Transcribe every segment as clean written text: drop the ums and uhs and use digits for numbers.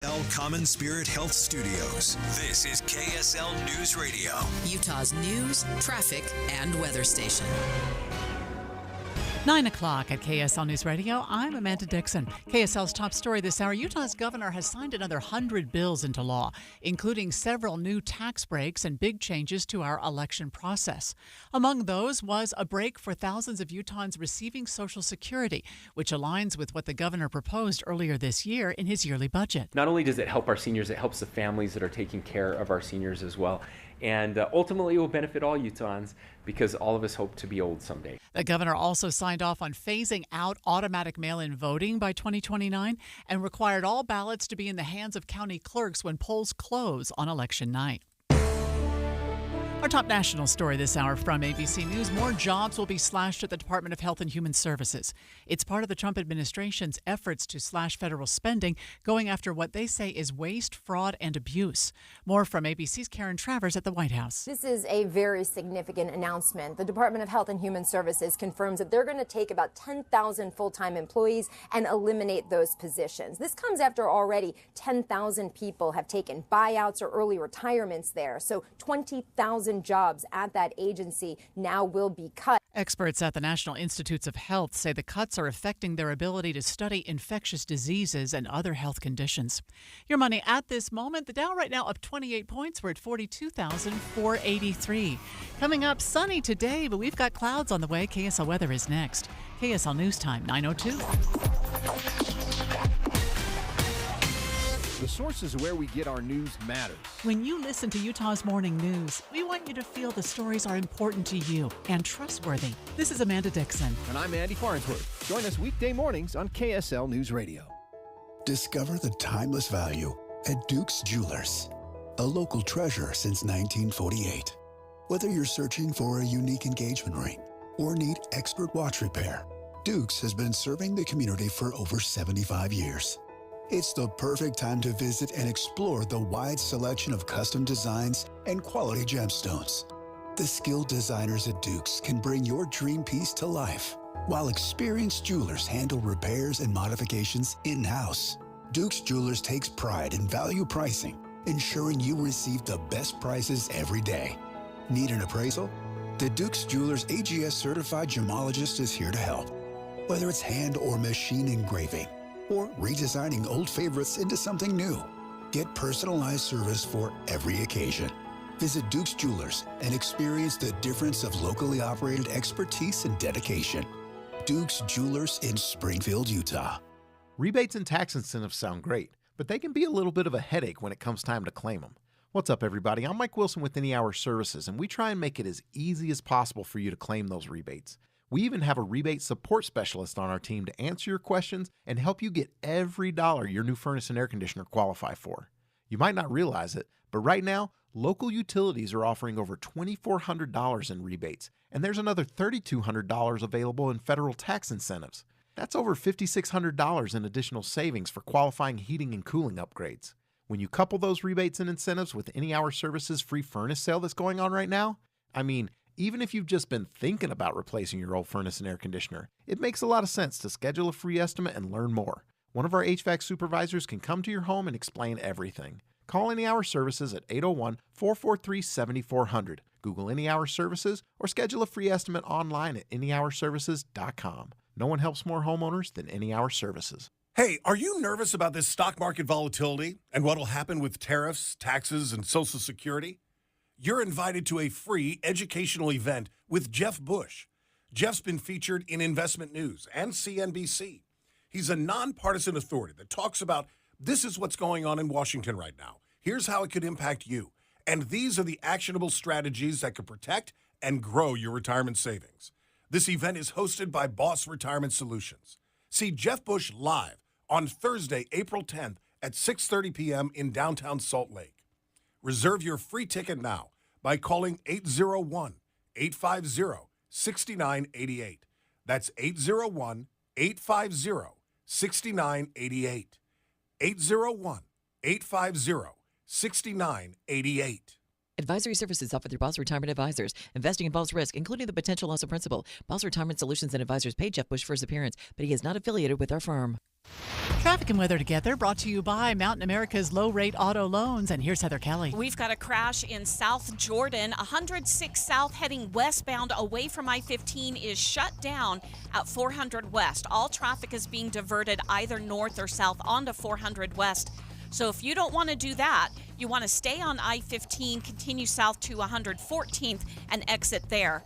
Common Spirit Health Studios. This is KSL News Radio, Utah's news, traffic, and weather station. 9 o'clock at KSL News Radio. I'm Amanda Dixon. KSL's top story this hour. Utah's governor has signed another 100 bills into law, including several new tax breaks and big changes to our election process. Among those was a break for thousands of Utahns receiving Social Security, which aligns with what the governor proposed earlier this year in his yearly budget. Not only does it help our seniors, it helps the families that are taking care of our seniors as well. And ultimately, it will benefit all Utahns because all of us hope to be old someday. The governor also signed off on phasing out automatic mail-in voting by 2029 and required all ballots to be in the hands of county clerks when polls close on election night. Our top national story this hour from ABC News. More jobs will be slashed at the Department of Health and Human Services. It's part of the Trump administration's efforts to slash federal spending, going after what they say is waste, fraud, and abuse. More from ABC's Karen Travers at the White House. This is a very significant announcement. The Department of Health and Human Services confirms that they're going to take about 10,000 full-time employees and eliminate those positions. This comes after already 10,000 people have taken buyouts or early retirements there. So 20,000 jobs at that agency now will be cut. Experts at the National Institutes of Health say the cuts are affecting their ability to study infectious diseases and other health conditions. Your money at this moment, the Dow right now up 28 points. We're at 42,483. Coming up, sunny today, but we've got clouds on the way. KSL weather is next. KSL News Time, 9:02. The sources where we get our news matters. When you listen to Utah's Morning News, we want you to feel the stories are important to you and trustworthy. This is Amanda Dixon. And I'm Andy Farnsworth. Join us weekday mornings on KSL News Radio. Discover the timeless value at Duke's Jewelers, a local treasure since 1948. Whether you're searching for a unique engagement ring or need expert watch repair, Duke's has been serving the community for over 75 years. It's the perfect time to visit and explore the wide selection of custom designs and quality gemstones. The skilled designers at Duke's can bring your dream piece to life, while experienced jewelers handle repairs and modifications in-house. Duke's Jewelers takes pride in value pricing, ensuring you receive the best prices every day. Need an appraisal? The Duke's Jewelers AGS certified gemologist is here to help. Whether it's hand or machine engraving, or redesigning old favorites into something new. Get personalized service for every occasion. Visit Duke's Jewelers and experience the difference of locally operated expertise and dedication. Duke's Jewelers in Springfield, Utah. Rebates and tax incentives sound great, but they can be a little bit of a headache when it comes time to claim them. What's up, everybody? I'm Mike Wilson with Any Hour Services, and we try and make it as easy as possible for you to claim those rebates. We even have a rebate support specialist on our team to answer your questions and help you get every dollar your new furnace and air conditioner qualify for. You might not realize it, but right now, local utilities are offering over $2,400 in rebates, and there's another $3,200 available in federal tax incentives. That's over $5,600 in additional savings for qualifying heating and cooling upgrades. When you couple those rebates and incentives with Any Hour Services free furnace sale that's going on right now, even if you've just been thinking about replacing your old furnace and air conditioner, it makes a lot of sense to schedule a free estimate and learn more. One of our HVAC supervisors can come to your home and explain everything. Call Any Hour Services at 801-443-7400. Google Any Hour Services or schedule a free estimate online at anyhourservices.com. No one helps more homeowners than Any Hour Services. Hey, are you nervous about this stock market volatility and what will happen with tariffs, taxes, and Social Security? You're invited to a free educational event with Jeff Bush. Jeff's been featured in Investment News and CNBC. He's a nonpartisan authority that talks about this is what's going on in Washington right now. Here's how it could impact you. And these are the actionable strategies that could protect and grow your retirement savings. This event is hosted by Boss Retirement Solutions. See Jeff Bush live on Thursday, April 10th at 6:30 p.m. in downtown Salt Lake. Reserve your free ticket now by calling 801-850-6988. That's 801-850-6988. 801-850-6988. Advisory services offered through Boss Retirement Advisors. Investing involves risk, including the potential loss of principal. Boss Retirement Solutions and Advisors paid Jeff Bush for his appearance, but he is not affiliated with our firm. Traffic and weather together, brought to you by Mountain America's low-rate auto loans. And here's Heather Kelly. We've got a crash in South Jordan. 106 South heading westbound away from I-15 is shut down at 400 West. All traffic is being diverted either north or south onto 400 West. So if you don't want to do that, you want to stay on I-15, continue south to 114th and exit there.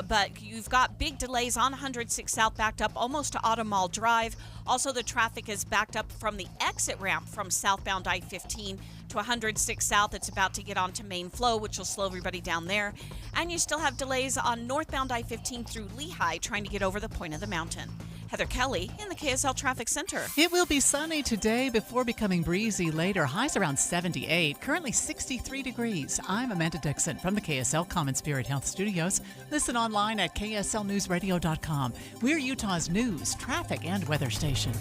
But you've got big delays on 106 South backed up almost to Auto Mall Drive. Also, the traffic is backed up from the exit ramp from southbound I-15 to 106 South. It's about to get onto main flow, which will slow everybody down there. And you still have delays on northbound I-15 through Lehigh trying to get over the point of the mountain. Heather Kelly in the KSL Traffic Center. It will be sunny today before becoming breezy later. Highs around 78, currently 63 degrees. I'm Amanda Dixon from the KSL Common Spirit Health Studios. Listen online at kslnewsradio.com. We're Utah's news, traffic, and weather station.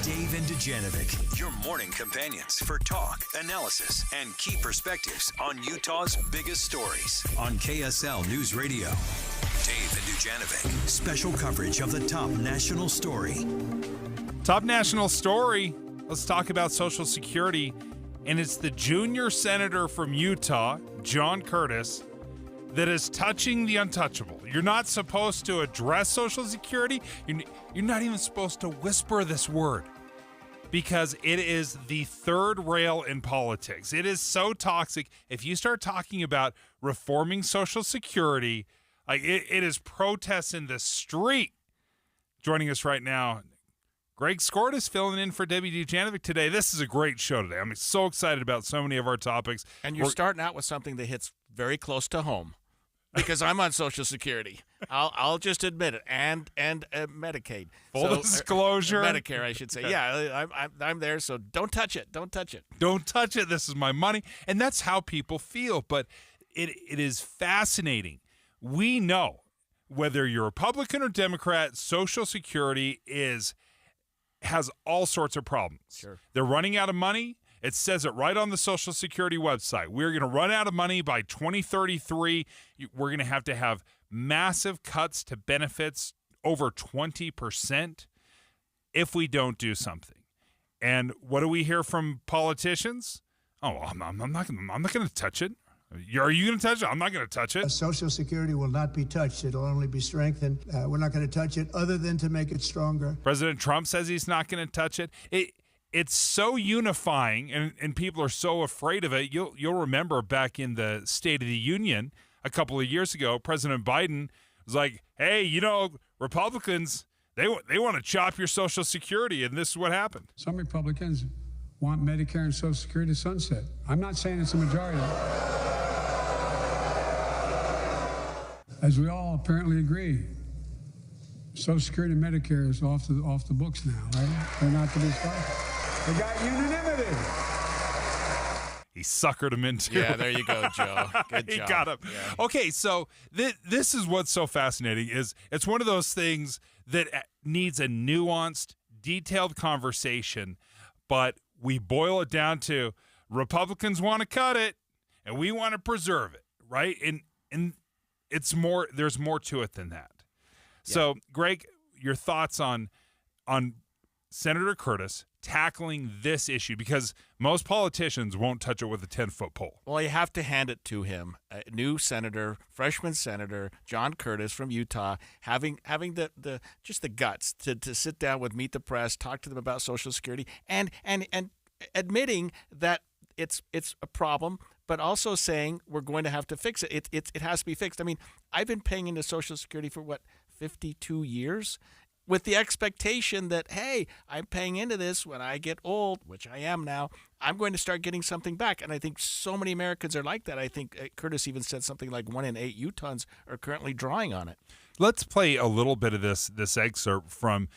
Dave and Dujanovic, your morning companions for talk, analysis, and key perspectives on Utah's biggest stories on KSL News Radio. Dave and Dujanovic, special coverage of the top national story. Top national story. Let's talk about Social Security. And it's the junior senator from Utah, John Curtis, that is touching the untouchable. You're not supposed to address Social Security. You're not even supposed to whisper this word because it is the third rail in politics. It is so toxic. If you start talking about reforming Social Security, it is protests in the street. Joining us right now, Greg Skort is filling in for Debbie Dujanovic today. This is a great show today. I'm so excited about so many of our topics. And you're starting out with something that hits very close to home because I'm on Social Security. I'll just admit it. And Medicaid. Full disclosure. Medicare, I should say. Yeah, I'm there, so don't touch it. Don't touch it. Don't touch it. This is my money. And that's how people feel. But it is fascinating. We know whether you're Republican or Democrat, Social Security has all sorts of problems. Sure. They're running out of money. It says it right on the Social Security website. We're going to run out of money by 2033. We're going to have massive cuts to benefits, over 20%, if we don't do something. And what do we hear from politicians? Oh, I'm not going to touch it. Are you going to touch it? I'm not going to touch it. Social Security will not be touched. It'll only be strengthened. We're not going to touch it other than to make it stronger. President Trump says he's not going to touch it. It's so unifying, and people are so afraid of it. You'll remember back in the State of the Union a couple of years ago, President Biden was like, hey, Republicans, they want to chop your Social Security, and this is what happened. Some Republicans want Medicare and Social Security to sunset. I'm not saying it's a majority. As we all apparently agree, Social Security and Medicare is off the books now, right? They're not to be started. They got unanimity. He suckered him into Yeah, there you go, Joe. Good job. He got him. Yeah. Okay, so this is what's so fascinating is it's one of those things that needs a nuanced, detailed conversation, but we boil it down to Republicans want to cut it and we want to preserve it, right? And it's more. There's more to it than that. Yeah. So, Greg, your thoughts on Senator Curtis tackling this issue, because most politicians won't touch it with a 10-foot pole. Well, you have to hand it to him. A new senator, freshman senator, John Curtis from Utah, having the just the guts to sit down with Meet the Press, talk to them about Social Security, and admitting that it's a problem, but also saying we're going to have to fix it. It has to be fixed. I mean, I've been paying into Social Security for 52 years? With the expectation that, hey, I'm paying into this when I get old, which I am now, I'm going to start getting something back. And I think so many Americans are like that. I think Curtis even said something like 1 in 8 Utahns are currently drawing on it. Let's play a little bit of this excerpt from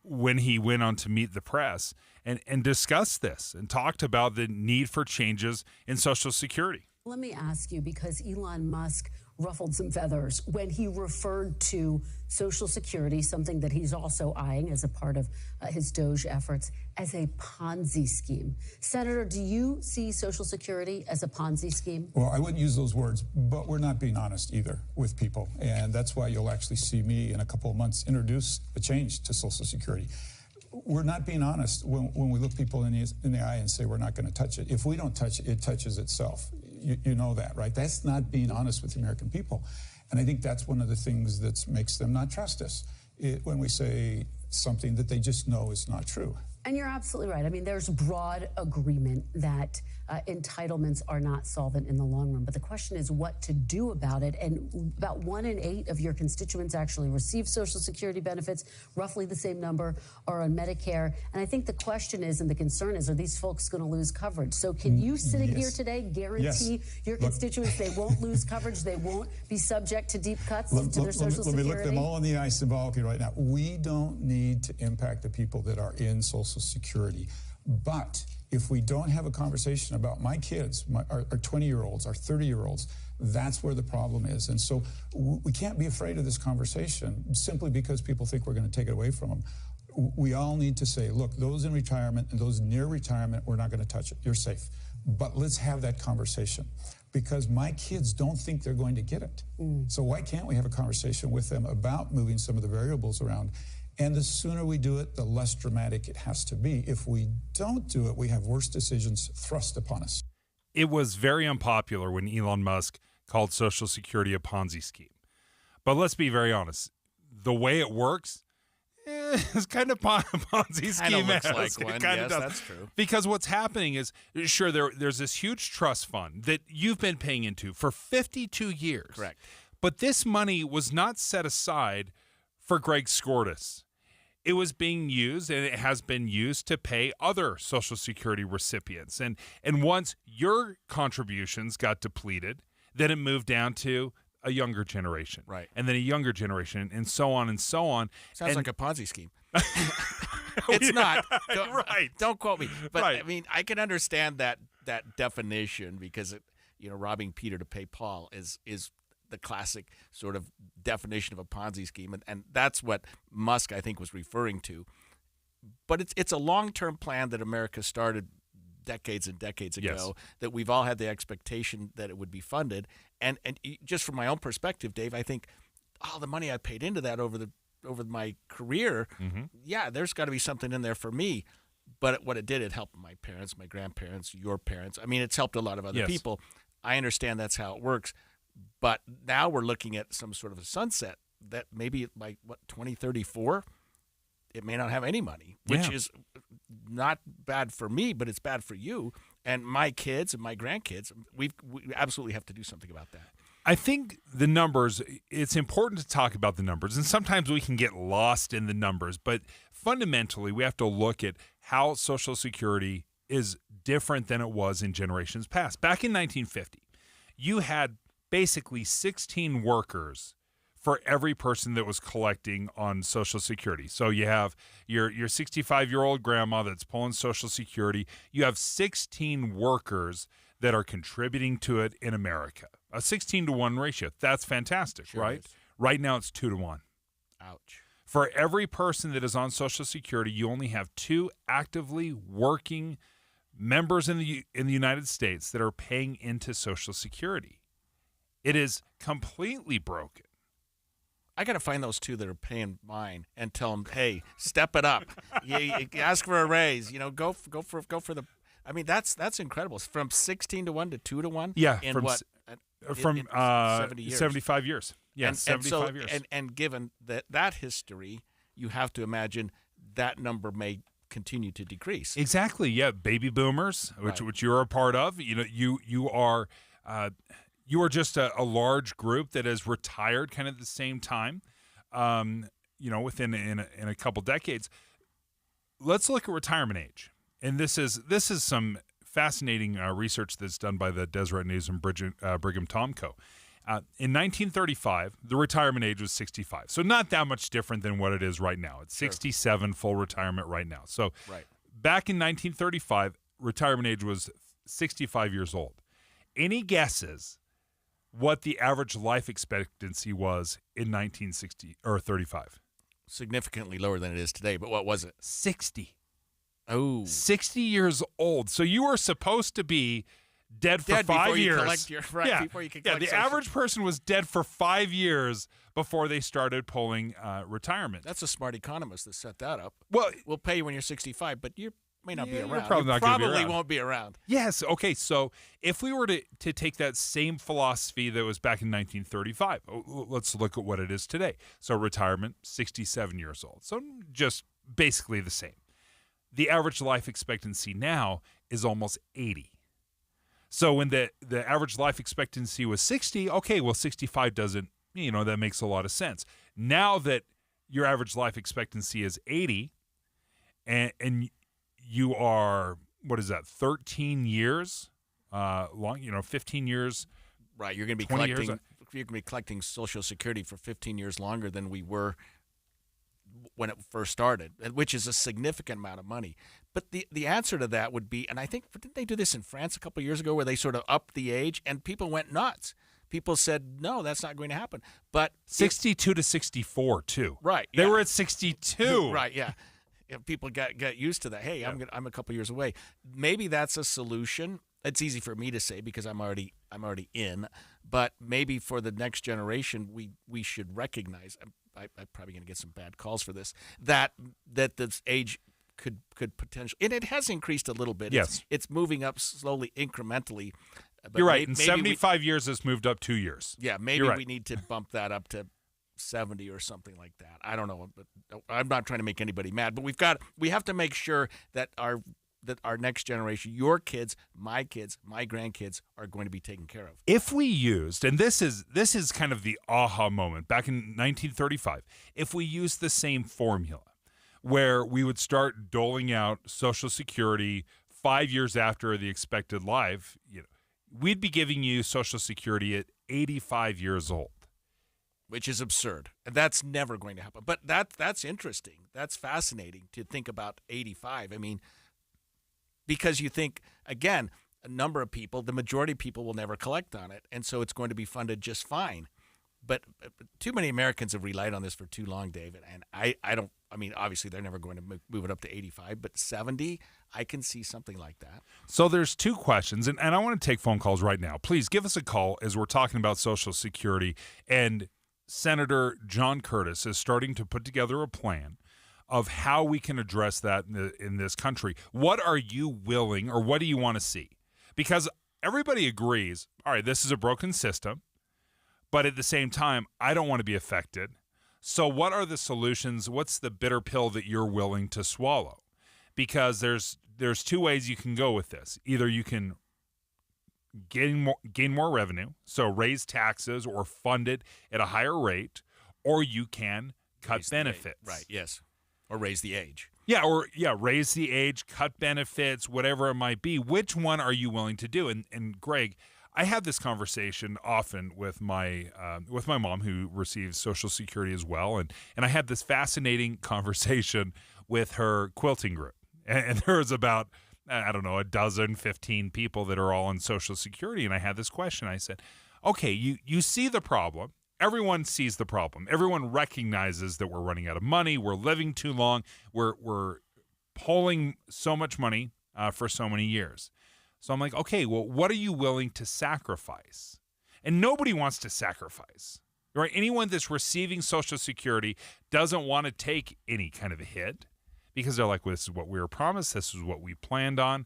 when he went on to Meet the Press and discussed this and talked about the need for changes in Social Security. Let me ask you, because Elon Musk ruffled some feathers when he referred to Social Security, something that he's also eyeing as a part of his DOGE efforts, as a Ponzi scheme. Senator, do you see Social Security as a Ponzi scheme? Well, I wouldn't use those words, but we're not being honest either with people. And that's why you'll actually see me in a couple of months introduce a change to Social Security. We're not being honest when we look people in the eye and say we're not going to touch it. If we don't touch it, it touches itself. You know that, right? That's not being honest with the American people. And I think that's one of the things that makes them not trust us, when we say something that they just know is not true. And you're absolutely right. I mean, there's broad agreement that entitlements are not solvent in the long run. But the question is what to do about it. And about 1 in 8 of your constituents actually receive Social Security benefits. Roughly the same number are on Medicare. And I think the question is, and the concern is, are these folks going to lose coverage? So can you, sitting here today, guarantee your constituents they won't lose coverage, they won't be subject to deep cuts to their Social Security? Let me look them all in the eye symbolically right now. We don't need to impact the people that are in Social Security. But if we don't have a conversation about my kids, our 20-year-olds, our 30-year-olds, that's where the problem is. And so we can't be afraid of this conversation simply because people think we're going to take it away from them. We all need to say, look, those in retirement and those near retirement, we're not going to touch it. You're safe. But let's have that conversation, because my kids don't think they're going to get it. So why can't we have a conversation with them about moving some of the variables around? And the sooner we do it, the less dramatic it has to be. If we don't do it, we have worse decisions thrust upon us. It was very unpopular when Elon Musk called Social Security a Ponzi scheme. But let's be very honest. The way it works is kind of Ponzi scheme. Looks like one. Yes, that's true. Because what's happening is, sure, there's this huge trust fund that you've been paying into for 52 years. Correct. But this money was not set aside for Greg Skordas. It was being used, and it has been used, to pay other Social Security recipients. And once your contributions got depleted, then it moved down to a younger generation. Right. And then a younger generation, and so on and so on. Sounds like a Ponzi scheme. It's not. Don't quote me. But, I mean, I can understand that definition, because, robbing Peter to pay Paul is the classic sort of definition of a Ponzi scheme, and that's what Musk, I think, was referring to. But it's a long-term plan that America started decades and decades ago, that we've all had the expectation that it would be funded. And just from my own perspective, Dave, I think, the money I paid into that over my career, there's got to be something in there for me. But what it did, it helped my parents, my grandparents, your parents. I mean, it's helped a lot of other people. I understand that's how it works. But now we're looking at some sort of a sunset that maybe by 2034, it may not have any money, which is not bad for me, but it's bad for you and my kids and my grandkids. We absolutely have to do something about that. I think the numbers, it's important to talk about the numbers, and sometimes we can get lost in the numbers, but fundamentally we have to look at how Social Security is different than it was in generations past. Back in 1950, you had basically 16 workers for every person that was collecting on Social Security. So you have your 65-year-old grandma that's pulling Social Security. You have 16 workers that are contributing to it in America. A 16-to-1 ratio. That's fantastic, right? Right now it's 2-to-1. Ouch. For every person that is on Social Security, you only have 2 actively working members in the United States that are paying into Social Security. It is completely broken. I got to find those 2 that are paying mine and tell them, hey, step it up. you ask for a raise. Go for the. I mean, that's incredible. From 16-to-1 to 2-to-1. Yeah, in from 70 years. 75 years. Yeah, 75 years. And given that history, you have to imagine that number may continue to decrease. Exactly. Yeah, baby boomers, which you're a part of. You are. You are just a large group that has retired kind of at the same time, within in a couple decades. Let's look at retirement age, and this is some fascinating research that's done by the Deseret News and Brigham Tomco. In 1935, the retirement age was 65, so not that much different than what it is right now. It's 67 full retirement right now. So back in 1935, retirement age was 65 years old. Any guesses what the average life expectancy was in 1960 or 35? Significantly lower than it is today, but what was it? 60. Oh. 60 years old. So you were supposed to be dead for 5 years. Before you can collect the average person was dead for 5 years before they started pulling retirement. That's a smart economist that set that up. Well, we'll pay you when you're 65, but you may not be around. You're probably not going to be around. Won't be around. Yes. Okay. So if we were to take that same philosophy that was back in 1935, let's look at what it is today. So retirement, 67 years old. So just basically the same. The average life expectancy now is almost 80. So when the average life expectancy was 60, okay, well, 65 doesn't, that makes a lot of sense. Now that your average life expectancy is 80 and you are, 13 years long, 15 years. Right, you're going to be collecting Social Security for 15 years longer than we were when it first started, which is a significant amount of money. But the answer to that would be, and I think, didn't they do this in France a couple of years ago where they sort of upped the age and people went nuts? People said, no, that's not going to happen. But 62 to 64 too. Right. They were at 62. Right, yeah. People got used to that. Hey, yeah. I'm a couple years away. Maybe that's a solution. It's easy for me to say because I'm already in. But maybe for the next generation, we should recognize. I'm probably going to get some bad calls for this. That this age could potentially, and it has increased a little bit. Yes, it's moving up slowly, incrementally. But you're right. In 75 years, it's moved up 2 years. Yeah, maybe we need to bump that up to 70 or something like that. I don't know, but I'm not trying to make anybody mad. But we have to make sure that our next generation, your kids, my grandkids, are going to be taken care of. If we used, and this is kind of the aha moment back in 1935, if we used the same formula where we would start doling out Social Security 5 years after the expected life, we'd be giving you Social Security at 85 years old. Which is absurd. That's never going to happen. But that's interesting. That's fascinating to think about 85. I mean, because you think, again, a number of people, the majority of people will never collect on it, and so it's going to be funded just fine. But too many Americans have relied on this for too long, David, and obviously they're never going to move it up to 85, but 70, I can see something like that. So there's two questions, and I want to take phone calls right now. Please give us a call as we're talking about Social Security, and Senator John Curtis is starting to put together a plan of how we can address that in this country. What are you willing, or what do you want to see? Because everybody agrees, all right, this is a broken system, but at the same time, I don't want to be affected. So what are the solutions? What's the bitter pill that you're willing to swallow? Because there's two ways you can go with this. Either you can gain more revenue, so raise taxes or fund it at a higher rate, or you can cut benefits. Right, yes. Or raise the age. Raise the age, cut benefits, whatever it might be. Which one are you willing to do? And Greg, I have this conversation often with my mom, who receives Social Security as well, and I had this fascinating conversation with her quilting group, and there was about, I don't know, 15 people that are all on Social Security, and I had this question. I said, okay, you see the problem. Everyone sees the problem. Everyone recognizes that we're running out of money. We're living too long. We're pulling so much money for so many years. So I'm like, okay, well, what are you willing to sacrifice? And nobody wants to sacrifice, right? Anyone that's receiving Social Security doesn't want to take any kind of a hit because they're like, well, this is what we were promised. This is what we planned on.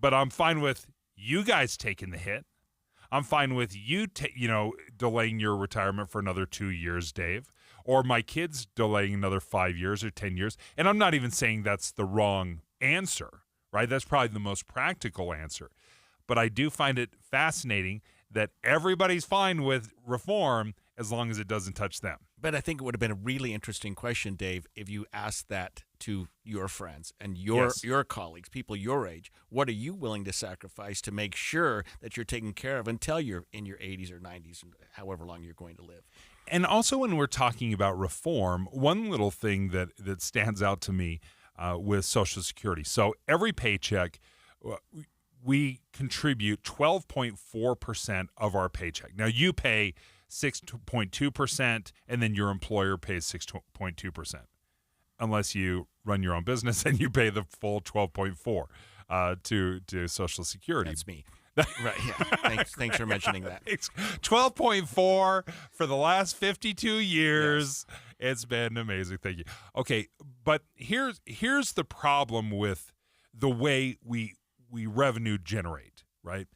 But I'm fine with you guys taking the hit. I'm fine with you, delaying your retirement for another 2 years, Dave, or my kids delaying another 5 years or 10 years. And I'm not even saying that's the wrong answer, right? That's probably the most practical answer. But I do find it fascinating that everybody's fine with reform as long as it doesn't touch them. But I think it would have been a really interesting question, Dave, if you asked that to your friends and your colleagues, people your age. What are you willing to sacrifice to make sure that you're taken care of until you're in your 80s or 90s, and however long you're going to live? And also when we're talking about reform, one little thing that stands out to me with Social Security. So every paycheck, we contribute 12.4% of our paycheck. Now, you pay 6.2%, and then your employer pays 6.2%, unless you run your own business and you pay the full 12.4 to Social Security. That's me. Right, yeah. Thanks for mentioning that. It's 12.4 for the last 52 years. Yes. It's been amazing. Thank you. Okay, but here's the problem with the way we revenue generate, right?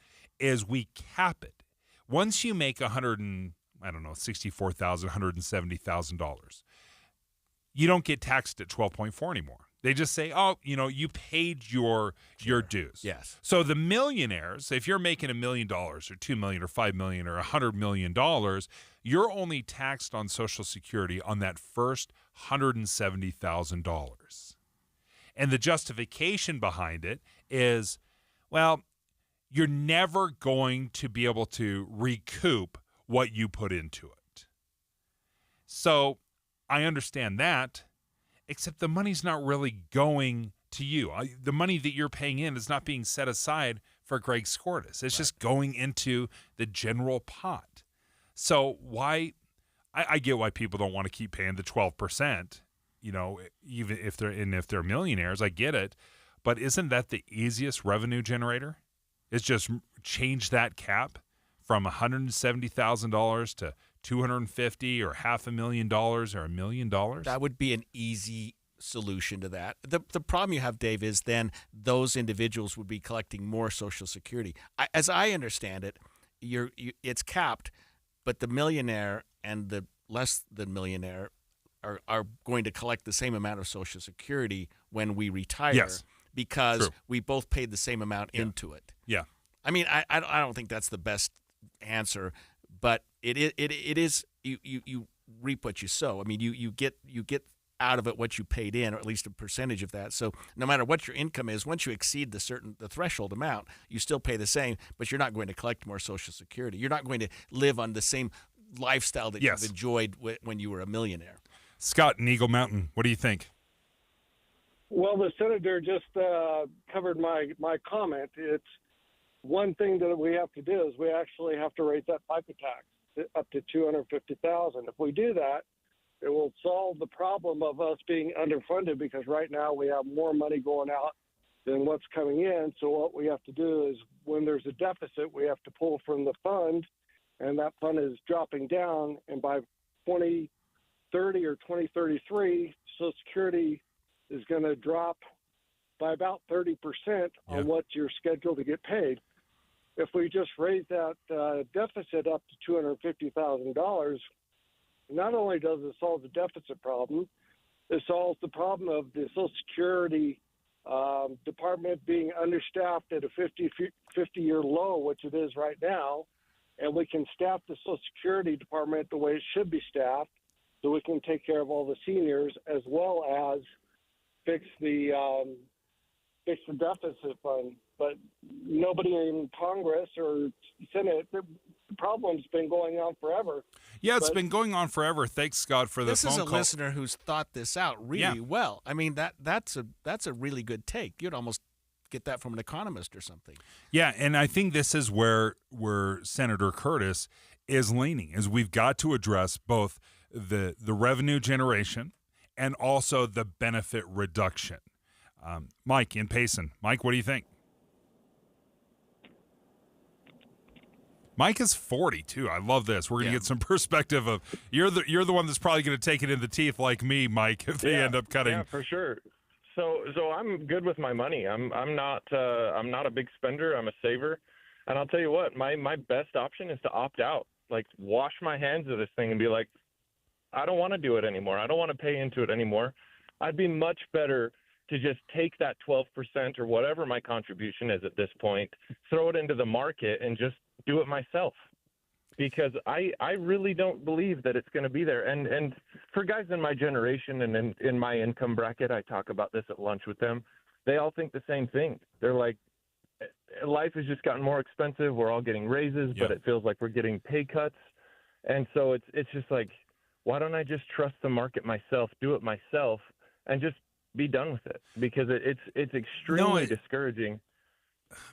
Is we cap it. Once you make $64,000, $170,000, you don't get taxed at 12.4 anymore. They just say, oh, you paid your dues. Yes. So the millionaires, if you're making $1 million or $2 million or $5 million or $100 million, you're only taxed on Social Security on that first $170,000. And the justification behind it is, well, you're never going to be able to recoup what you put into it. So I understand that, except the money's not really going to you. The money that you're paying in is not being set aside for Greg Skordas. It's just going into the general pot. So why I get why people don't want to keep paying the 12%, even if they're millionaires. I get it. But isn't that the easiest revenue generator? It's just change that cap from $170,000 to $250,000 or $500,000 or $1 million. That would be an easy solution to that. The problem you have, Dave, is then those individuals would be collecting more Social Security. As I understand it, it's capped, but the millionaire and the less than millionaire are going to collect the same amount of Social Security when we retire. Yes. Because True. we both paid the same amount into it. Yeah. I mean, I don't think that's the best answer, but it is you reap what you sow. I mean, you get out of it what you paid in, or at least a percentage of that. So no matter what your income is, once you exceed the threshold amount, you still pay the same, but you're not going to collect more Social Security. You're not going to live on the same lifestyle that Yes. you've enjoyed when you were a millionaire. Scott in Eagle Mountain, what do you think? Well, the senator just covered my comment. It's one thing that we have to do is we actually have to raise that FICA tax up to $250,000. If we do that, it will solve the problem of us being underfunded, because right now we have more money going out than what's coming in. So what we have to do is when there's a deficit, we have to pull from the fund, and that fund is dropping down. And by 2030 or 2033, Social Security is going to drop by about 30% on what you're scheduled to get paid. If we just raise that deficit up to $250,000, not only does it solve the deficit problem, it solves the problem of the Social Security department being understaffed at a 50-year low, which it is right now, and we can staff the Social Security department the way it should be staffed, so we can take care of all the seniors as well as fix the deficit fund. But nobody in Congress or Senate, the problem's been going on forever. Yeah, it's been going on forever. Thanks, Scott, for the phone call. This is a listener who's thought this out really well. I mean, that's a really good take. You'd almost get that from an economist or something. Yeah, and I think this is where Senator Curtis is leaning, is we've got to address both the revenue generation and also the benefit reduction. Mike in Payson. Mike, what do you think? Mike is 40 too. I love this. We're going to get some perspective of you're the one that's probably going to take it in the teeth like me, Mike, if they end up cutting. Yeah, for sure. So I'm good with my money. I'm not a big spender. I'm a saver, and I'll tell you what, my best option is to opt out. Like, wash my hands of this thing and be like, I don't want to do it anymore. I don't want to pay into it anymore. I'd be much better to just take that 12% or whatever my contribution is at this point, throw it into the market and just do it myself, because I really don't believe that it's going to be there. And for guys in my generation and in my income bracket, I talk about this at lunch with them. They all think the same thing. They're like, life has just gotten more expensive. We're all getting raises, but it feels like we're getting pay cuts. And so it's just like, why don't I just trust the market myself, do it myself, and just be done with it? Because it's extremely discouraging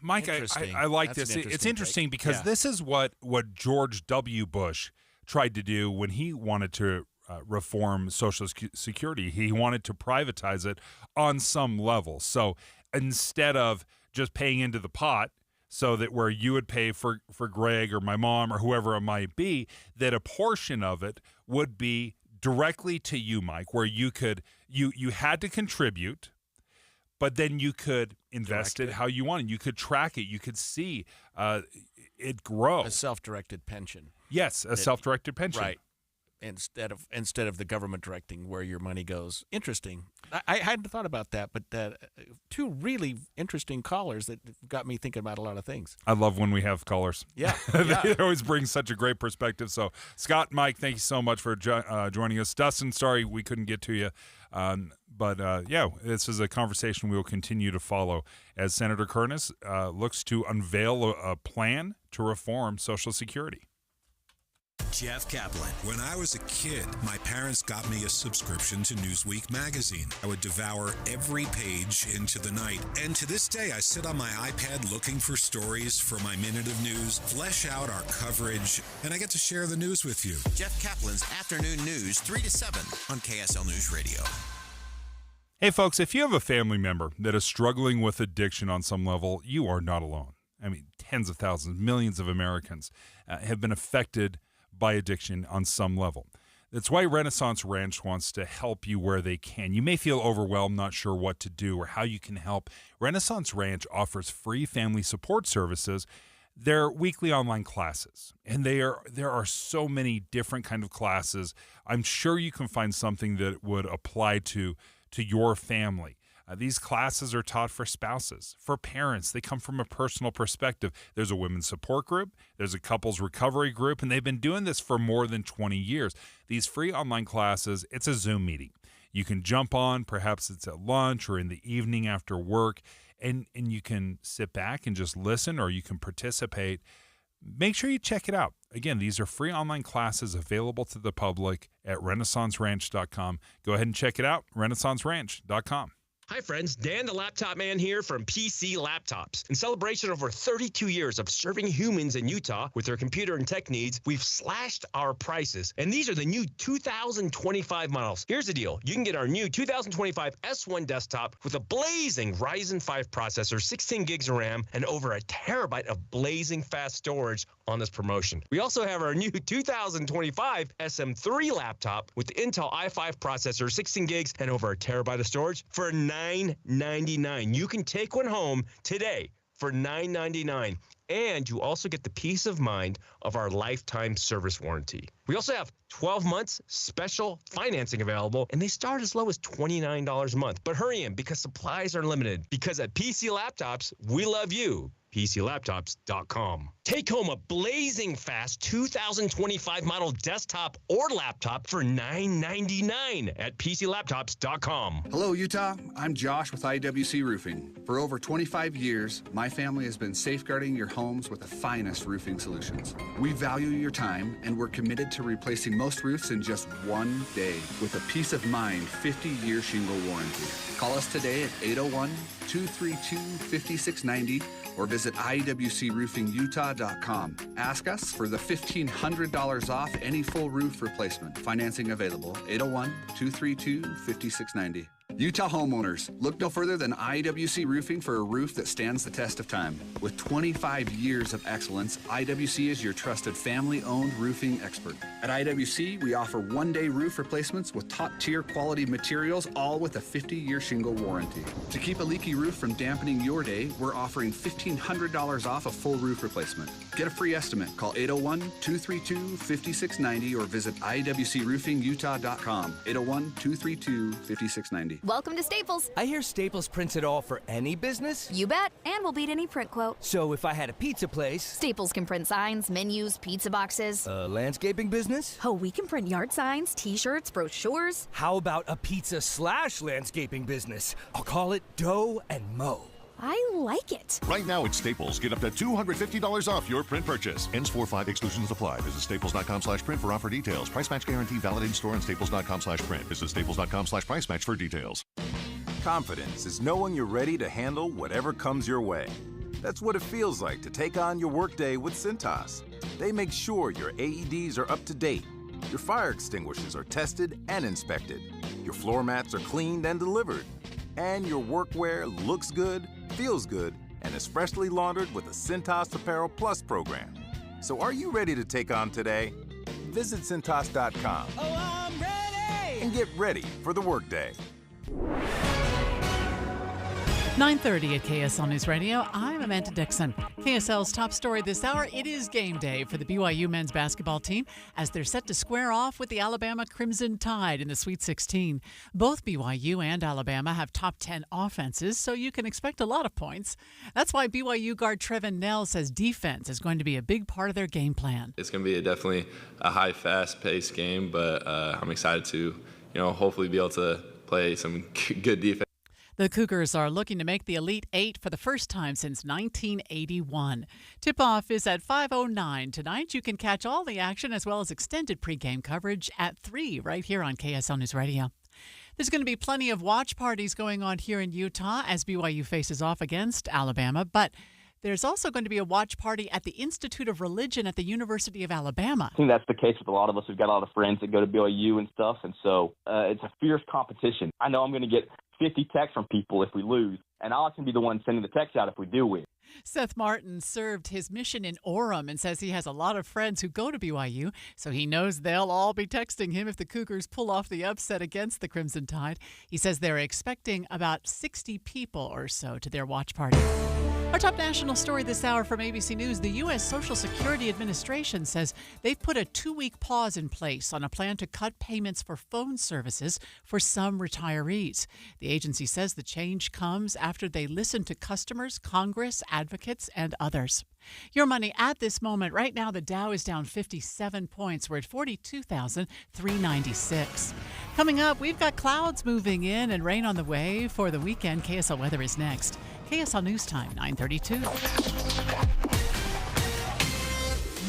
Mike, I like this. It's interesting because this is what George W. Bush tried to do when he wanted to reform Social Security. He wanted to privatize it on some level. So instead of just paying into the pot, so that where you would pay for Greg or my mom or whoever it might be, that a portion of it would be directly to you, Mike, where you had to contribute, but then you could invest it how you wanted. You could track it. You could see it grow. A self-directed pension. Yes, a self-directed pension. Right. Instead of the government directing where your money goes. Interesting. I hadn't thought about that, but two really interesting callers that got me thinking about a lot of things. I love when we have callers. Yeah. They always bring such a great perspective. So, Scott, Mike, thank you so much for joining us. Dustin, sorry we couldn't get to you. But this is a conversation we will continue to follow as Senator Curtis looks to unveil a plan to reform Social Security. Jeff Kaplan. When I was a kid, my parents got me a subscription to Newsweek magazine. I would devour every page into the night. And to this day, I sit on my iPad looking for stories for my minute of news, flesh out our coverage, and I get to share the news with you. Jeff Kaplan's Afternoon News, 3 to 7 on KSL News Radio. Hey, folks, if you have a family member that is struggling with addiction on some level, you are not alone. I mean, tens of thousands, millions of Americans have been affected by addiction on some level. That's why Renaissance Ranch wants to help you where they can. You may feel overwhelmed, not sure what to do or how you can help. Renaissance Ranch offers free family support services. They're weekly online classes, and there are so many different kind of classes. I'm sure you can find something that would apply to your family. These classes are taught for spouses, for parents. They come from a personal perspective. There's a women's support group. There's a couples recovery group, and they've been doing this for more than 20 years. These free online classes, it's a Zoom meeting. You can jump on, perhaps it's at lunch or in the evening after work, and you can sit back and just listen, or you can participate. Make sure you check it out. Again, these are free online classes available to the public at renaissanceranch.com. Go ahead and check it out, renaissanceranch.com. Hi friends, Dan the Laptop Man here from PC Laptops. In celebration of over 32 years of serving humans in Utah with their computer and tech needs, we've slashed our prices. And these are the new 2025 models. Here's the deal. You can get our new 2025 S1 desktop with a blazing Ryzen 5 processor, 16 gigs of RAM, and over a terabyte of blazing fast storage on this promotion. We also have our new 2025 SM3 laptop with the Intel i5 processor, 16 gigs, and over a terabyte of storage for $999. You can take one home today for $999. And you also get the peace of mind of our lifetime service warranty. We also have 12 months special financing available, and they start as low as $29 a month. But hurry in because supplies are limited. Because at PC Laptops, we love you. PCLaptops.com. Take home a blazing fast 2025 model desktop or laptop for $999 at PCLaptops.com. Hello, Utah. I'm Josh with IWC Roofing. For over 25 years, my family has been safeguarding your homes with the finest roofing solutions. We value your time, and we're committed to replacing most roofs in just one day with a peace of mind 50-year shingle warranty. Call us today at 801-232-5690 or visit iwcroofingutah.com. Ask us for the $1,500 off any full roof replacement. Financing available, 801-232-5690. Utah homeowners, look no further than IWC Roofing for a roof that stands the test of time. With 25 years of excellence, IWC is your trusted family-owned roofing expert. At IWC, we offer one-day roof replacements with top-tier quality materials, all with a 50-year shingle warranty. To keep a leaky roof from dampening your day, we're offering $1,500 off a full roof replacement. Get a free estimate. Call 801-232-5690 or visit iwcroofingutah.com. 801-232-5690. Welcome to Staples. I hear Staples prints it all for any business. You bet, and we'll beat any print quote. So if I had a pizza place... Staples can print signs, menus, pizza boxes. A landscaping business? Oh, we can print yard signs, t-shirts, brochures. How about a pizza/landscaping business? I'll call it Dough and Mo. I like it. Right now at Staples, get up to $250 off your print purchase. Ends 4/5, exclusions apply. Visit staples.com/print for offer details. Price match guarantee valid in store and staples.com/print. Visit staples.com/price match for details. Confidence is knowing you're ready to handle whatever comes your way. That's what it feels like to take on your workday with Cintas. They make sure your AEDs are up to date, your fire extinguishers are tested and inspected, your floor mats are cleaned and delivered, and your workwear looks good, feels good, and is freshly laundered with the Cintas Apparel Plus program. So are you ready to take on today? Visit Cintas.com and get ready for the workday. 9:30 at KSL News Radio. I'm Amanda Dixon. KSL's top story this hour, it is game day for the BYU men's basketball team as they're set to square off with the Alabama Crimson Tide in the Sweet 16. Both BYU and Alabama have top 10 offenses, so you can expect a lot of points. That's why BYU guard Trevin Nell says defense is going to be a big part of their game plan. It's going to be definitely a high, fast-paced game, but I'm excited to, hopefully be able to play some good defense. The Cougars are looking to make the Elite Eight for the first time since 1981. Tip-off is at 5:09 tonight. You can catch all the action as well as extended pregame coverage at 3 right here on KSL News Radio. There's going to be plenty of watch parties going on here in Utah as BYU faces off against Alabama, but there's also going to be a watch party at the Institute of Religion at the University of Alabama. I think that's the case with a lot of us. We've got a lot of friends that go to BYU and stuff, and so it's a fierce competition. I know I'm going to get 50 texts from people if we lose, and I'll actually be the one sending the text out if we do win. Seth Martin served his mission in Orem and says he has a lot of friends who go to BYU, so he knows they'll all be texting him if the Cougars pull off the upset against the Crimson Tide. He says they're expecting about 60 people or so to their watch party. Our top national story this hour from ABC News, the U.S. Social Security Administration says they've put a 2-week pause in place on a plan to cut payments for phone services for some retirees. The agency says the change comes after they listened to customers, Congress, advocates, and others. Your money at this moment. Right now, the Dow is down 57 points. We're at 42,396. Coming up, we've got clouds moving in and rain on the way for the weekend. KSL weather is next. KSL News Time, 9:32.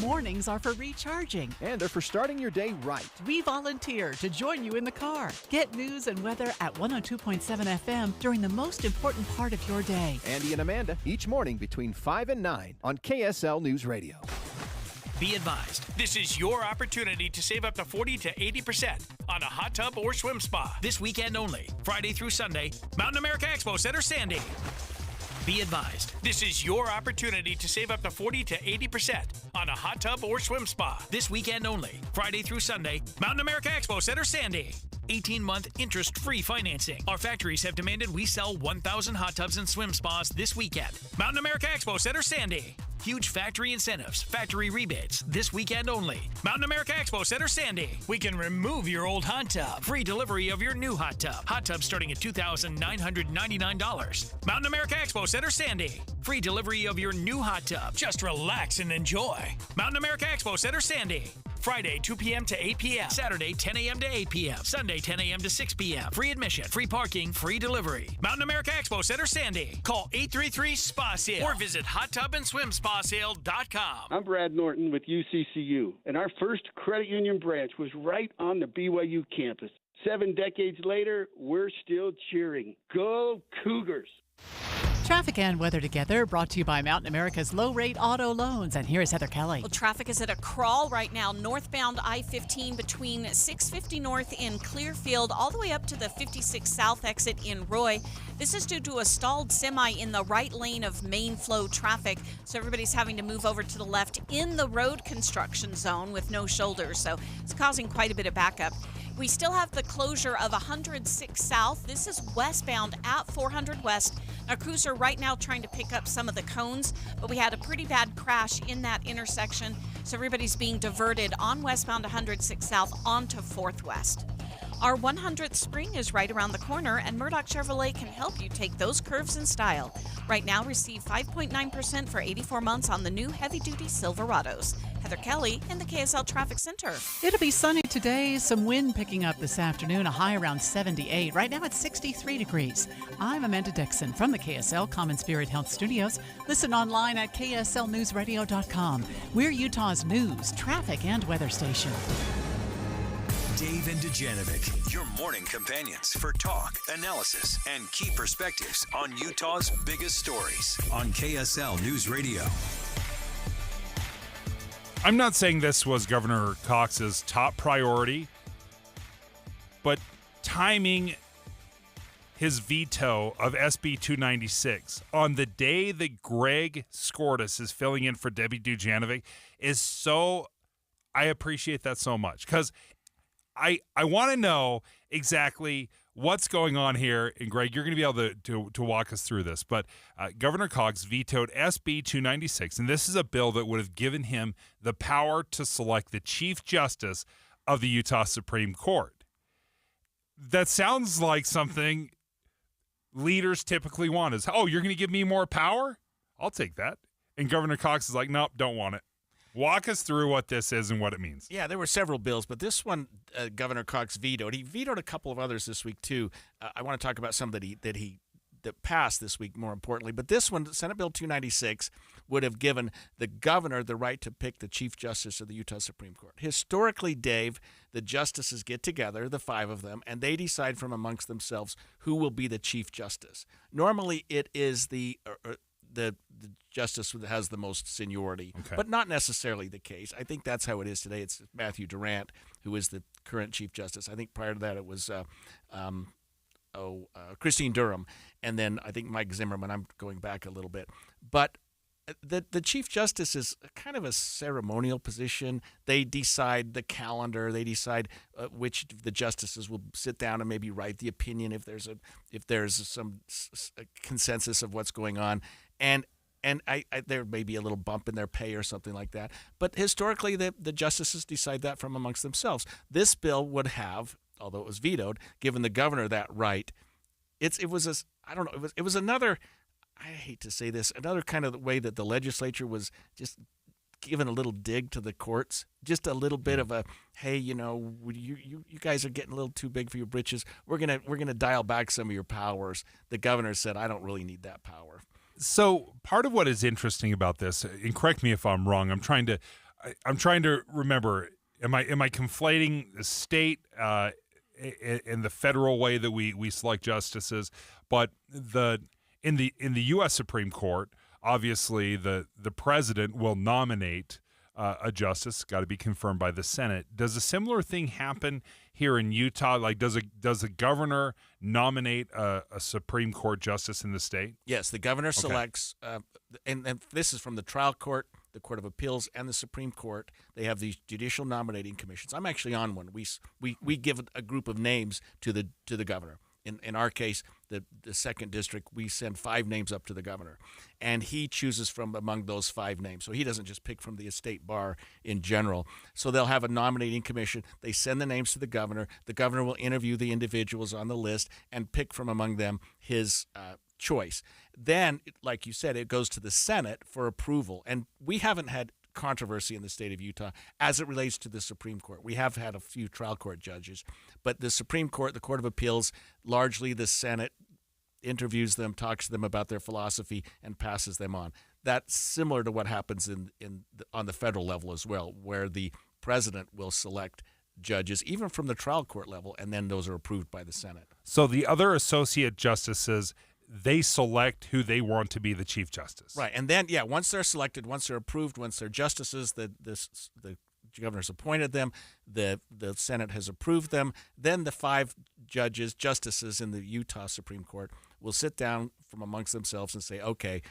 Mornings are for recharging. And they're for starting your day right. We volunteer to join you in the car. Get news and weather at 102.7 FM during the most important part of your day. Andy and Amanda, each morning between 5 and 9 on KSL News Radio. Be advised, this is your opportunity to save up to 40 to 80% on a hot tub or swim spa. This weekend only, Friday through Sunday, Mountain America Expo Center, Sandy. Be advised, this is your opportunity to save up to 40 to 80% on a hot tub or swim spa. This weekend only, Friday through Sunday, Mountain America Expo Center, Sandy. 18-month interest-free financing. Our factories have demanded we sell 1,000 hot tubs and swim spas this weekend. Mountain America Expo Center, Sandy. Huge factory incentives, factory rebates, this weekend only. Mountain America Expo Center, Sandy. We can remove your old hot tub. Free delivery of your new hot tub. Hot tub starting at $2,999. Mountain America Expo Center, Sandy. Free delivery of your new hot tub. Just relax and enjoy. Mountain America Expo Center, Sandy. Friday, 2 p.m. to 8 p.m. Saturday, 10 a.m. to 8 p.m. Sunday, 10 a.m. to 6 p.m. Free admission, free parking, free delivery. Mountain America Expo Center, Sandy. Call 833-SPA-SALE or visit hottubandSwimSpaSale.com. I'm Brad Norton with UCCU, and our first credit union branch was right on the BYU campus. 7 decades later, we're still cheering. Go Cougars! Traffic and weather together, brought to you by Mountain America's low-rate auto loans. And here's Heather Kelly. Well, traffic is at a crawl right now, northbound I-15 between 650 North in Clearfield all the way up to the 56 South exit in Roy. This is due to a stalled semi in the right lane of main flow traffic, so everybody's having to move over to the left in the road construction zone with no shoulders, so it's causing quite a bit of backup. We still have the closure of 106 South. This is westbound at 400 West. Our crews are right now trying to pick up some of the cones, but we had a pretty bad crash in that intersection, so everybody's being diverted on westbound 106 South onto 4th West. Our 100th spring is right around the corner, and Murdoch Chevrolet can help you take those curves in style. Right now, receive 5.9% for 84 months on the new heavy-duty Silverados. Heather Kelly in the KSL Traffic Center. It'll be sunny today, some wind picking up this afternoon, a high around 78. Right now it's 63 degrees. I'm Amanda Dixon from the KSL Common Spirit Health Studios. Listen online at kslnewsradio.com. We're Utah's news, traffic, and weather station. Dave and Dujanovic, your morning companions for talk, analysis, and key perspectives on Utah's biggest stories on KSL News Radio. I'm not saying this was Governor Cox's top priority, but timing his veto of SB 296 on the day that Greg Skordas is filling in for Debbie Dujanovic is so, I appreciate that so much, because I want to know exactly what's going on here. And Greg, you're going to be able to walk us through this. But Governor Cox vetoed SB 296, and this is a bill that would have given him the power to select the Chief Justice of the Utah Supreme Court. That sounds like something leaders typically want is, oh, you're going to give me more power? I'll take that. And Governor Cox is like, nope, don't want it. Walk us through what this is and what it means. Yeah, there were several bills, but this one Governor Cox vetoed. He vetoed a couple of others this week, too. I want to talk about some that passed this week, more importantly. But this one, Senate Bill 296, would have given the governor the right to pick the Chief Justice of the Utah Supreme Court. Historically, Dave, the justices get together, the 5 of them, and they decide from amongst themselves who will be the Chief Justice. Normally, it is the justice that has the most seniority, but not necessarily the case. I think that's how it is today. It's Matthew Durant, who is the current Chief Justice. I think prior to that it was Christine Durham, and then I think Mike Zimmerman. I'm going back a little bit. But the Chief Justice is kind of a ceremonial position. They decide the calendar. They decide which of the justices will sit down and maybe write the opinion if there's some consensus of what's going on. And there may be a little bump in their pay or something like that. But historically, the justices decide that from amongst themselves. This bill would have, although it was vetoed, given the governor that right. It was another, I hate to say this, another kind of way that the legislature was just giving a little dig to the courts, just a little bit of a, hey, you guys are getting a little too big for your britches. We're gonna dial back some of your powers. The governor said, I don't really need that power. So part of what is interesting about this, and correct me if I'm wrong, I'm trying to remember, am I conflating the state and the federal way that we select justices? But in the U.S. Supreme Court, obviously the president will nominate a justice, got to be confirmed by the Senate. Does a similar thing happen here in Utah? Like, does a governor nominate a Supreme Court justice in the state? Yes, the governor selects, and this is from the trial court, the Court of Appeals, and the Supreme Court. They have these judicial nominating commissions. I'm actually on one. We give a group of names to the governor. In our case, the 2nd District, we send 5 names up to the governor, and he chooses from among those 5 names. So he doesn't just pick from the estate bar in general. So they'll have a nominating commission. They send the names to the governor. The governor will interview the individuals on the list and pick from among them his choice. Then, like you said, it goes to the Senate for approval. And we haven't had controversy in the state of Utah as it relates to the Supreme Court. We have had a few trial court judges, but the Supreme Court, the Court of Appeals, largely the Senate interviews them, talks to them about their philosophy, and passes them on. That's similar to what happens on the federal level as well, where the president will select judges, even from the trial court level, and then those are approved by the Senate. So the other associate justices, they select who they want to be the Chief Justice. Right. And then, once they're selected, once they're approved, once they're justices, the governor's appointed them, the Senate has approved them, then the 5 justices in the Utah Supreme Court will sit down from amongst themselves and say, okay,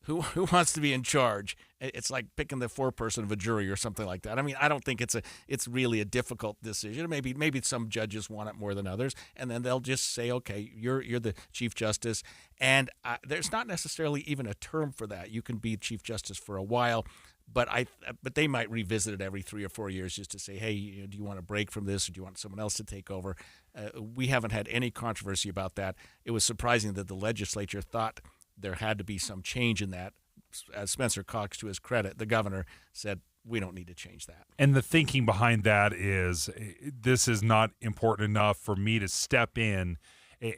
who wants to be in charge? It's like picking the 4-person of a jury or something like that. I mean, I don't think it's really a difficult decision. Maybe some judges want it more than others, and then they'll just say, okay, you're the Chief Justice, and there's not necessarily even a term for that. You can be Chief Justice for a while, but they might revisit it every 3 or 4 years just to say, hey, do you want a break from this, or do you want someone else to take over? We haven't had any controversy about that. It was surprising that the legislature thought there had to be some change in that. As Spencer Cox, to his credit, the governor, said, we don't need to change that. And the thinking behind that is, this is not important enough for me to step in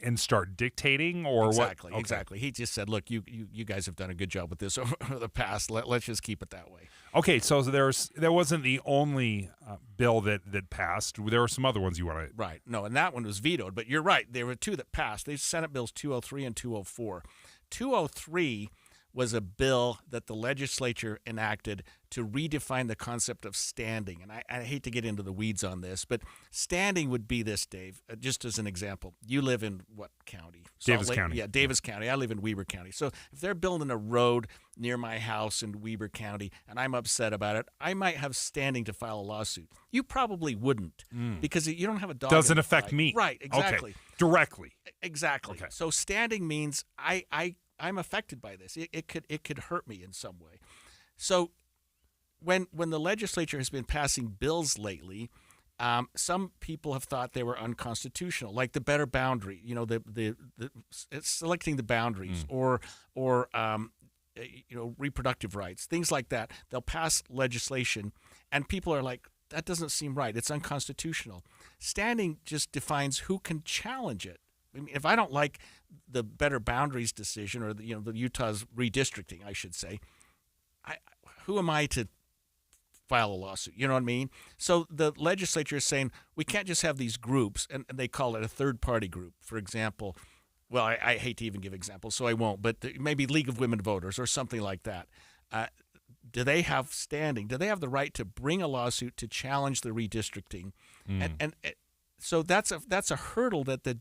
and start dictating, or exactly, what? Okay. Exactly. He just said, look, you guys have done a good job with this over the past. Let's just keep it that way. Okay, so there wasn't the only bill that passed. There were some other ones you want to... Right. No, and that one was vetoed. But you're right. There were two that passed. These Senate bills 203 and 204. 203 was a bill that the legislature enacted to redefine the concept of standing. And I hate to get into the weeds on this, but standing would be this, Dave, just as an example. You live in what county? Davis County. Yeah, Davis County. I live in Weber County. So if they're building a road near my house in Weber County and I'm upset about it, I might have standing to file a lawsuit. You probably wouldn't because you don't have a dog. Doesn't in the affect fight. me. Right, exactly. Okay. Directly. Exactly. Okay. So standing means I'm affected by this. It could hurt me in some way. So when the legislature has been passing bills lately, some people have thought they were unconstitutional, like the better boundary. You know, it's selecting the boundaries or reproductive rights, things like that. They'll pass legislation, and people are like, that doesn't seem right. It's unconstitutional. Standing just defines who can challenge it. I mean, if I don't like the better boundaries decision or the Utah's redistricting, I should say, who am I to file a lawsuit? You know what I mean? So the legislature is saying we can't just have these groups, and they call it a third-party group. For example, well, I hate to even give examples, so I won't, but maybe League of Women Voters or something like that. Do they have standing? Do they have the right to bring a lawsuit to challenge the redistricting? And so that's a hurdle that the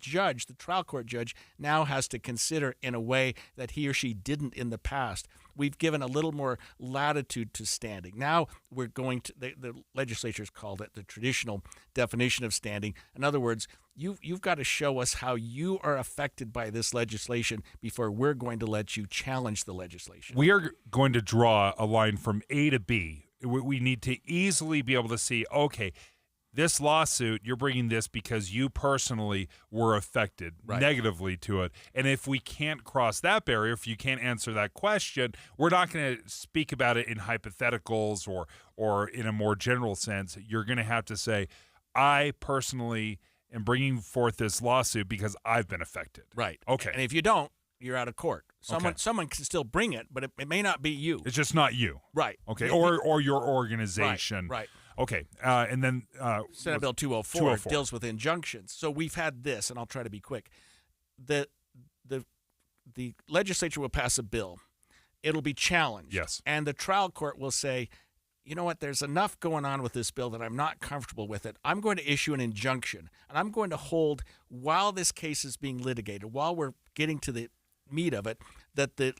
trial court judge, now has to consider in a way that he or she didn't in the past. We've given a little more latitude to standing. Now we're going to the legislature's called it the traditional definition of standing. In other words, you've got to show us how you are affected by this legislation before we're going to let you challenge the legislation. We are going to draw a line from A to B. We need to easily be able to see, okay, this lawsuit, you're bringing this because you personally were affected negatively to it. And if we can't cross that barrier, if you can't answer that question, we're not going to speak about it in hypotheticals or in a more general sense. You're going to have to say, I personally am bringing forth this lawsuit because I've been affected. Right. Okay. And if you don't, you're out of court. Someone can still bring it, but it may not be you. It's just not you. Right. Okay. Or your organization. Right. Okay, and then Senate Bill 204 deals with injunctions. So we've had this, and I'll try to be quick. The legislature will pass a bill. It'll be challenged. Yes. And the trial court will say, you know what, there's enough going on with this bill that I'm not comfortable with it. I'm going to issue an injunction, and I'm going to hold, while this case is being litigated, while we're getting to the meat of it, that the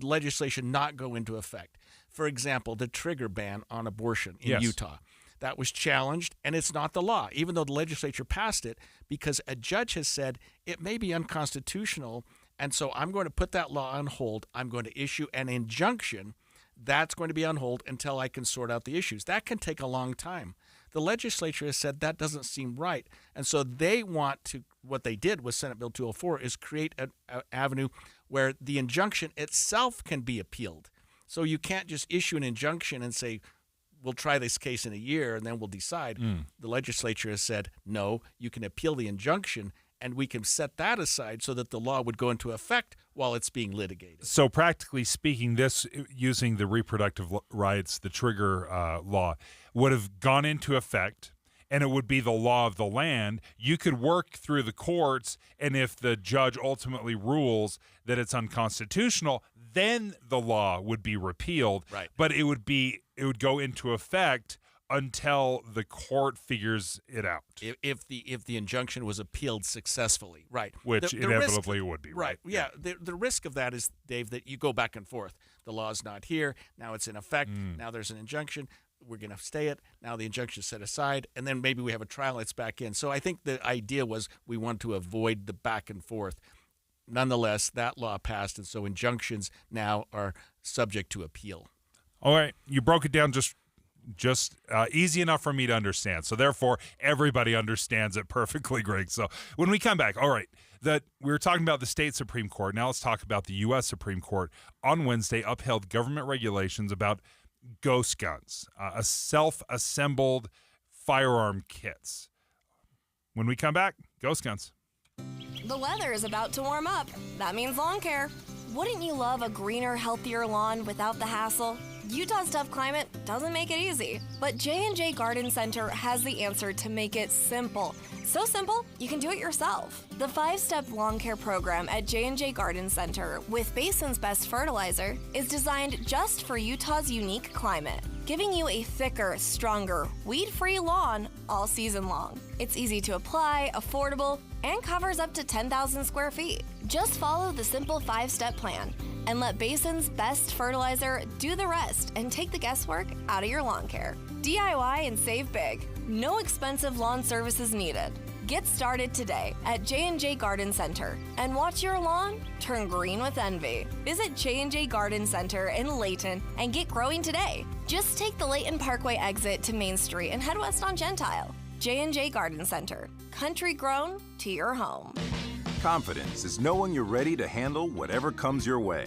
legislation not go into effect. For example, the trigger ban on abortion in Utah. That was challenged, and it's not the law, even though the legislature passed it, because a judge has said it may be unconstitutional, and so I'm going to put that law on hold. I'm going to issue an injunction that's going to be on hold until I can sort out the issues. That can take a long time. The legislature has said that doesn't seem right, and so they want to, what they did with Senate Bill 204 is create an avenue where the injunction itself can be appealed. So you can't just issue an injunction and say, we'll try this case in a year and then we'll decide. The legislature has said, no, you can appeal the injunction and we can set that aside so that the law would go into effect while it's being litigated. So practically speaking, this, using the reproductive rights, the trigger law, would have gone into effect, and it would be the law of the land. You could work through the courts, and if the judge ultimately rules that it's unconstitutional, then the law would be repealed. Right. But it would go into effect until the court figures it out. If the injunction was appealed successfully, right? Which inevitably would be, right? Yeah. The risk of that is, Dave, that you go back and forth. The law's not here. Now it's in effect. Now there's an injunction. We're going to stay it. Now the injunction is set aside, and then maybe we have a trial. It's back in. So I think the idea was we want to avoid the back and forth. Nonetheless, that law passed, and so injunctions now are subject to appeal. All right, you broke it down just easy enough for me to understand. So therefore, everybody understands it perfectly, Greg. So when we come back, all right, we were talking about the state Supreme Court. Now let's talk about the U.S. Supreme Court. On Wednesday, upheld government regulations about ghost guns, self-assembled firearm kits. When we come back, ghost guns. The weather is about to warm up. That means lawn care. Wouldn't you love a greener, healthier lawn without the hassle? Utah's tough climate doesn't make it easy, but J&J Garden Center has the answer to make it simple. So simple, you can do it yourself. The 5-step lawn care program at J&J Garden Center with Basin's Best Fertilizer is designed just for Utah's unique climate, giving you a thicker, stronger, weed-free lawn all season long. It's easy to apply, affordable, and covers up to 10,000 square feet. Just follow the simple 5-step plan and let Basin's Best Fertilizer do the rest and take the guesswork out of your lawn care. DIY and save big. No expensive lawn services needed. Get started today at J&J Garden Center and watch your lawn turn green with envy. Visit J&J Garden Center in Layton and get growing today. Just take the Layton Parkway exit to Main Street and head west on Gentile. J&J Garden Center. Country grown to your home. Confidence is knowing you're ready to handle whatever comes your way.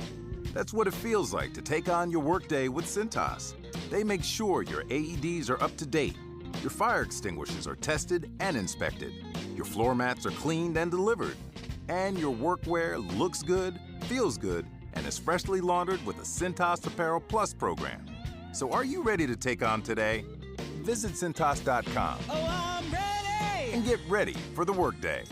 That's what it feels like to take on your workday with Cintas. They make sure your AEDs are up to date, your fire extinguishers are tested and inspected, your floor mats are cleaned and delivered, and your workwear looks good, feels good, and is freshly laundered with a Cintas Apparel Plus program. So are you ready to take on today? Visit Cintas.com and get ready for the workday.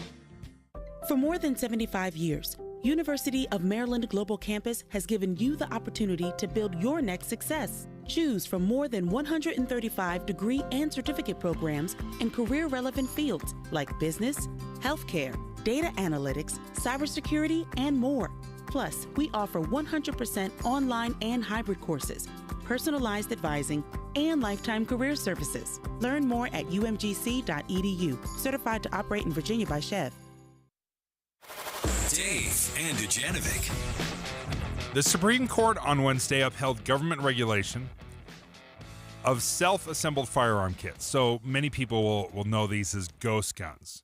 For more than 75 years, University of Maryland Global Campus has given you the opportunity to build your next success. Choose from more than 135 degree and certificate programs in career-relevant fields like business, healthcare, data analytics, cybersecurity, and more. Plus, we offer 100% online and hybrid courses, personalized advising, and lifetime career services. Learn more at umgc.edu. Certified to operate in Virginia by Chev. Dave and Dujanovic. The Supreme Court on Wednesday upheld government regulation of self-assembled firearm kits. So many people will know these as ghost guns.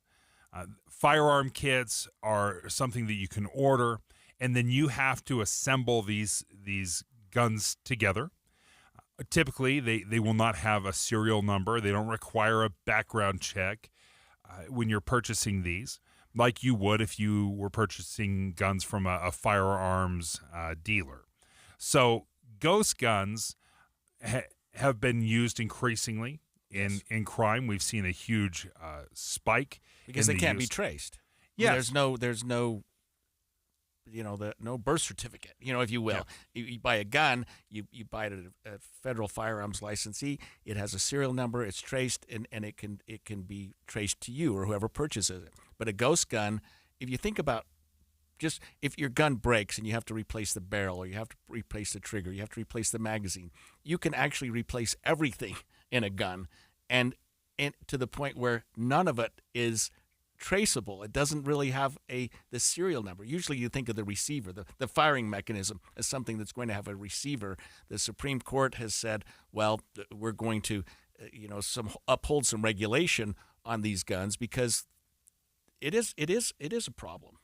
Firearm kits are something that you can order, and then you have to assemble these guns together. Typically, they will not have a serial number. They don't require a background check when you're purchasing these, like you would if you were purchasing guns from a firearms dealer. So ghost guns have been used increasingly in crime. We've seen a huge spike because they can't be traced. Yeah, there's no no birth certificate, if you will. Yeah. You buy a gun, you buy it at a federal firearms licensee. It has a serial number. It's traced, and it can be traced to you or whoever purchases it. But a ghost gun, if you think about just if your gun breaks and you have to replace the barrel or you have to replace the trigger, you have to replace the magazine, you can actually replace everything in a gun, and to the point where none of it is traceable. It doesn't really have the serial number. Usually you think of the receiver, the firing mechanism, as something that's going to have a receiver. The Supreme Court has said, well, we're going to uphold some regulation on these guns because it is a problem.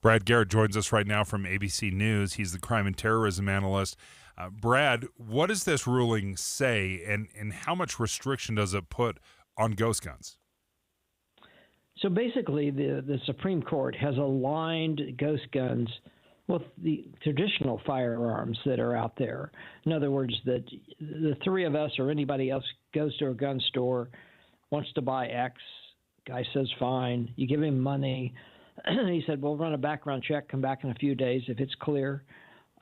Brad Garrett joins us right now from ABC News. He's the crime and terrorism analyst. Brad, what does this ruling say, and how much restriction does it put on ghost guns? So basically, the Supreme Court has aligned ghost guns with the traditional firearms that are out there. In other words, that the three of us or anybody else goes to a gun store, wants to buy X, guy says fine, you give him money. He said, we'll run a background check, come back in a few days. If it's clear,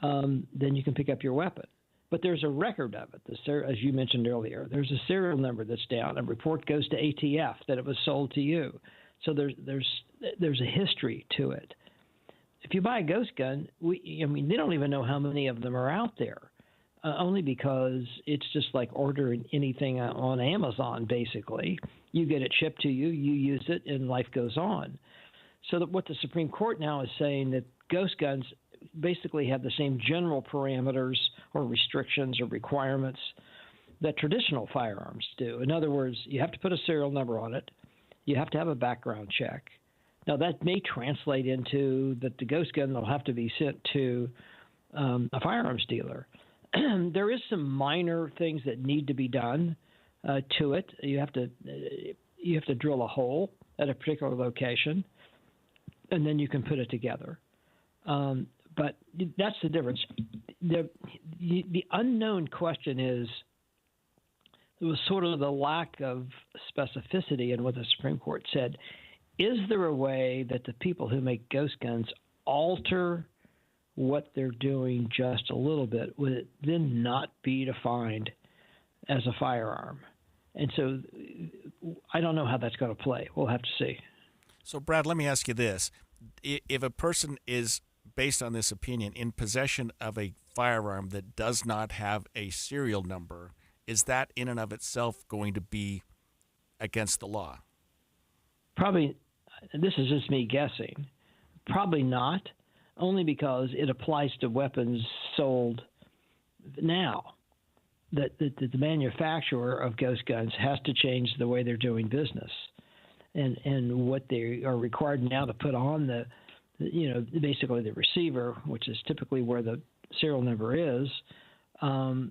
then you can pick up your weapon. But there's a record of it, as you mentioned earlier. There's a serial number that's down. A report goes to ATF that it was sold to you. So there's a history to it. If you buy a ghost gun, they don't even know how many of them are out there, only because it's just like ordering anything on Amazon, basically. You get it shipped to you, you use it, and life goes on. So what the Supreme Court now is saying that ghost guns basically have the same general parameters or restrictions or requirements that traditional firearms do. In other words, you have to put a serial number on it. You have to have a background check. Now, that may translate into that the ghost gun will have to be sent to a firearms dealer. There is some minor things that need to be done to it. You have to drill a hole at a particular location. and then you can put it together. But that's the difference. The unknown question is, it was sort of the lack of specificity in what the Supreme Court said. Is there a way that the people who make ghost guns alter what they're doing just a little bit? Would it then not be defined as a firearm? And so I don't know how that's going to play. We'll have to see. So, Brad, let me ask you this. If a person is, based on this opinion, in possession of a firearm that does not have a serial number, is that in and of itself going to be against the law? Probably, this is just me guessing, probably not, only because it applies to weapons sold now. That the manufacturer of ghost guns has to change the way they're doing business. And what they are required now to put on basically the receiver, which is typically where the serial number is, and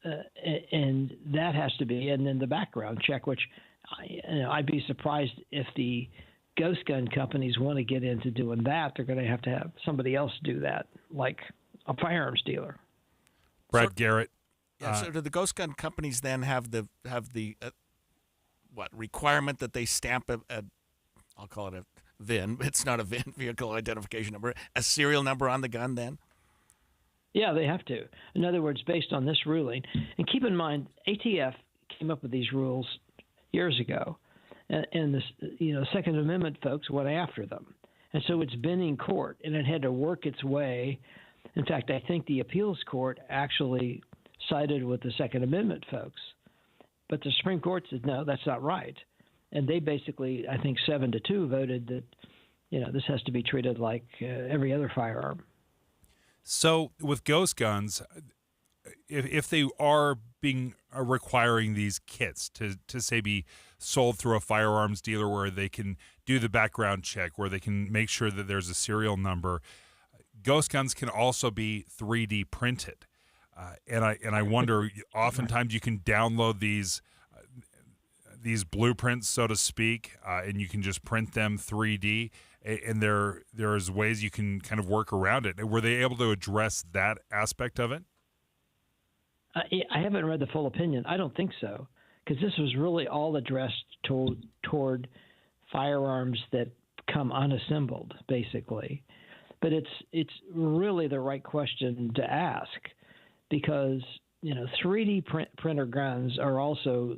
that has to be, and then the background check, which I'd be surprised if the ghost gun companies want to get into doing that. They're going to have somebody else do that, like a firearms dealer. Brad Garrett. Yeah. So do the ghost gun companies then have the requirement that they stamp a I'll call it a VIN. It's not a VIN, vehicle identification number, a serial number on the gun then? Yeah, they have to. In other words, based on this ruling, and keep in mind, ATF came up with these rules years ago, and this, Second Amendment folks went after them, and so it's been in court, and it had to work its way. In fact, I think the appeals court actually sided with the Second Amendment folks, but the Supreme Court said no, that's not right, and they basically, I think 7-2, voted that this has to be treated like every other firearm. So with ghost guns, if they are requiring these kits to say be sold through a firearms dealer where they can do the background check, where they can make sure that there's a serial number, ghost guns can also be 3D printed. And I wonder, oftentimes you can download these blueprints, so to speak, and you can just print them 3D. And there's ways you can kind of work around it. Were they able to address that aspect of it? I haven't read the full opinion. I don't think so, because this was really all addressed toward firearms that come unassembled, basically. But it's really the right question to ask, because 3D printer guns are also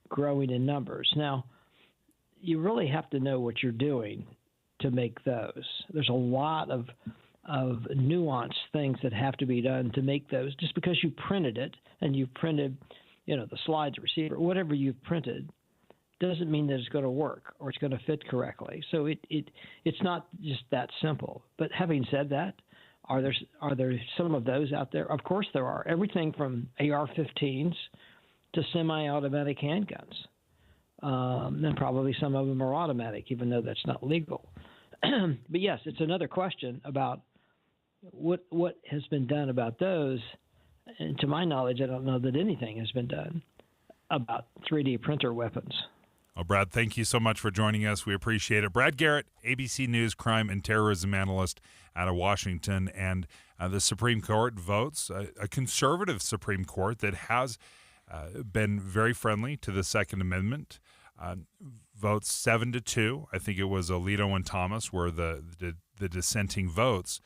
growing in numbers. Now, you really have to know what you're doing to make those. There's a lot of nuanced things that have to be done to make those. Just because you printed it and you printed, the slides, receiver, whatever you've printed, doesn't mean that it's going to work or it's going to fit correctly. So it's not just that simple. But having said that, are there some of those out there? Of course there are. Everything from AR-15s to semi-automatic handguns. And probably some of them are automatic, even though that's not legal. But yes, it's another question about what has been done about those. And to my knowledge, I don't know that anything has been done about 3D printer weapons. Well, Brad, thank you so much for joining us. We appreciate it. Brad Garrett, ABC News crime and terrorism analyst out of Washington. And the Supreme Court votes, a conservative Supreme Court that has been very friendly to the Second Amendment, votes 7-2. I think it was Alito and Thomas were the dissenting votes,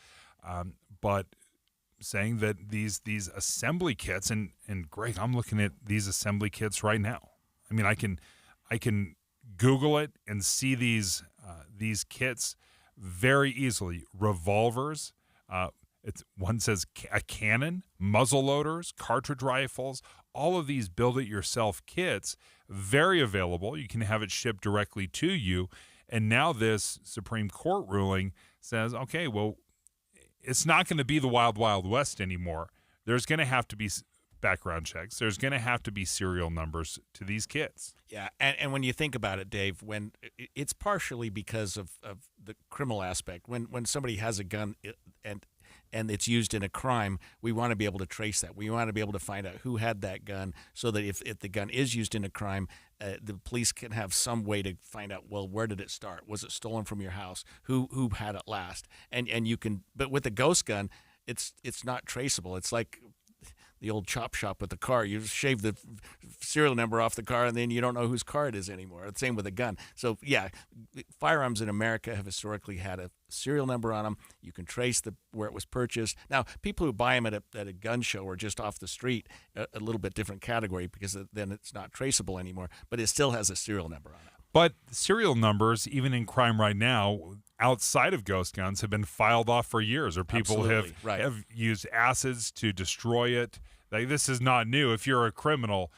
but saying that these assembly kits, and Greg, I'm looking at these assembly kits right now. I mean, I can Google it and see these kits very easily. Revolvers, one says a cannon, muzzle loaders, cartridge rifles, all of these build-it-yourself kits, very available. You can have it shipped directly to you. And now this Supreme Court ruling says, okay, well, it's not going to be the Wild Wild West anymore. There's going to have to be background checks. There's going to have to be serial numbers to these kits. Yeah, and when you think about it, Dave, when it's partially because of the criminal aspect. When somebody has a gun and and it's used in a crime, we want to be able to trace that. We want to be able to find out who had that gun, so that if the gun is used in a crime, the police can have some way to find out, well, where did it start? Was it stolen from your house? Who had it last? And you can, but with a ghost gun, it's not traceable. It's like the old chop shop with the car. You shave the serial number off the car, and then you don't know whose car it is anymore. It's the same with a gun. So, yeah, firearms in America have historically had a serial number on them. You can trace where it was purchased. Now, people who buy them at a gun show or just off the street, a little bit different category, because then it's not traceable anymore, but it still has a serial number on it. But serial numbers, even in crime right now, outside of ghost guns, have been filed off for years, or people have used acids to destroy it. Like, this is not new. If you're a criminal,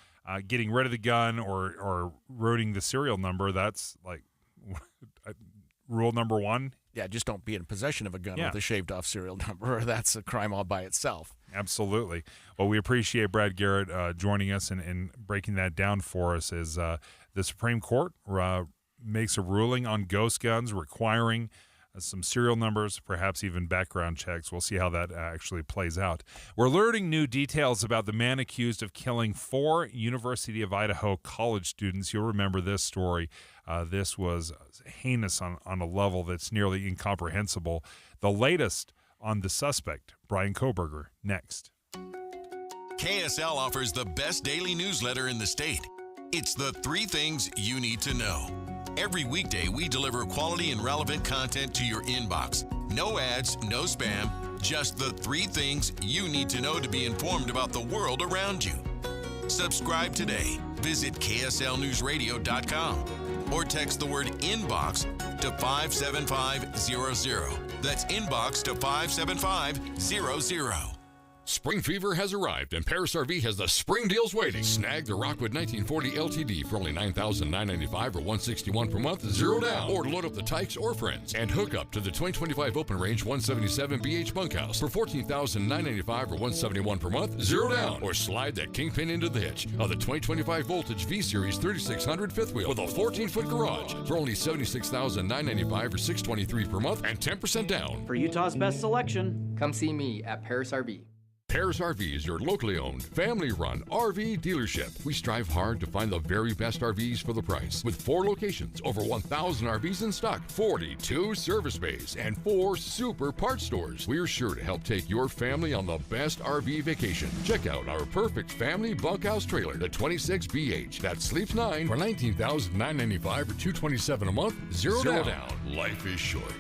getting rid of the gun or ruining the serial number, that's like rule number one. Yeah, just don't be in possession of a gun with a shaved-off serial number, or that's a crime all by itself. Absolutely. Well, we appreciate Brad Garrett joining us and breaking that down for us as the Supreme Court makes a ruling on ghost guns requiring some serial numbers, perhaps even background checks. We'll see how that actually plays out. We're learning new details about the man accused of killing 4 University of Idaho college students. You'll remember this story. This was heinous on a level that's nearly incomprehensible. The latest on the suspect, Brian Koberger, next. KSL offers the best daily newsletter in the state. It's the 3 things you need to know. Every weekday, we deliver quality and relevant content to your inbox. No ads, no spam, just the 3 things you need to know to be informed about the world around you. Subscribe today. Visit KSLNewsRadio.com or text the word INBOX to 57500. That's INBOX to 57500. Spring fever has arrived, and Paris RV has the spring deals waiting. Snag the Rockwood 1940 LTD for only $9,995 or $161 per month, 0 down. Or load up the Tykes or Friends and hook up to the 2025 Open Range 177 BH Bunkhouse for $14,995 or $171 per month, 0 down. Or slide that Kingpin into the hitch of the 2025 Voltage V-Series 3600 fifth wheel with a 14-foot garage for only $76,995 or $623 per month and 10% down. For Utah's best selection, come see me at Paris RV. Paris RV is your locally owned, family-run RV dealership. We strive hard to find the very best RVs for the price. With 4 locations, over 1,000 RVs in stock, 42 service bays, and 4 super parts stores, we're sure to help take your family on the best RV vacation. Check out our perfect family bunkhouse trailer, the 26BH. That sleeps 9 for $19,995 or $227 a month, 0 down. Life is short.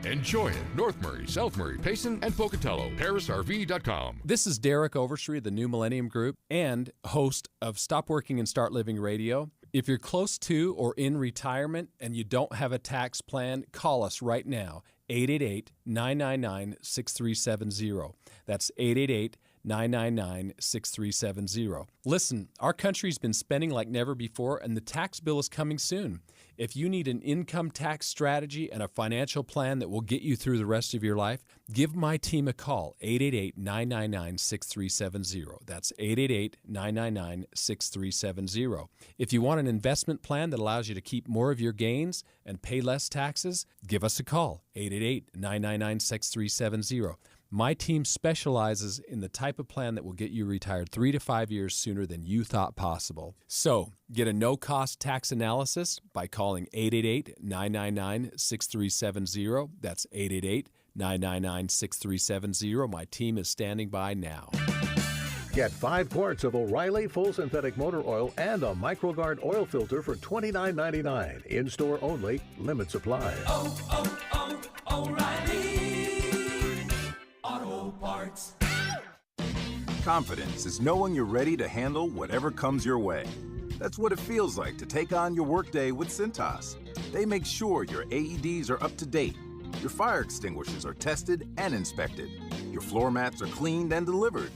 Enjoy it. North Murray, South Murray, Payson, and Pocatello. ParisRV.com. This is Derek Overstreet of the New Millennium Group and host of Stop Working and Start Living Radio. If you're close to or in retirement and you don't have a tax plan, call us right now, 888-999-6370. That's 888-999-6370. Listen, our country's been spending like never before, and the tax bill is coming soon. If you need an income tax strategy and a financial plan that will get you through the rest of your life, give my team a call, 888-999-6370. That's 888-999-6370. If you want an investment plan that allows you to keep more of your gains and pay less taxes, give us a call, 888-999-6370. My team specializes in the type of plan that will get you retired 3 to 5 years sooner than you thought possible. So, get a no-cost tax analysis by calling 888-999-6370. That's 888-999-6370. My team is standing by now. Get 5 quarts of O'Reilly full synthetic motor oil and a MicroGuard oil filter for $29.99. In-store only. Limit supply. O'Reilly Auto Parts. Confidence is knowing you're ready to handle whatever comes your way. That's what it feels like to take on your workday with Cintas. They make sure your AEDs are up to date, your fire extinguishers are tested and inspected, your floor mats are cleaned and delivered,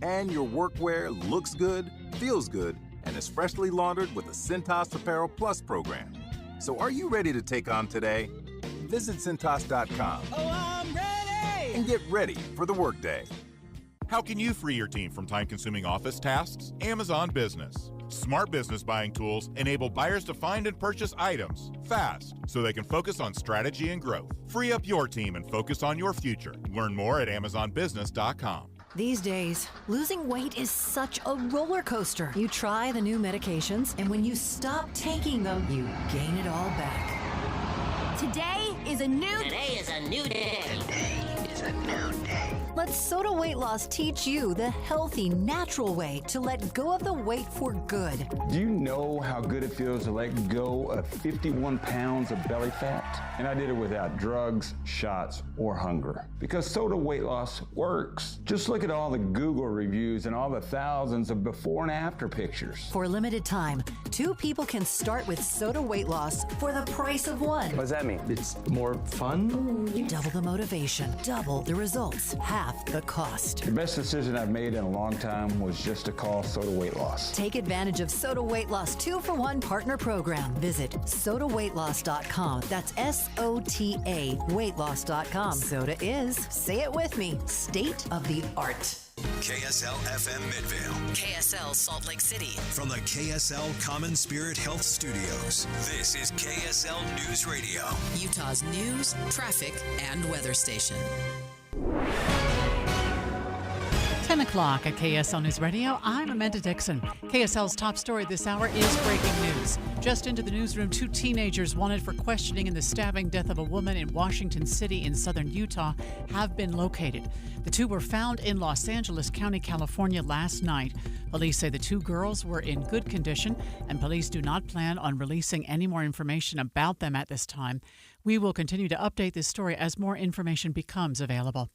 and your workwear looks good, feels good, and is freshly laundered with the Cintas Apparel Plus program. So are you ready to take on today? Visit Cintas.com. Oh, I'm ready! And get ready for the workday. How can you free your team from time-consuming office tasks? Amazon Business. Smart business buying tools enable buyers to find and purchase items fast so they can focus on strategy and growth. Free up your team and focus on your future. Learn more at AmazonBusiness.com. These days, losing weight is such a roller coaster. You try the new medications, and when you stop taking them, you gain it all back. Today is a new day. Today is a new day. Today is a new day. Let Soda Weight Loss teach you the healthy, natural way to let go of the weight for good. Do you know how good it feels to let go of 51 pounds of belly fat? And I did it without drugs, shots, or hunger. Because Soda Weight Loss works. Just look at all the Google reviews and all the thousands of before and after pictures. For a limited time, 2 people can start with Soda Weight Loss for the price of 1. What does that mean? It's more fun? Double the motivation, double the results, half the cost. The best decision I've made in a long time was just to call Soda Weight Loss. Take advantage of Soda Weight Loss 2-for-1 partner program. Visit sodaweightloss.com. That's SOTA weightloss.com. Soda is, say it with me, state of the art. KSL FM Midvale. KSL Salt Lake City. From the KSL Common Spirit Health Studios, this is KSL News Radio. Utah's news, traffic, and weather station. 10 o'clock at KSL News Radio. I'm Amanda Dixon. KSL's top story this hour is breaking news. Just into the newsroom, 2 teenagers wanted for questioning in the stabbing death of a woman in Washington City in southern Utah have been located. The 2 were found in Los Angeles County, California last night. Police say the 2 girls were in good condition, and police do not plan on releasing any more information about them at this time. We will continue to update this story as more information becomes available.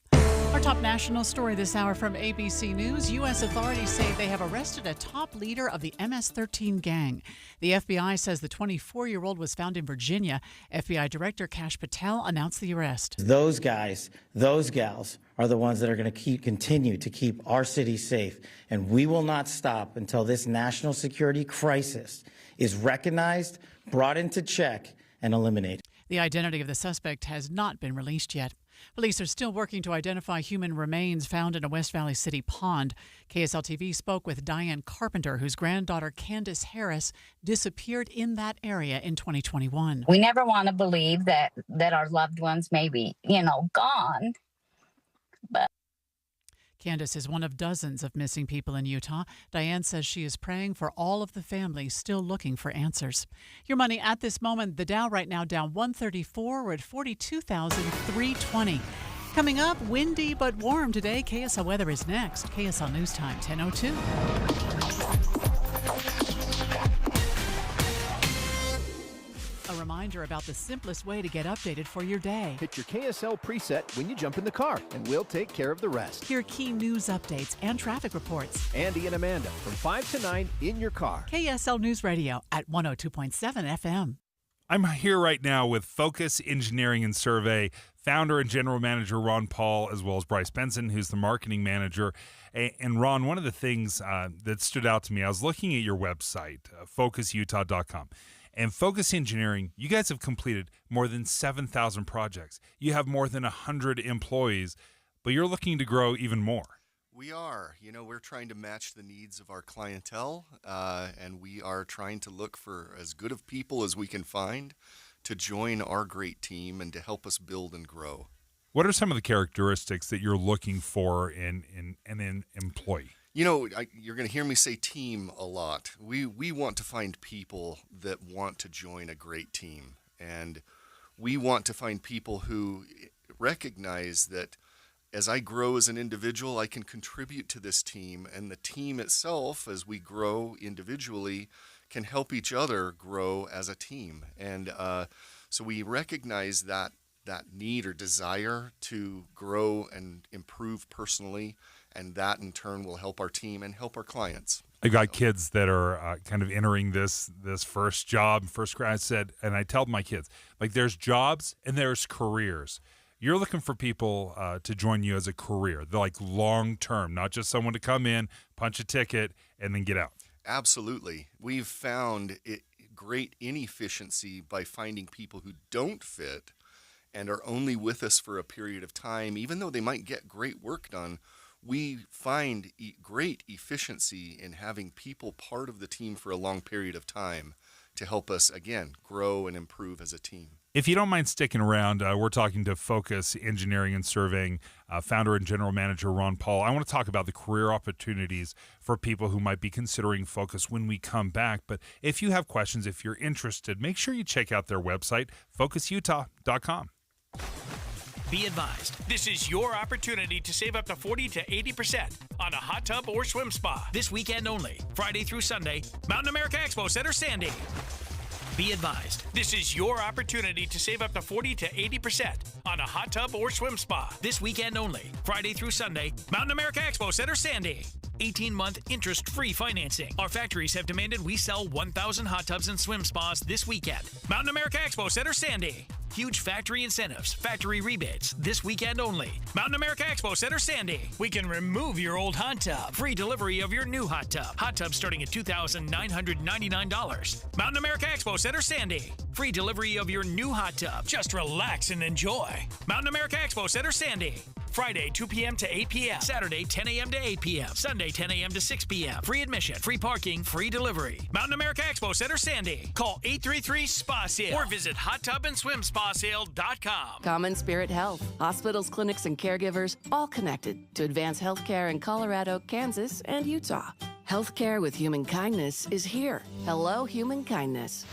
Our top national story this hour from ABC News. U.S. authorities say they have arrested a top leader of the MS-13 gang. The FBI says the 24-year-old was found in Virginia. FBI Director Kash Patel announced the arrest. Those guys, those gals are the ones that are going to continue to keep our city safe. And we will not stop until this national security crisis is recognized, brought into check, and eliminated. The identity of the suspect has not been released yet. Police are still working to identify human remains found in a West Valley City pond. KSL-TV spoke with Diane Carpenter, whose granddaughter Candace Harris disappeared in that area in 2021. We never want to believe that our loved ones may be, gone. But Candace is one of dozens of missing people in Utah. Diane says she is praying for all of the families still looking for answers. Your money at this moment, the Dow right now down 134. We're at 42,320. Coming up, windy but warm today. KSL weather is next. KSL News Time, 10:02. A reminder about the simplest way to get updated for your day. Hit your KSL preset when you jump in the car, and we'll take care of the rest. Hear key news updates and traffic reports. Andy and Amanda from 5 to 9 in your car. KSL News Radio at 102.7 FM. I'm here right now with Focus Engineering and Survey founder and general manager Ron Paul, as well as Bryce Benson, who's the marketing manager. And Ron, one of the things that stood out to me, I was looking at your website, focusutah.com. And Focus Engineering, you guys have completed more than 7,000 projects. You have more than 100 employees, but you're looking to grow even more. We are. We're trying to match the needs of our clientele, and we are trying to look for as good of people as we can find to join our great team and to help us build and grow. What are some of the characteristics that you're looking for in an employee? You're going to hear me say team a lot. We want to find people that want to join a great team. And we want to find people who recognize that as I grow as an individual, I can contribute to this team. And the team itself, as we grow individually, can help each other grow as a team. And so we recognize that need or desire to grow and improve personally. And that, in turn, will help our team and help our clients. I got kids that are kind of entering this first job, first grad. And I tell my kids, there's jobs and there's careers. You're looking for people to join you as a career. They're long term, not just someone to come in, punch a ticket, and then get out. Absolutely. We've found great inefficiency by finding people who don't fit and are only with us for a period of time, even though they might get great work done. we find great efficiency in having people part of the team for a long period of time to help us, again, grow and improve as a team. If you don't mind sticking around, we're talking to Focus Engineering and Surveying founder and general manager Ron Paul. I want to talk about the career opportunities for people who might be considering Focus when we come back. But if you have questions, if you're interested, make sure you check out their website, focusutah.com. Be advised, this is your opportunity to save up to 40 to 80% on a hot tub or swim spa. This weekend only, Friday through Sunday, Mountain America Expo Center, Sandy. Be advised, this is your opportunity to save up to 40 to 80% on a hot tub or swim spa. This weekend only, Friday through Sunday, Mountain America Expo Center, Sandy. 18-month interest-free financing. Our factories have demanded we sell 1,000 hot tubs and swim spas this weekend. Mountain America Expo Center, Sandy. Huge factory incentives, factory rebates, this weekend only. Mountain America Expo Center, Sandy. We can remove your old hot tub. Free delivery of your new hot tub. Hot tub starting at $2,999. Mountain America Expo Center, Sandy. Free delivery of your new hot tub. Just relax and enjoy. Mountain America Expo Center, Sandy. Friday, 2 p.m. to 8 p.m. Saturday, 10 a.m. to 8 p.m. Sunday, 10 a.m. to 6 p.m. Free admission, free parking, free delivery. Mountain America Expo Center, Sandy. Call 833-SPA-SALE or visit hottubandSwimSpaSale.com. Common Spirit Health. Hospitals, clinics, and caregivers all connected to advance healthcare in Colorado, Kansas, and Utah. Healthcare with human kindness is here. Hello, human kindness.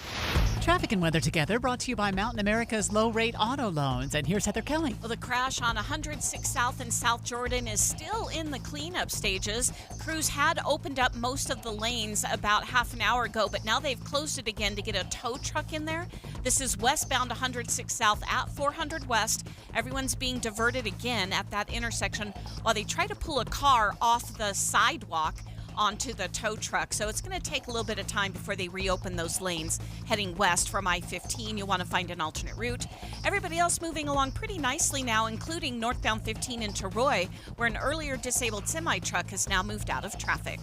Traffic and weather together brought to you by Mountain America's low-rate auto loans. And here's Heather Kelly. Well, the crash on 106 South in South Jordan is still in the cleanup stages. Crews had opened up most of the lanes about half an hour ago, but now they've closed it again to get a tow truck in there. This is westbound 106 South at 400 West. Everyone's being diverted again at that intersection while they try to pull a car off the sidewalk onto the tow truck. So it's going to take a little bit of time before they reopen those lanes heading west from I-15. You'll want to find an alternate route. Everybody else moving along pretty nicely now, including northbound 15 into Roy, where an earlier disabled semi-truck has now moved out of traffic.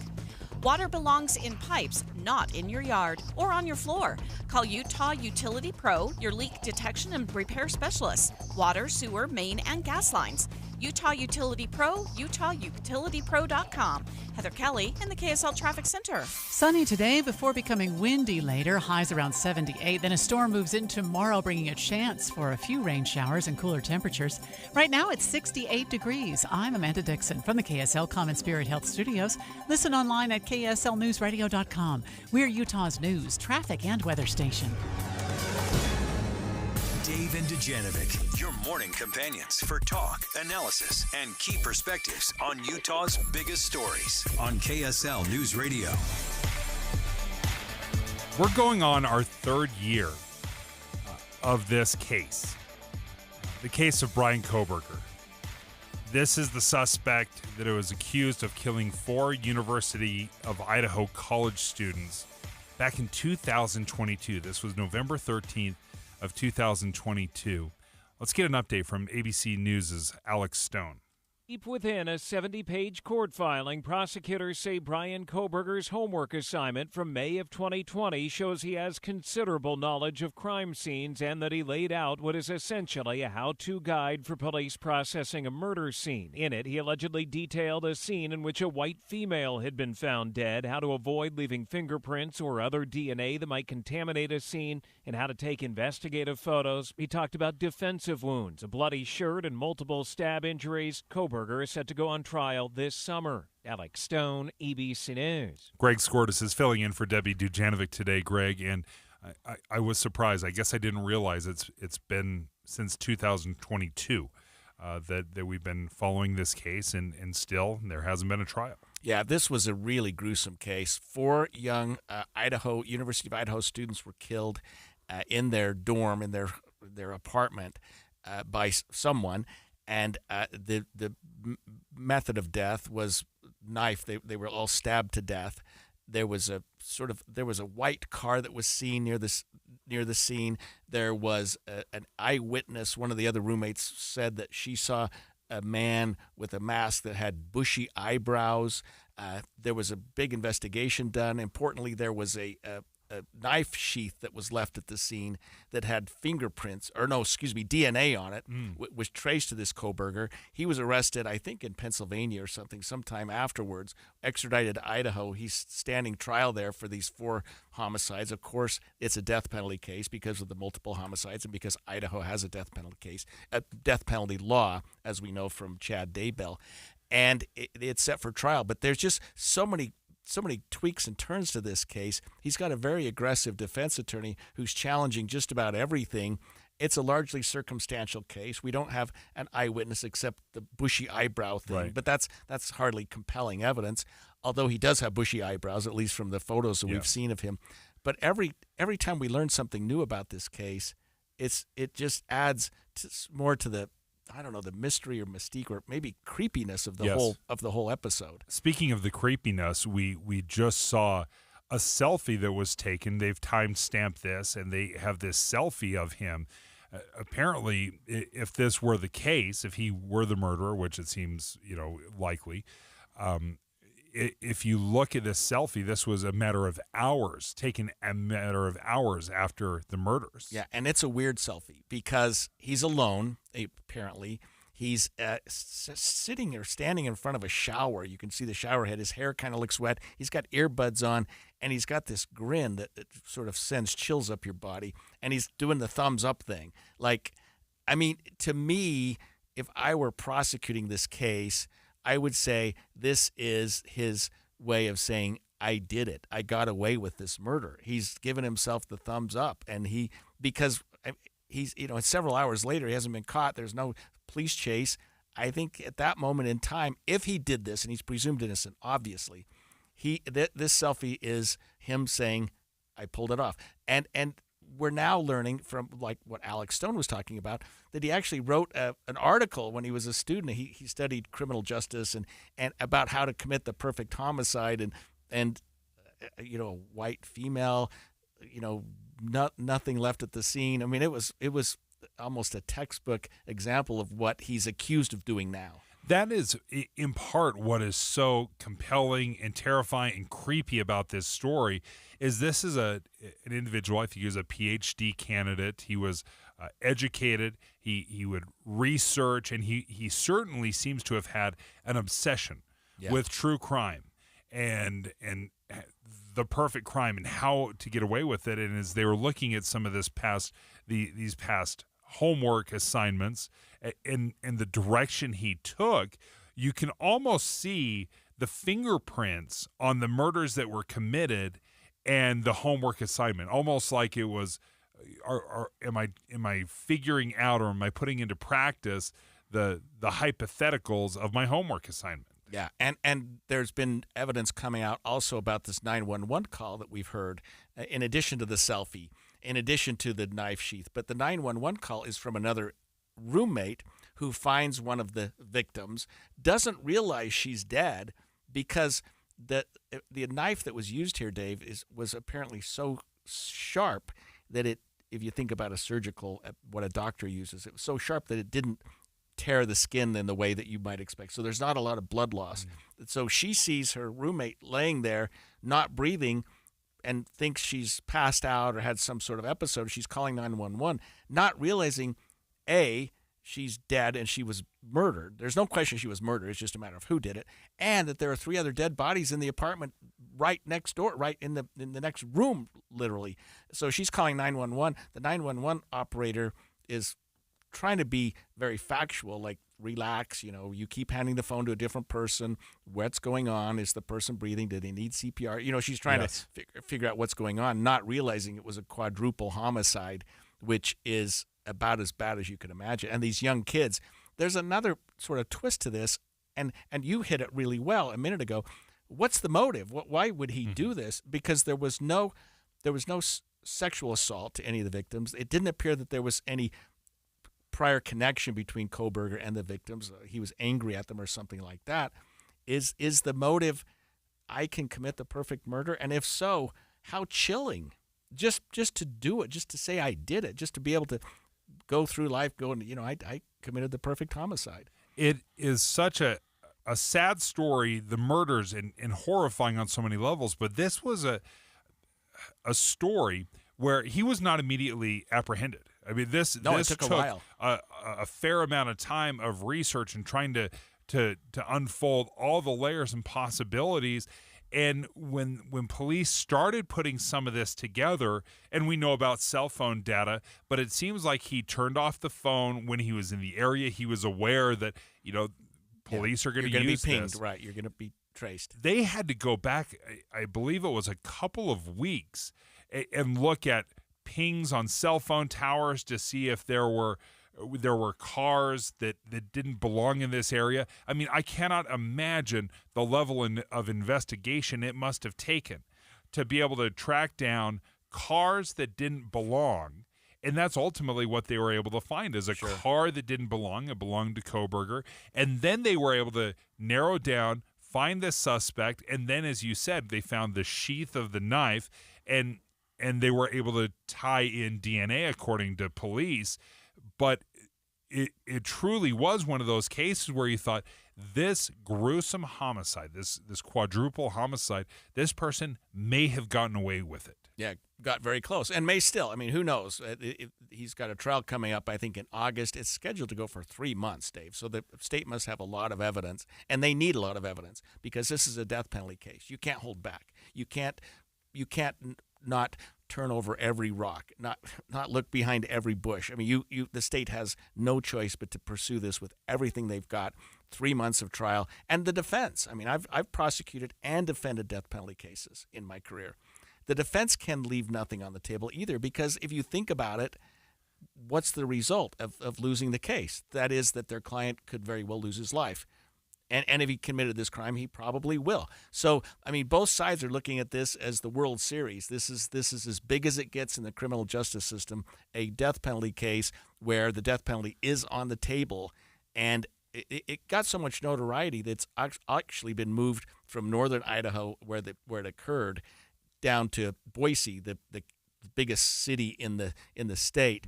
Water belongs in pipes, not in your yard or on your floor. Call Utah Utility Pro, your leak detection and repair specialist. Water, sewer, main, and gas lines. Utah Utility Pro, utahutilitypro.com. Heather Kelly in the KSL Traffic Center. Sunny today before becoming windy later, highs around 78. Then a storm moves in tomorrow, bringing a chance for a few rain showers and cooler temperatures. Right now it's 68 degrees. I'm Amanda Dixon from the KSL Common Spirit Health Studios. Listen online at kslnewsradio.com. We're Utah's news, traffic, and weather station. Dave and Dujanovic, your morning companions for talk, analysis, and key perspectives on Utah's biggest stories on KSL News Radio. We're going on our third year of this case, the case of Bryan Kohberger. This is the suspect that was accused of killing 4 University of Idaho college students back in 2022. This was November 13th. Of 2022. Let's get an update from ABC News' Alex Stone. Deep within a 70-page court filing, prosecutors say Bryan Kohberger's homework assignment from May of 2020 shows he has considerable knowledge of crime scenes and that he laid out what is essentially a how-to guide for police processing a murder scene. In it, he allegedly detailed a scene in which a white female had been found dead, how to avoid leaving fingerprints or other DNA that might contaminate a scene, and how to take investigative photos. He talked about defensive wounds, a bloody shirt, and multiple stab injuries. Kohberger is set to go on trial this summer. Alex Stone, ABC News. Greg Skordas is filling in for Debbie Dujanovic today, Greg, and I was surprised. I guess I didn't realize it's been since 2022 that we've been following this case, and still there hasn't been a trial. Yeah, this was a really gruesome case. 4 young University of Idaho students were killed in their dorm, in their apartment by someone. And the method of death was knife. They were all stabbed to death. There was a white car that was seen near the scene. There was an eyewitness. One of the other roommates said that she saw a man with a mask that had bushy eyebrows. There was a big investigation done. Importantly, there was a knife sheath that was left at the scene that had fingerprints, DNA on it, was traced to this Koberger. He was arrested, I think, in Pennsylvania or something sometime afterwards, extradited to Idaho. He's standing trial there for these 4 homicides. Of course, it's a death penalty case because of the multiple homicides and because Idaho has a death penalty law, as we know from Chad Daybell. And it's set for trial. But there's just so many tweaks and turns to this case. He's got a very aggressive defense attorney who's challenging just about everything. It's a largely circumstantial case. We don't have an eyewitness except the bushy eyebrow thing, Right. but that's hardly compelling evidence, although he does have bushy eyebrows, at least from the photos that we've seen of him. But every time we learn something new about this case, it just adds more to the mystery or mystique or maybe creepiness of the whole episode. Speaking of the creepiness, we just saw a selfie that was taken. They've time-stamped this, and they have this selfie of him. Apparently, if this were the case, if he were the murderer, which it seems likely, if you look at this selfie, this was taken a matter of hours after the murders. Yeah, and it's a weird selfie because he's alone, apparently. He's sitting or standing in front of a shower. You can see the shower head. His hair kind of looks wet. He's got earbuds on, and he's got this grin that sort of sends chills up your body, and he's doing the thumbs up thing. To me, if I were prosecuting this case, I would say this is his way of saying, I did it. I got away with this murder. He's given himself the thumbs up, and because he's, several hours later, he hasn't been caught. There's no police chase. I think at that moment in time, if he did this, and he's presumed innocent, obviously, this selfie is him saying, I pulled it off. And we're now learning from what Alex Stone was talking about, that he actually wrote an article when he was a student. He studied criminal justice and about how to commit the perfect homicide and a white female, nothing left at the scene. I mean, it was almost a textbook example of what he's accused of doing now. That is, in part, what is so compelling and terrifying and creepy about this story is this is an individual, I think he was a PhD candidate. He was educated. He would research, and he certainly seems to have had an obsession with true crime and the perfect crime and how to get away with it. And as they were looking at some of these past homework assignments and the direction he took, you can almost see the fingerprints on the murders that were committed and the homework assignment, almost like it was, am I figuring out or am I putting into practice the hypotheticals of my homework assignment? Yeah, and there's been evidence coming out also about this 911 call that we've heard, in addition to the selfie, in addition to the knife sheath. But the 911 call is from another roommate who finds one of the victims, doesn't realize she's dead because the knife that was used here, Dave, was apparently so sharp that if you think about what a doctor uses, it was so sharp that it didn't tear the skin in the way that you might expect. So there's not a lot of blood loss. So she sees her roommate laying there, not breathing, and thinks she's passed out or had some sort of episode. She's calling 911, not realizing, A, she's dead and she was murdered. There's no question she was murdered. It's just a matter of who did it. And that there are 3 other dead bodies in the apartment right next door, right in the next room, literally. So she's calling 911. The 911 operator is trying to be very factual, like, relax, you keep handing the phone to a different person. What's going on? Is the person breathing? Did they need CPR? She's trying to figure out what's going on, not realizing it was a quadruple homicide, which is about as bad as you could imagine. And these young kids, there's another sort of twist to this, and you hit it really well a minute ago. What's the motive? Why would he do this? Because there was no sexual assault to any of the victims. It didn't appear that there was any prior connection between Koberger and the victims. He was angry at them or something like that. Is the motive, I can commit the perfect murder? And if so, how chilling. Just to do it, just to say I did it, just to be able to go through life going, I committed the perfect homicide. It is such a sad story, the murders, and horrifying on so many levels. But this was a story where he was not immediately apprehended. I mean, this took a while. A fair amount of time of research and trying to unfold all the layers and possibilities. And when police started putting some of this together, and we know about cell phone data, but it seems like he turned off the phone when he was in the area. He was aware that, police are going to use be pinged, this. Right, you're going to be traced. They had to go back, I believe it was a couple of weeks, and look at pings on cell phone towers to see if there were cars that didn't belong in this area. I mean, I cannot imagine the level of investigation it must have taken to be able to track down cars that didn't belong. And that's ultimately what they were able to find, is a car that didn't belong. It belonged to Koberger. And then they were able to narrow down, find the suspect, and then, as you said, they found the sheath of the knife, and they were able to tie in DNA according to police. But it truly was one of those cases where you thought, this gruesome homicide, this quadruple homicide, this person may have gotten away with it. Yeah, got very close, and may still. I mean, who knows? He's got a trial coming up, I think, in August. It's scheduled to go for 3 months, Dave. So the state must have a lot of evidence, and they need a lot of evidence because this is a death penalty case. You can't hold back. You can't not turn over every rock, not look behind every bush. I mean, the state has no choice but to pursue this with everything they've got. 3 months of trial, and the defense. I mean, I've prosecuted and defended death penalty cases in my career. The defense can leave nothing on the table either, because if you think about it, what's the result of losing the case? That is that their client could very well lose his life. And if he committed this crime, he probably will. So, I mean, both sides are looking at this as the World Series. This is as big as it gets in the criminal justice system, a death penalty case where the death penalty is on the table. And it got so much notoriety that it's actually been moved from northern Idaho, where it occurred, down to Boise, the biggest city in the state,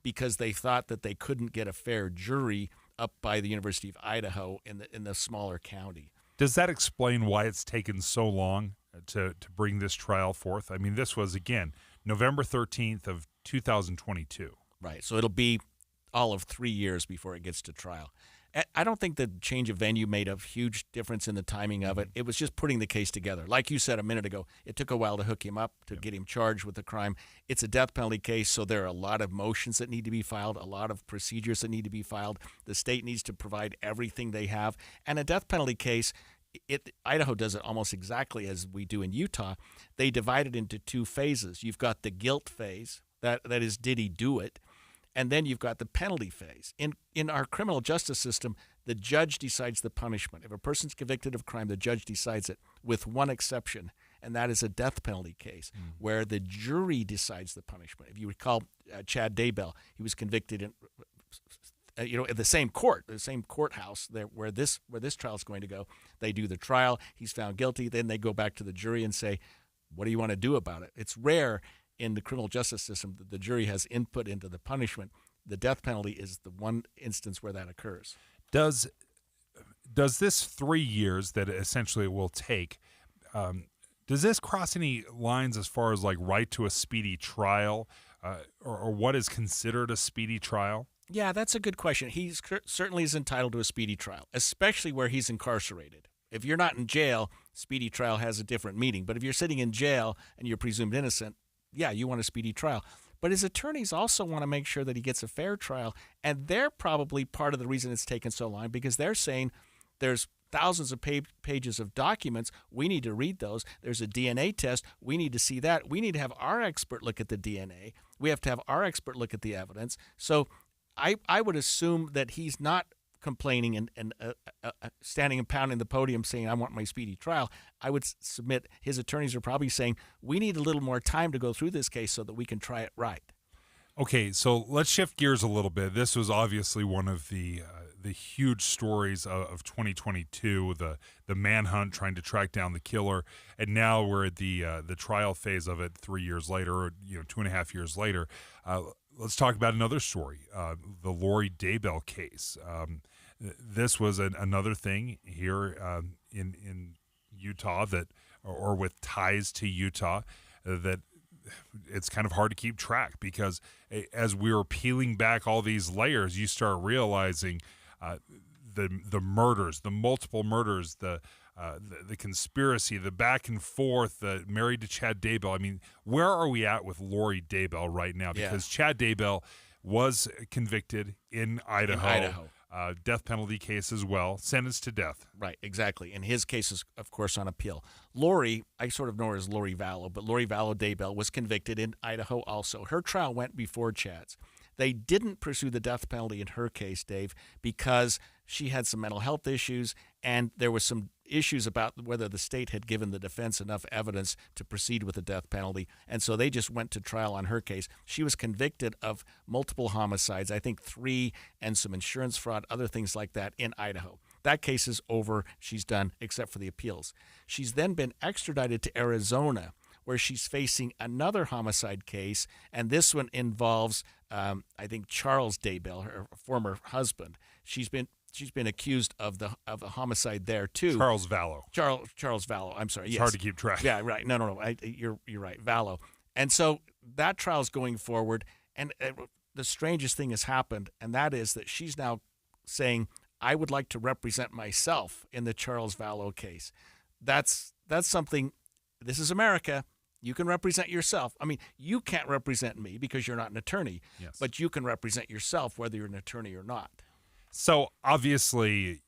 because they thought that they couldn't get a fair jury up by the University of Idaho in the smaller county. Does that explain why it's taken so long to bring this trial forth? I mean, this was, again, November 13th of 2022. Right. So it'll be all of 3 years before it gets to trial. I don't think the change of venue made a huge difference in the timing of it. It was just putting the case together. Like you said a minute ago, it took a while to hook him up, to get him charged with the crime. It's a death penalty case, so there are a lot of motions that need to be filed, a lot of procedures that need to be filed. The state needs to provide everything they have. And a death penalty case, Idaho does it almost exactly as we do in Utah. They divide it into 2 phases. You've got the guilt phase, that is, did he do it? And then you've got the penalty phase. In our criminal justice system, the judge decides the punishment. If a person's convicted of crime, the judge decides it, with one exception, and that is a death penalty case, where the jury decides the punishment. If you recall Chad Daybell, he was convicted in the same court, the same courthouse where this trial is going to go. They do the trial. He's found guilty. Then they go back to the jury and say, what do you want to do about it? It's rare in the criminal justice system that the jury has input into the punishment. The death penalty is the one instance where that occurs. Does this 3 years that essentially it will take, does this cross any lines as far as like right to a speedy trial, or what is considered a speedy trial? Yeah, that's a good question. He certainly is entitled to a speedy trial, especially where he's incarcerated. If you're not in jail, speedy trial has a different meaning. But if you're sitting in jail and you're presumed innocent, yeah, you want a speedy trial. But his attorneys also want to make sure that he gets a fair trial. And they're probably part of the reason it's taken so long, because they're saying there's thousands of pages of documents. We need to read those. There's a DNA test. We need to see that. We need to have our expert look at the DNA. We have to have our expert look at the evidence. So I would assume that he's not complaining and standing and pounding the podium saying, I want my speedy trial. I would submit his attorneys are probably saying, we need a little more time to go through this case so that we can try it right. Okay, so let's shift gears a little bit. This was obviously one of the huge stories of 2022, the manhunt trying to track down the killer, and now we're at the trial phase of it 3 years later, or 2.5 years later. Let's talk about another story, the Lori Daybell case. This was another thing here in Utah or with ties to Utah that it's kind of hard to keep track because as we were peeling back all these layers, you start realizing the murders, the multiple murders, the conspiracy, the back and forth, the married to Chad Daybell. I mean, where are we at with Lori Daybell right now? Because Chad Daybell was convicted in Idaho. Death penalty case as well, sentenced to death. Right, exactly. And his case is, of course, on appeal. Lori, I sort of know her as Lori Vallow, but Lori Vallow Daybell was convicted in Idaho also. Her trial went before Chad's. They didn't pursue the death penalty in her case, Dave, because she had some mental health issues, and there was some issues about whether the state had given the defense enough evidence to proceed with the death penalty, and so they just went to trial on her case. She was convicted of multiple homicides, I think 3, and some insurance fraud, other things like that in Idaho. That case is over. She's done, except for the appeals. She's then been extradited to Arizona, where she's facing another homicide case, and this one involves, I think, Charles Daybell, her former husband. She's been accused of a homicide there too. Charles Vallow. Charles Vallow. I'm sorry. It's yes. hard to keep track. Yeah, right. No. You're right. Vallow. And so that trial's going forward, and the strangest thing has happened, and that is that she's now saying, "I would like to represent myself in the Charles Vallow case." That's something. This is America. You can represent yourself. I mean, you can't represent me because you're not an attorney, but you can represent yourself whether you're an attorney or not. So obviously,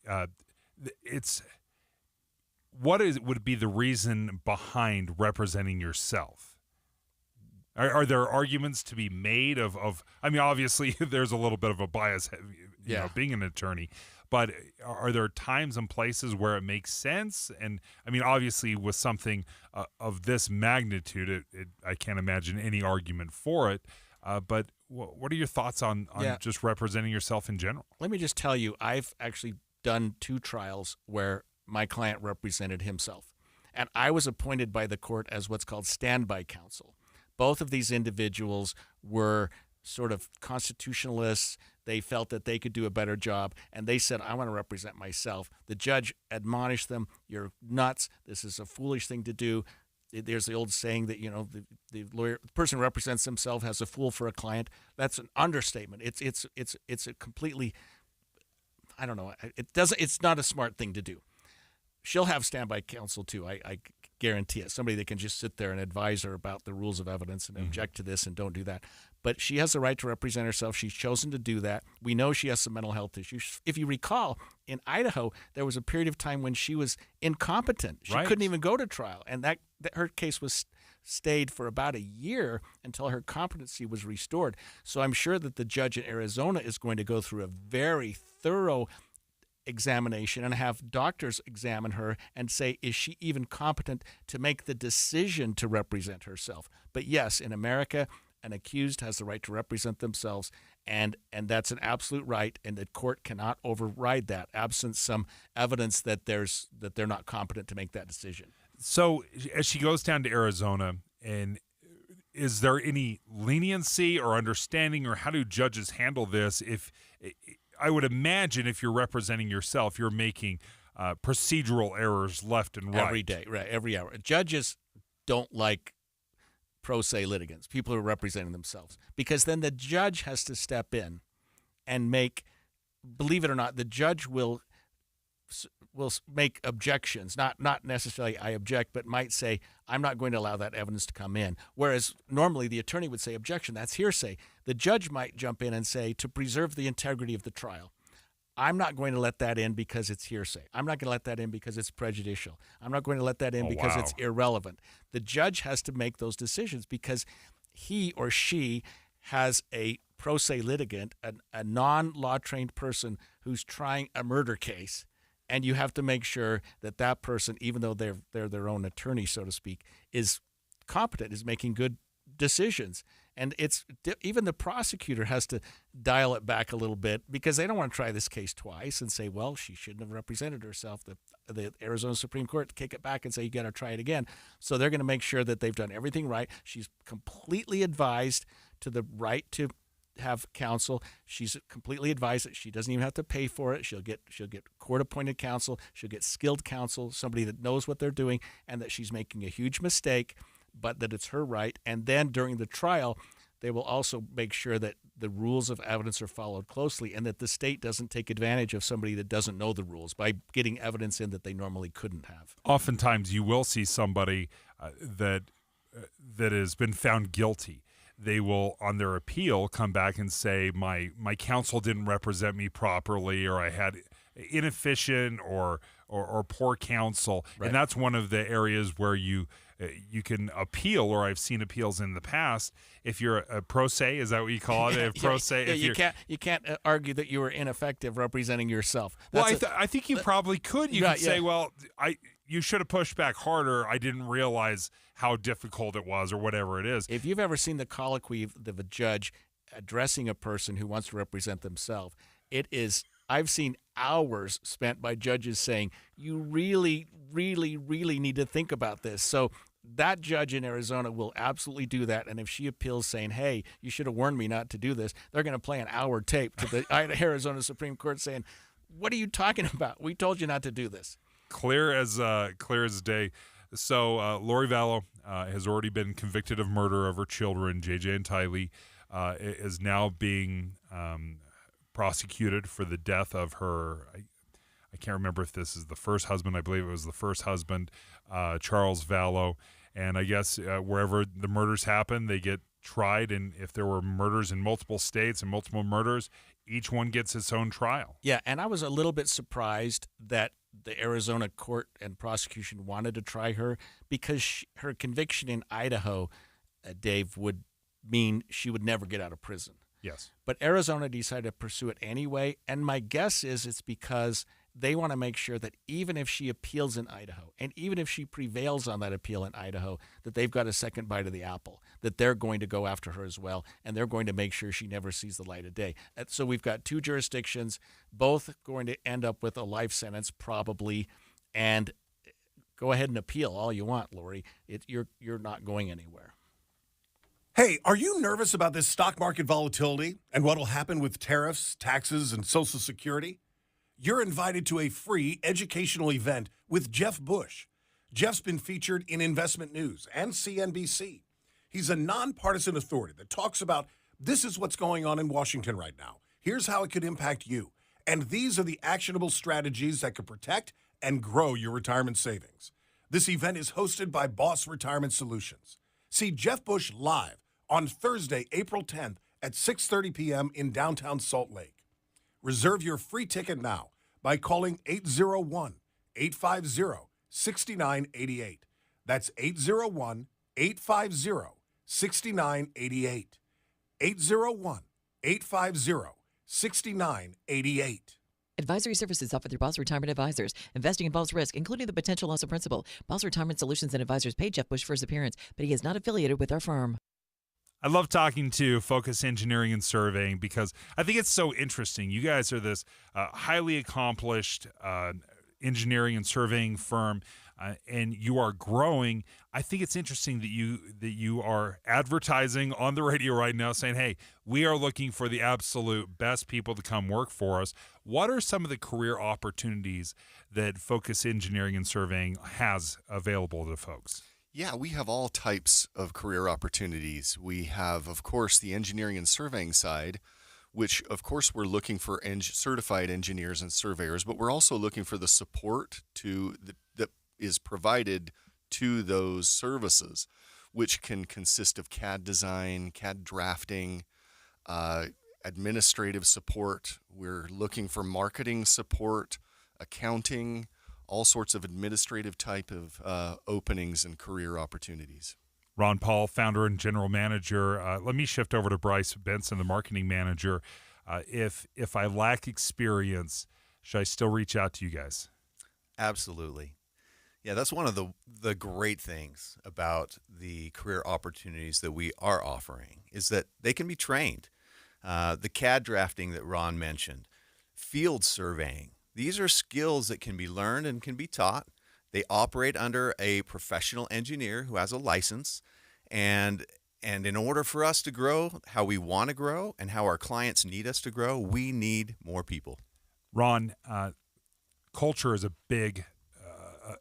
would be the reason behind representing yourself? Are there arguments to be made of I mean, obviously there's a little bit of a bias, you know, being an attorney, but are there times and places where it makes sense? And I mean, obviously with something of this magnitude, I can't imagine any argument for it. But what are your thoughts on just representing yourself in general? Let me just tell you, I've actually done 2 trials where my client represented himself. And I was appointed by the court as what's called standby counsel. Both of these individuals were sort of constitutionalists. They felt that they could do a better job, and they said, "I want to represent myself." The judge admonished them, "You're nuts. This is a foolish thing to do." There's the old saying that, you know, the person who represents himself has a fool for a client. That's an understatement. It's a completely, I don't know. It's not a smart thing to do. She'll have standby counsel too. I guarantee it. Somebody that can just sit there and advise her about the rules of evidence and object to this and don't do that. But she has the right to represent herself. She's chosen to do that. We know she has some mental health issues. If you recall, in Idaho, there was a period of time when she was incompetent. She couldn't even go to trial, and that her case was stayed for about a year until her competency was restored. So I'm sure that the judge in Arizona is going to go through a very thorough examination and have doctors examine her and say, is she even competent to make the decision to represent herself? But yes, in America, an accused has the right to represent themselves, and that's an absolute right, and the court cannot override that absent some evidence that they're not competent to make that decision. So as she goes down to Arizona, and is there any leniency or understanding, or how do judges handle this? If I would imagine if you're representing yourself, you're making procedural errors left and right. Every day, right, every hour. Judges don't like pro se litigants, people who are representing themselves, because then the judge has to step in and believe it or not, the judge will make objections, not necessarily I object, but might say, I'm not going to allow that evidence to come in. Whereas normally the attorney would say, objection, that's hearsay. The judge might jump in and say, to preserve the integrity of the trial, I'm not going to let that in because it's hearsay. I'm not going to let that in because it's prejudicial. I'm not going to let that in because it's irrelevant. The judge has to make those decisions because he or she has a pro se litigant, a non-law trained person who's trying a murder case, and you have to make sure that that person, even though they're their own attorney, so to speak, is competent, is making good decisions. And even the prosecutor has to dial it back a little bit because they don't want to try this case twice and say, well, she shouldn't have represented herself. The Arizona Supreme Court kick it back and say, you got to try it again. So they're going to make sure that they've done everything right. She's completely advised to the right to have counsel. She's completely advised that she doesn't even have to pay for it. She'll get court-appointed counsel. She'll get skilled counsel, somebody that knows what they're doing, and that she's making a huge mistake. but that it's her right. And then during the trial, they will also make sure that the rules of evidence are followed closely and that the state doesn't take advantage of somebody that doesn't know the rules by getting evidence in that they normally couldn't have. Oftentimes you will see somebody that has been found guilty. They will, on their appeal, come back and say, my counsel didn't represent me properly, or I had inefficient or poor counsel. Right. And that's one of the areas where you can appeal, or I've seen appeals in the past. If you're a pro se, is that what you call it? If pro se, you can't argue that you were ineffective representing yourself. Well, I think you probably could. You could say, well, you should have pushed back harder. I didn't realize how difficult it was, or whatever it is. If you've ever seen the colloquy of a judge addressing a person who wants to represent themselves, it is. I've seen hours spent by judges saying, you really, really, really need to think about this. So that judge in Arizona will absolutely do that. And if she appeals saying, hey, you should have warned me not to do this, they're going to play an hour tape to the Arizona Supreme Court saying, what are you talking about? We told you not to do this. Clear as day. So Lori Vallow has already been convicted of murder of her children, JJ and Tylee, is now being prosecuted for the death of her. I can't remember if this is the first husband. I believe it was the first husband, Charles Vallow. And I guess wherever the murders happen, they get tried. And if there were murders in multiple states and multiple murders, each one gets its own trial. Yeah, and I was a little bit surprised that the Arizona court and prosecution wanted to try her, because her conviction in Idaho, Dave, would mean she would never get out of prison. Yes. But Arizona decided to pursue it anyway, and my guess is it's because they want to make sure that even if she appeals in Idaho, and even if she prevails on that appeal in Idaho, that they've got a second bite of the apple, that they're going to go after her as well, and they're going to make sure she never sees the light of day. So we've got two jurisdictions, both going to end up with a life sentence probably, and go ahead and appeal all you want, Lori. You're not going anywhere. Hey, are you nervous about this stock market volatility and what will happen with tariffs, taxes, and Social Security? You're invited to a free educational event with Jeff Bush. Jeff's been featured in Investment News and CNBC. He's a nonpartisan authority that talks about this is what's going on in Washington right now. Here's how it could impact you. And these are the actionable strategies that could protect and grow your retirement savings. This event is hosted by Boss Retirement Solutions. See Jeff Bush live on Thursday, April 10th at 6:30 p.m. in downtown Salt Lake. Reserve your free ticket now by calling 801-850-6988. That's 801-850-6988. 801-850-6988. Advisory services offered through Boss Retirement Advisors. Investing involves risk, including the potential loss of principal. Boss Retirement Solutions and Advisors paid Jeff Bush for his appearance, but he is not affiliated with our firm. I love talking to Focus Engineering and Surveying because I think it's so interesting. You guys are this highly accomplished engineering and surveying firm, and you are growing. I think it's interesting that you are advertising on the radio right now saying, hey, we are looking for the absolute best people to come work for us. What are some of the career opportunities that Focus Engineering and Surveying has available to folks? Yeah, we have all types of career opportunities. We have, of course, the engineering and surveying side, which, of course, we're looking for certified engineers and surveyors, but we're also looking for the support that is provided to those services, which can consist of CAD design, CAD drafting, administrative support. We're looking for marketing support, accounting, all sorts of administrative type of openings and career opportunities. Ron Paul, founder and general manager. Let me shift over to Bryce Benson, the marketing manager. If I lack experience, should I still reach out to you guys? Absolutely. Yeah, that's one of the great things about the career opportunities that we are offering is that they can be trained. The CAD drafting that Ron mentioned, field surveying, these are skills that can be learned and can be taught. They operate under a professional engineer who has a license. And in order for us to grow how we want to grow and how our clients need us to grow, we need more people. Ron, culture is a big,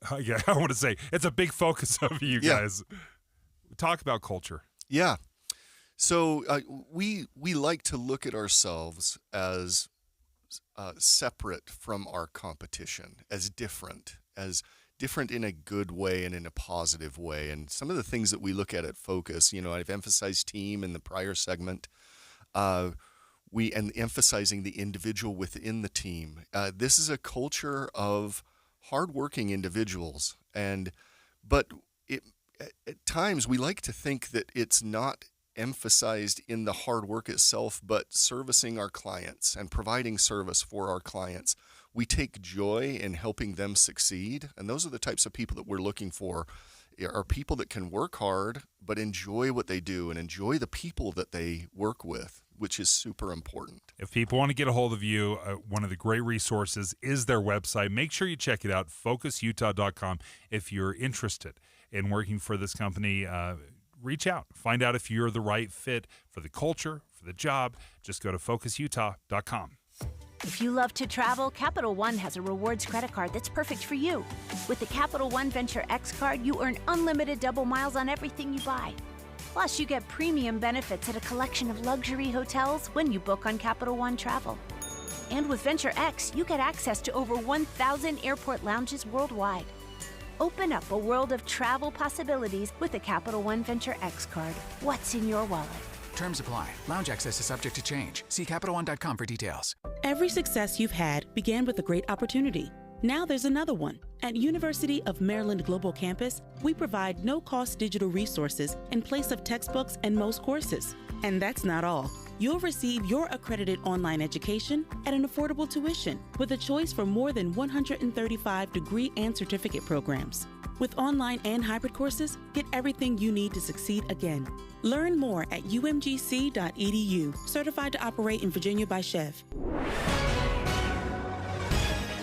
I want to say, it's a big focus of you guys. talk about culture. Yeah. So we like to look at ourselves as separate from our competition, as different in a good way and in a positive way. And some of the things that we look at Focus, I've emphasized team in the prior segment. And emphasizing the individual within the team. This is a culture of hardworking individuals, but at times we like to think that it's not emphasized in the hard work itself, but servicing our clients and providing service for our clients. We take joy in helping them succeed, and those are the types of people that we're looking for. Are people that can work hard but enjoy what they do and enjoy the people that they work with, which is super important. If people want to get a hold of you, one of the great resources is their website. Make sure you check it out, focusutah.com. If you're interested in working for this company, reach out. Find out if you're the right fit for the culture, for the job. Just go to focusutah.com. If you love to travel, Capital One has a rewards credit card that's perfect for you. With the Capital One Venture X card, you earn unlimited double miles on everything you buy. Plus, you get premium benefits at a collection of luxury hotels when you book on Capital One Travel. And with Venture X, you get access to over 1,000 airport lounges worldwide. Open up a world of travel possibilities with the Capital One Venture X card. What's in your wallet? Terms apply. Lounge access is subject to change. See CapitalOne.com for details. Every success you've had began with a great opportunity. Now there's another one. At University of Maryland Global Campus, we provide no-cost digital resources in place of textbooks and most courses. And that's not all. You'll receive your accredited online education at an affordable tuition with a choice from more than 135 degree and certificate programs. With online and hybrid courses, get everything you need to succeed again. Learn more at umgc.edu. Certified to operate in Virginia by Chev.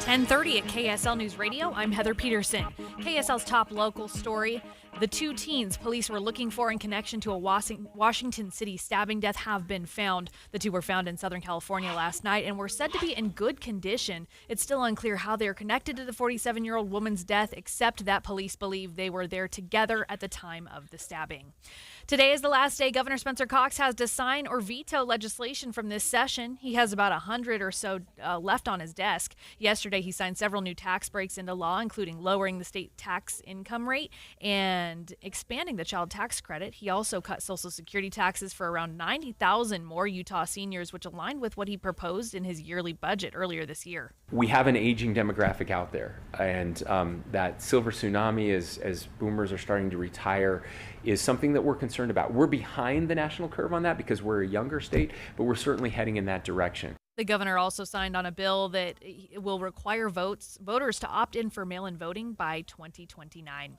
10:30 at KSL News Radio. I'm Heather Peterson. KSL's top local story. The two teens police were looking for in connection to a Washington City stabbing death have been found. The two were found in Southern California last night and were said to be in good condition. It's still unclear how they are connected to the 47-year-old woman's death, except that police believe they were there together at the time of the stabbing. Today is the last day Governor Spencer Cox has to sign or veto legislation from this session. He has about 100 or so left on his desk. Yesterday, he signed several new tax breaks into law, including lowering the state tax income rate and expanding the child tax credit. He also cut Social Security taxes for around 90,000 more Utah seniors, which aligned with what he proposed in his yearly budget earlier this year. We have an aging demographic out there, and that silver tsunami as boomers are starting to retire is something that we're concerned about. We're behind the national curve on that because we're a younger state, but we're certainly heading in that direction. The governor also signed on a bill that will require voters to opt in for mail-in voting by 2029.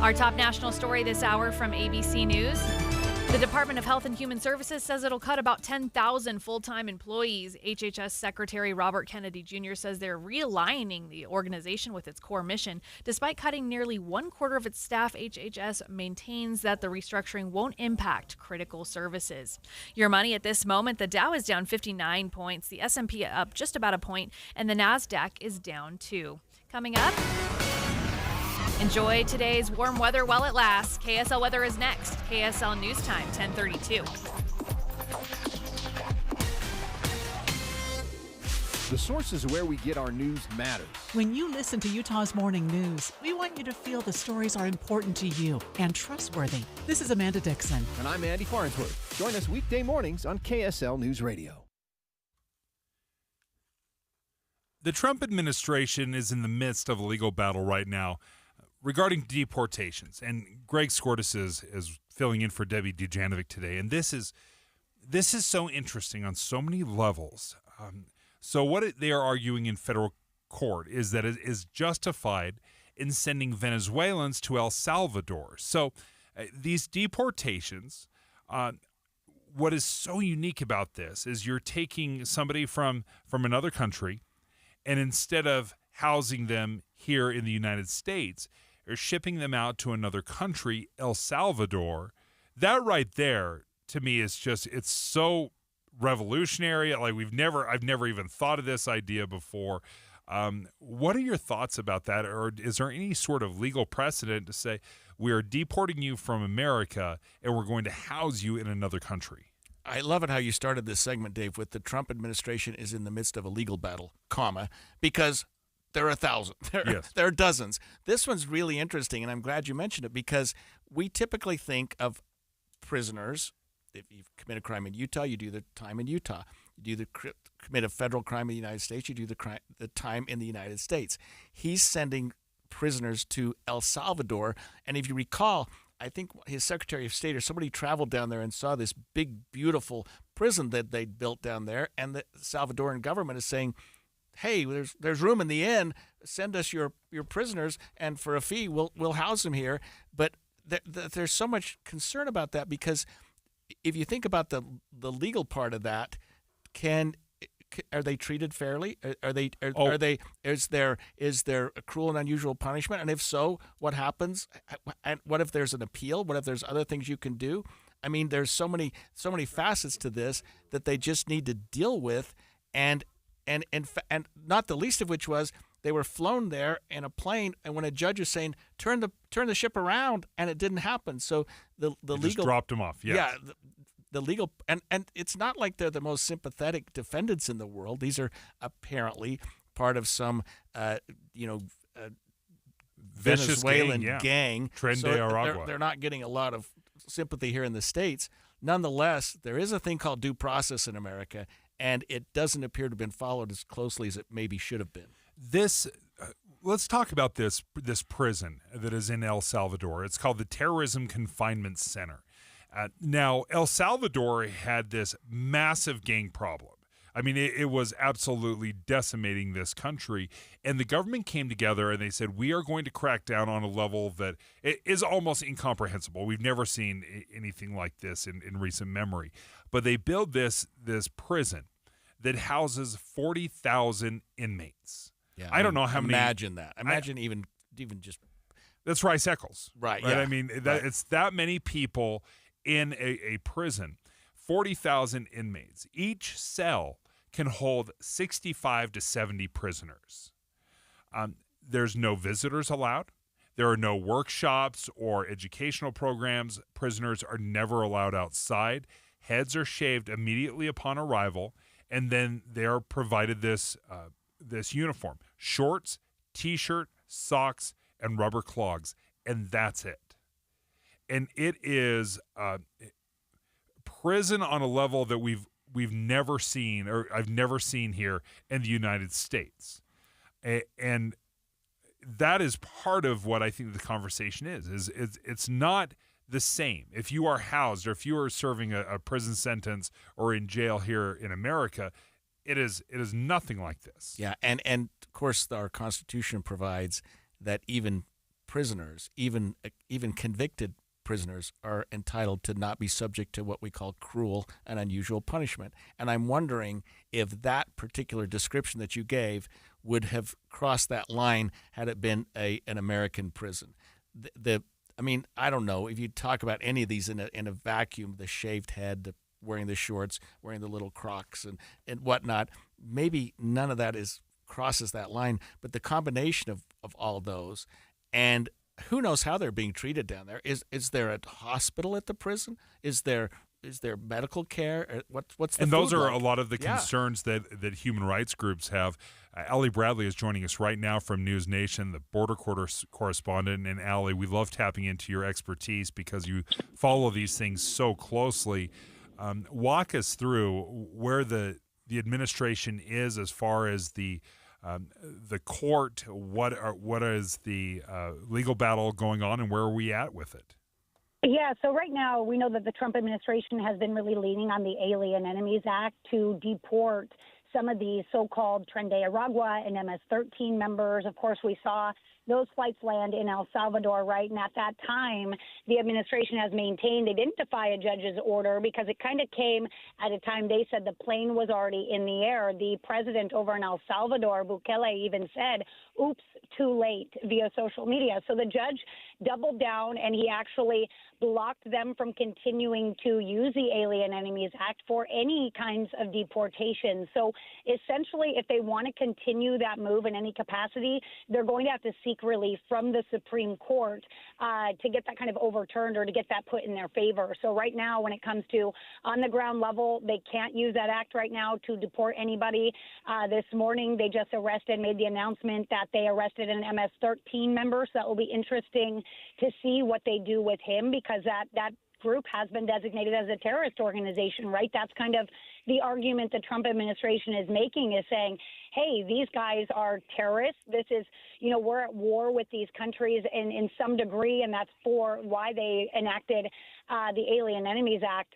Our top national story this hour from ABC News. The Department of Health and Human Services says it'll cut about 10,000 full-time employees. HHS Secretary Robert Kennedy Jr. says they're realigning the organization with its core mission. Despite cutting nearly 1/4 of its staff, HHS maintains that the restructuring won't impact critical services. Your money at this moment, the Dow is down 59 points, the S&P up just about a point, and the NASDAQ is down 2. Coming up, enjoy today's warm weather while it lasts. KSL weather is next. KSL News Time, 10:32. The sources where we get our news matters. When you listen to Utah's Morning News, we want you to feel the stories are important to you and trustworthy. This is Amanda Dixon. And I'm Andy Farnsworth. Join us weekday mornings on KSL News Radio. The Trump administration is in the midst of a legal battle right now regarding deportations, and Greg Skordas is filling in for Debbie Dujanovic today, and this is so interesting on so many levels. So what they are arguing in federal court is that it is justified in sending Venezuelans to El Salvador. So these deportations, what is so unique about this is you're taking somebody from another country, and instead of housing them here in the United States, or shipping them out to another country, El Salvador. That right there, to me, is just, it's so revolutionary. Like I've never even thought of this idea before. What are your thoughts about that? Or is there any sort of legal precedent to say we are deporting you from America and we're going to house you in another country? I love it how you started this segment, Dave, with the Trump administration is in the midst of a legal battle, because there are 1,000. There are dozens. This one's really interesting, and I'm glad you mentioned it, because we typically think of prisoners. If you commit a crime in Utah, you do the time in Utah. You commit a federal crime in the United States, you do the time in the United States. He's sending prisoners to El Salvador, and if you recall, I think his Secretary of State or somebody traveled down there and saw this big, beautiful prison that they'd built down there, and the Salvadoran government is saying, hey, there's room in the inn. Send us your prisoners, and for a fee, we'll house them here. But there's so much concern about that, because if you think about the legal part of that, are they treated fairly? Is there a cruel and unusual punishment? And if so, what happens? And what if there's an appeal? What if there's other things you can do? I mean, there's so many facets to this that they just need to deal with, and not the least of which was they were flown there in a plane, and when a judge is saying turn the ship around, and it didn't happen, so the legal just dropped them off. Yes. Yeah. The legal and it's not like they're the most sympathetic defendants in the world. These are apparently part of some Venezuelan gang. Tren de Aragua. They're not getting a lot of sympathy here in the States. Nonetheless, there is a thing called due process in America, and it doesn't appear to have been followed as closely as it maybe should have been. Let's talk about this prison that is in El Salvador. It's called the Terrorism Confinement Center. Now, El Salvador had this massive gang problem. I mean, it was absolutely decimating this country. And the government came together and they said, we are going to crack down on a level that is almost incomprehensible. We've never seen anything like this in recent memory. But they build this prison that houses 40,000 inmates. Yeah, I don't know how many. Imagine that. Imagine even just. That's Rice Eccles. Right. Yeah. I mean, it's that many people in a prison, 40,000 inmates. Each cell can hold 65 to 70 prisoners. There's no visitors allowed. There are no workshops or educational programs. Prisoners are never allowed outside. Heads are shaved immediately upon arrival, and then they are provided this uniform: shorts, T-shirt, socks, and rubber clogs, and that's it. And it is prison on a level that we've never seen, or I've never seen here in the United States. And that is part of what I think the conversation is it's not the same. If you are housed or if you are serving a prison sentence or in jail here in America, it is nothing like this. Yeah, and of course our Constitution provides that even prisoners, even convicted prisoners, are entitled to not be subject to what we call cruel and unusual punishment. And I'm wondering if that particular description that you gave would have crossed that line had it been an American prison. I mean, I don't know if you talk about any of these in a vacuum, the shaved head, the wearing the shorts, wearing the little Crocs and whatnot, maybe none of that crosses that line. But the combination of all those, and who knows how they're being treated down there? Is there a hospital at the prison? Is there medical care? What's the and those food are like? a lot of the concerns that human rights groups have. Allie Bradley is joining us right now from News Nation, the border correspondent. And Allie, we love tapping into your expertise because you follow these things so closely. Walk us through where the administration is as far as the court. What is the legal battle going on, and where are we at with it? Yeah, so right now we know that the Trump administration has been really leaning on the Alien Enemies Act to deport some of the so-called Tren de Aragua and MS-13 members. Of course, we saw those flights land in El Salvador, right? And at that time, the administration has maintained they didn't defy a judge's order because it kind of came at a time they said the plane was already in the air. The president over in El Salvador, Bukele, even said, oops, too late, via social media. So the judge doubled down, and he actually blocked them from continuing to use the Alien Enemies Act for any kinds of deportation. So essentially, if they want to continue that move in any capacity, they're going to have to seek relief from the Supreme Court to get that kind of overturned or to get that put in their favor. So right now, when it comes to on the ground level, they can't use that act right now to deport anybody. This morning, they just made the announcement that they arrested an MS-13 member. So that will be interesting to see what they do with him, because that group has been designated as a terrorist organization, right? That's kind of the argument the Trump administration is making, is saying, hey, these guys are terrorists. This is, we're at war with these countries in some degree, and that's for why they enacted the Alien Enemies Act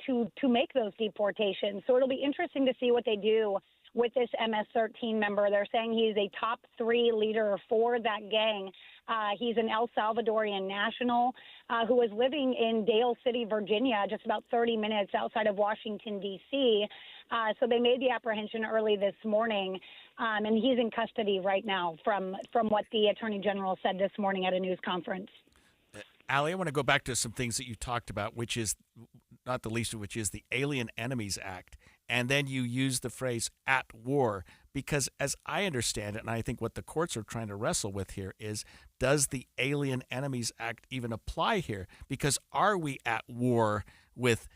to make those deportations. So it'll be interesting to see what they do with this MS-13 member. They're saying he's a top 3 leader for that gang. He's an El Salvadorian national who was living in Dale City, Virginia, just about 30 minutes outside of Washington, D.C. So they made the apprehension early this morning, and he's in custody right now from what the Attorney General said this morning at a news conference. Allie, I want to go back to some things that you talked about, which is not the least of which is the Alien Enemies Act. And then you use the phrase at war, because as I understand it, and I think what the courts are trying to wrestle with here is, does the Alien Enemies Act even apply here? Because are we at war with,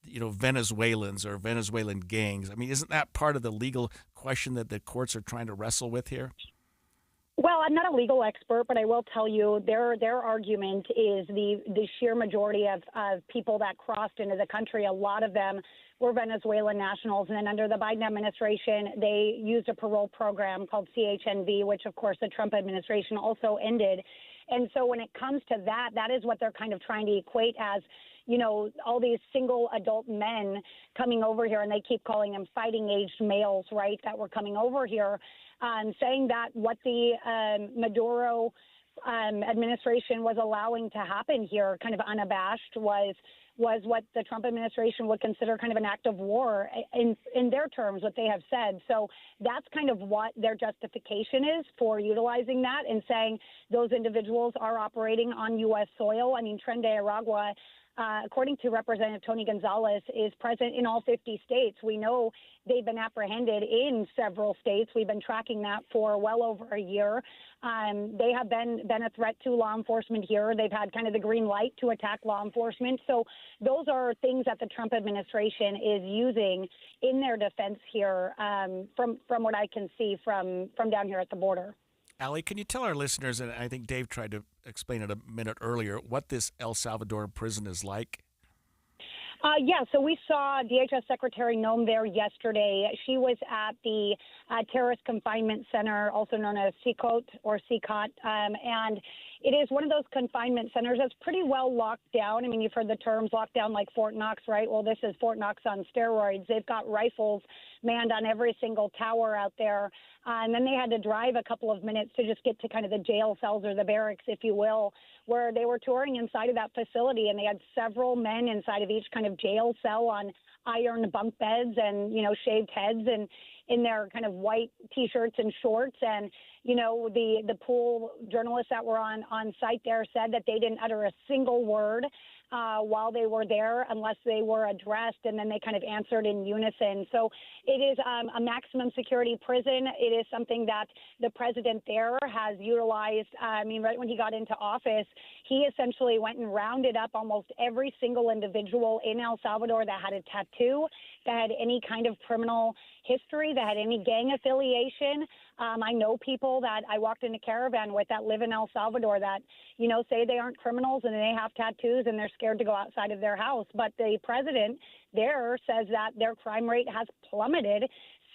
Venezuelans or Venezuelan gangs? I mean, isn't that part of the legal question that the courts are trying to wrestle with here? Well, I'm not a legal expert, but I will tell you their argument is the sheer majority of people that crossed into the country, a lot of them were Venezuelan nationals. And then under the Biden administration, they used a parole program called CHNV, which, of course, the Trump administration also ended. And so when it comes to that, that is what they're kind of trying to equate as, all these single adult men coming over here, and they keep calling them fighting-aged males, right, that were coming over here, saying that what the Maduro administration was allowing to happen here, kind of unabashed, was what the Trump administration would consider kind of an act of war in their terms, what they have said. So that's kind of what their justification is for utilizing that and saying those individuals are operating on U.S. soil. I mean, Tren de Aragua, according to Representative Tony Gonzalez, is present in all 50 states. We know they've been apprehended in several states. We've been tracking that for well over a year. They have been a threat to law enforcement here. They've had kind of the green light to attack law enforcement. So those are things that the Trump administration is using in their defense here, from what I can see from down here at the border. Allie, can you tell our listeners, and I think Dave tried to explain it a minute earlier, what this El Salvador prison is like? So we saw DHS Secretary Noem there yesterday. She was at the Terrorist Confinement Center, also known as CCOT or CCOT, and it is one of those confinement centers that's pretty well locked down. I mean, you've heard the terms locked down like Fort Knox, right? Well, this is Fort Knox on steroids. They've got rifles manned on every single tower out there. And then they had to drive a couple of minutes to just get to kind of the jail cells or the barracks, if you will, where they were touring inside of that facility. And they had several men inside of each kind of jail cell on iron bunk beds and, shaved heads and in their kind of white T-shirts and shorts. And, the pool journalists that were on site there said that they didn't utter a single word while they were there unless they were addressed, and then they kind of answered in unison. So it is a maximum security prison. It is something that the president there has utilized. Right when he got into office, he essentially went and rounded up almost every single individual in El Salvador that had a tattoo, that had any kind of criminal history, that had any gang affiliation. I know people that I walked in a caravan with that live in El Salvador that, say they aren't criminals and they have tattoos and they're scared to go outside of their house. But the president there says that their crime rate has plummeted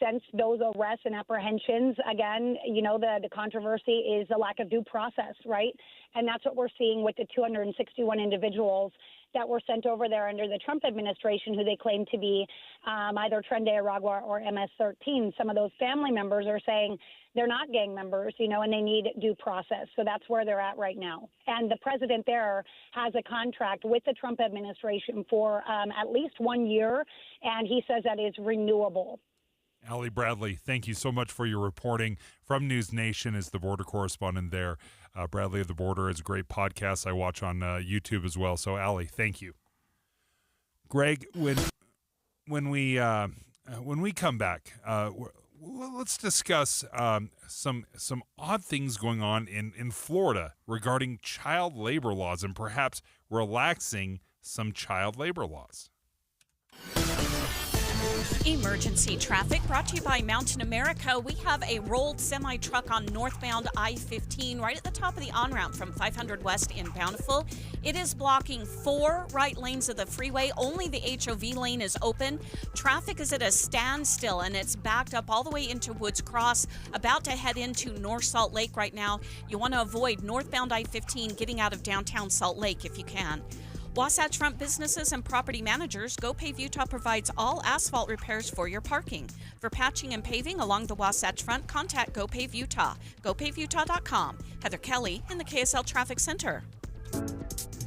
since those arrests and apprehensions. Again, the controversy is the lack of due process, right? And that's what we're seeing with the 261 individuals that were sent over there under the Trump administration, who they claim to be either Tren de Aragua or MS-13. Some of those family members are saying they're not gang members, and they need due process. So that's where they're at right now. And the president there has a contract with the Trump administration for at least 1 year, and he says that is renewable. Allie Bradley, thank you so much for your reporting from News Nation as the border correspondent there. Bradley of the Border is a great podcast I watch on YouTube as well. So, Allie, thank you. Greg, when we come back, let's discuss some odd things going on in Florida regarding child labor laws and perhaps relaxing some child labor laws. Emergency traffic brought to you by Mountain America. We have a rolled semi-truck on northbound I-15 right at the top of the on-ramp from 500 West in Bountiful. It is blocking 4 right lanes of the freeway. Only the HOV lane is open. Traffic is at a standstill, and it's backed up all the way into Woods Cross, about to head into North Salt Lake right now. You want to avoid northbound I-15 getting out of downtown Salt Lake if you can. Wasatch Front businesses and property managers, GoPave Utah provides all asphalt repairs for your parking. For patching and paving along the Wasatch Front, contact GoPave Utah. GoPaveUtah.com. Heather Kelly in the KSL Traffic Center.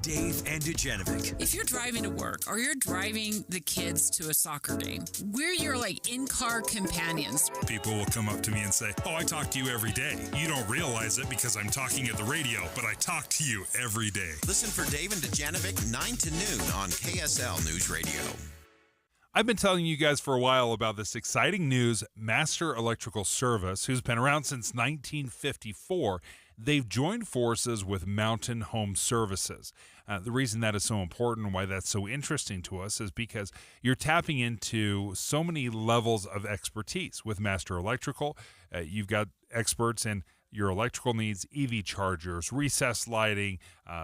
Dave and Dujanovic. If you're driving to work or you're driving the kids to a soccer game, we're your in-car companions. People will come up to me and say, "Oh, I talk to you every day. You don't realize it because I'm talking at the radio, but I talk to you every day." Listen for Dave and Dujanovic 9 to noon on KSL News Radio. I've been telling you guys for a while about this exciting news. Master Electrical Service, who's been around since 1954, they've joined forces with Mountain Home Services. The reason that is so important and why that's so interesting to us is because you're tapping into so many levels of expertise with Master Electrical. You've got experts in your electrical needs, EV chargers, recessed lighting.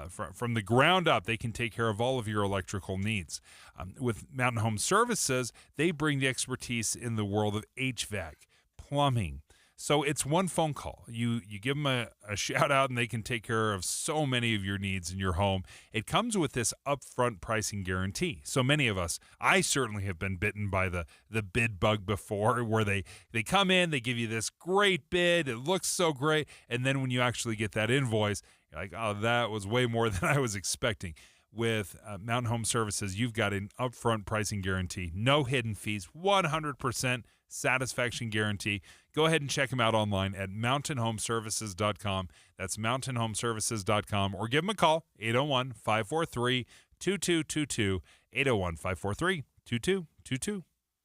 From the ground up, they can take care of all of your electrical needs. With Mountain Home Services, they bring the expertise in the world of HVAC, plumbing. So it's one phone call. You give them a shout out and they can take care of so many of your needs in your home. It comes with this upfront pricing guarantee. So many of us, I certainly have been bitten by the bid bug before, where they come in, they give you this great bid, it looks so great, and then when you actually get that invoice, you're like, oh, that was way more than I was expecting. With Mountain Home Services, you've got an upfront pricing guarantee, no hidden fees, 100% satisfaction guarantee. Go ahead and check them out online at mountainhomeservices.com. That's mountainhomeservices.com, or give them a call, 801-543-2222, 801-543-2222.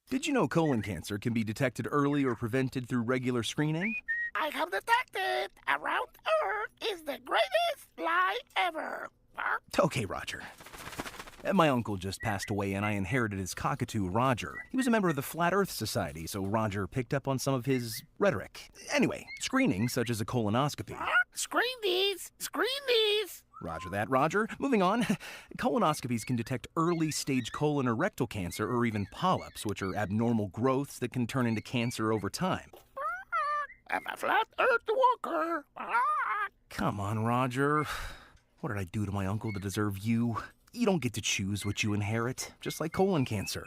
Did you know colon cancer can be detected early or prevented through regular screening? I have detected Around Earth is the greatest lie ever. Okay, Roger. My uncle just passed away and I inherited his cockatoo, Roger. He was a member of the Flat Earth Society, so Roger picked up on some of his rhetoric. Anyway, screening, such as a colonoscopy. Screen these! Screen these! Roger that, Roger. Moving on. Colonoscopies can detect early-stage colon or rectal cancer, or even polyps, which are abnormal growths that can turn into cancer over time. I'm a Flat Earth walker. Come on, Roger. What did I do to my uncle to deserve you? You don't get to choose what you inherit, just like colon cancer.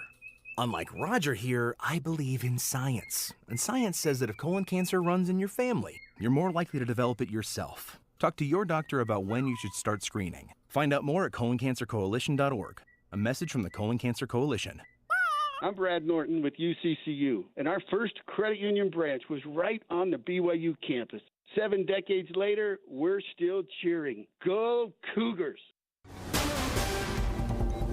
Unlike Roger here, I believe in science. And science says that if colon cancer runs in your family, you're more likely to develop it yourself. Talk to your doctor about when you should start screening. Find out more at coloncancercoalition.org. A message from the Colon Cancer Coalition. I'm Brad Norton with UCCU, and our first credit union branch was right on the BYU campus. 7 decades later, we're still cheering. Go Cougars!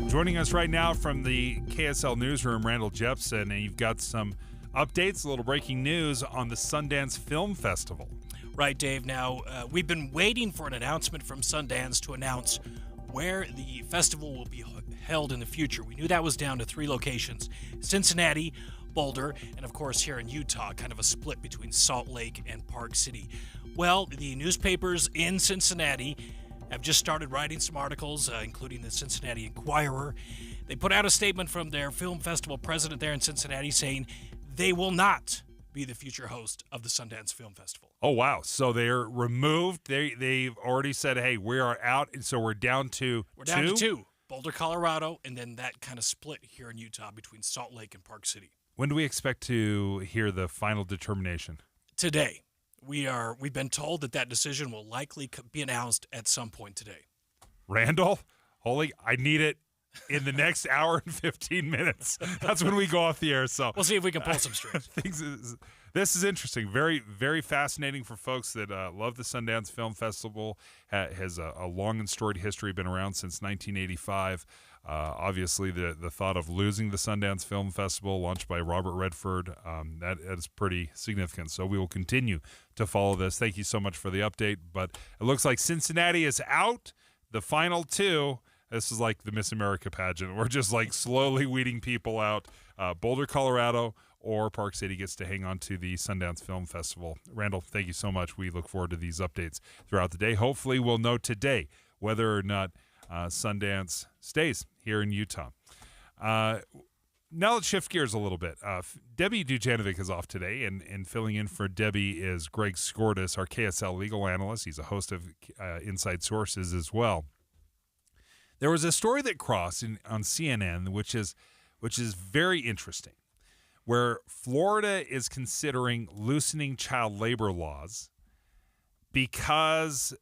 Joining us right now from the KSL newsroom, Randall Jepson, and you've got some updates, a little breaking news on the Sundance Film Festival. Right, Dave. Now, we've been waiting for an announcement from Sundance to announce where the festival will be held in the future. We knew that was down to 3 locations: Cincinnati, Boulder, and of course here in Utah, kind of a split between Salt Lake and Park City. Well, the newspapers in Cincinnati have just started writing some articles, including the Cincinnati Enquirer. They put out a statement from their film festival president there in Cincinnati saying they will not be the future host of the Sundance Film Festival. Oh, wow. So they're removed. They've already said, hey, we are out, and so we're down to We're down to 2, Boulder, Colorado, and then that kind of split here in Utah between Salt Lake and Park City. When do we expect to hear the final determination? Today. We've been told that decision will likely be announced at some point today. Randall, I need it in the next hour and 15 minutes. That's when we go off the air. So we'll see if we can pull some strings. This is interesting. Very, very fascinating for folks that love the Sundance Film Festival. Has a long and storied history, been around since 1985. Obviously, the thought of losing the Sundance Film Festival, launched by Robert Redford, that is pretty significant. So we will continue to follow this. Thank you so much for the update. But it looks like Cincinnati is out. The final two. This is like the Miss America pageant. We're just like slowly weeding people out. Boulder, Colorado, or Park City gets to hang on to the Sundance Film Festival. Randall, thank you so much. We look forward to these updates throughout the day. Hopefully we'll know today whether or not Sundance stays here in Utah. Now let's shift gears a little bit. Debbie Dujanovic is off today, and filling in for Debbie is Greg Skordas, our KSL legal analyst. He's a host of Inside Sources as well. There was a story that crossed on CNN, which is very interesting, where Florida is considering loosening child labor laws because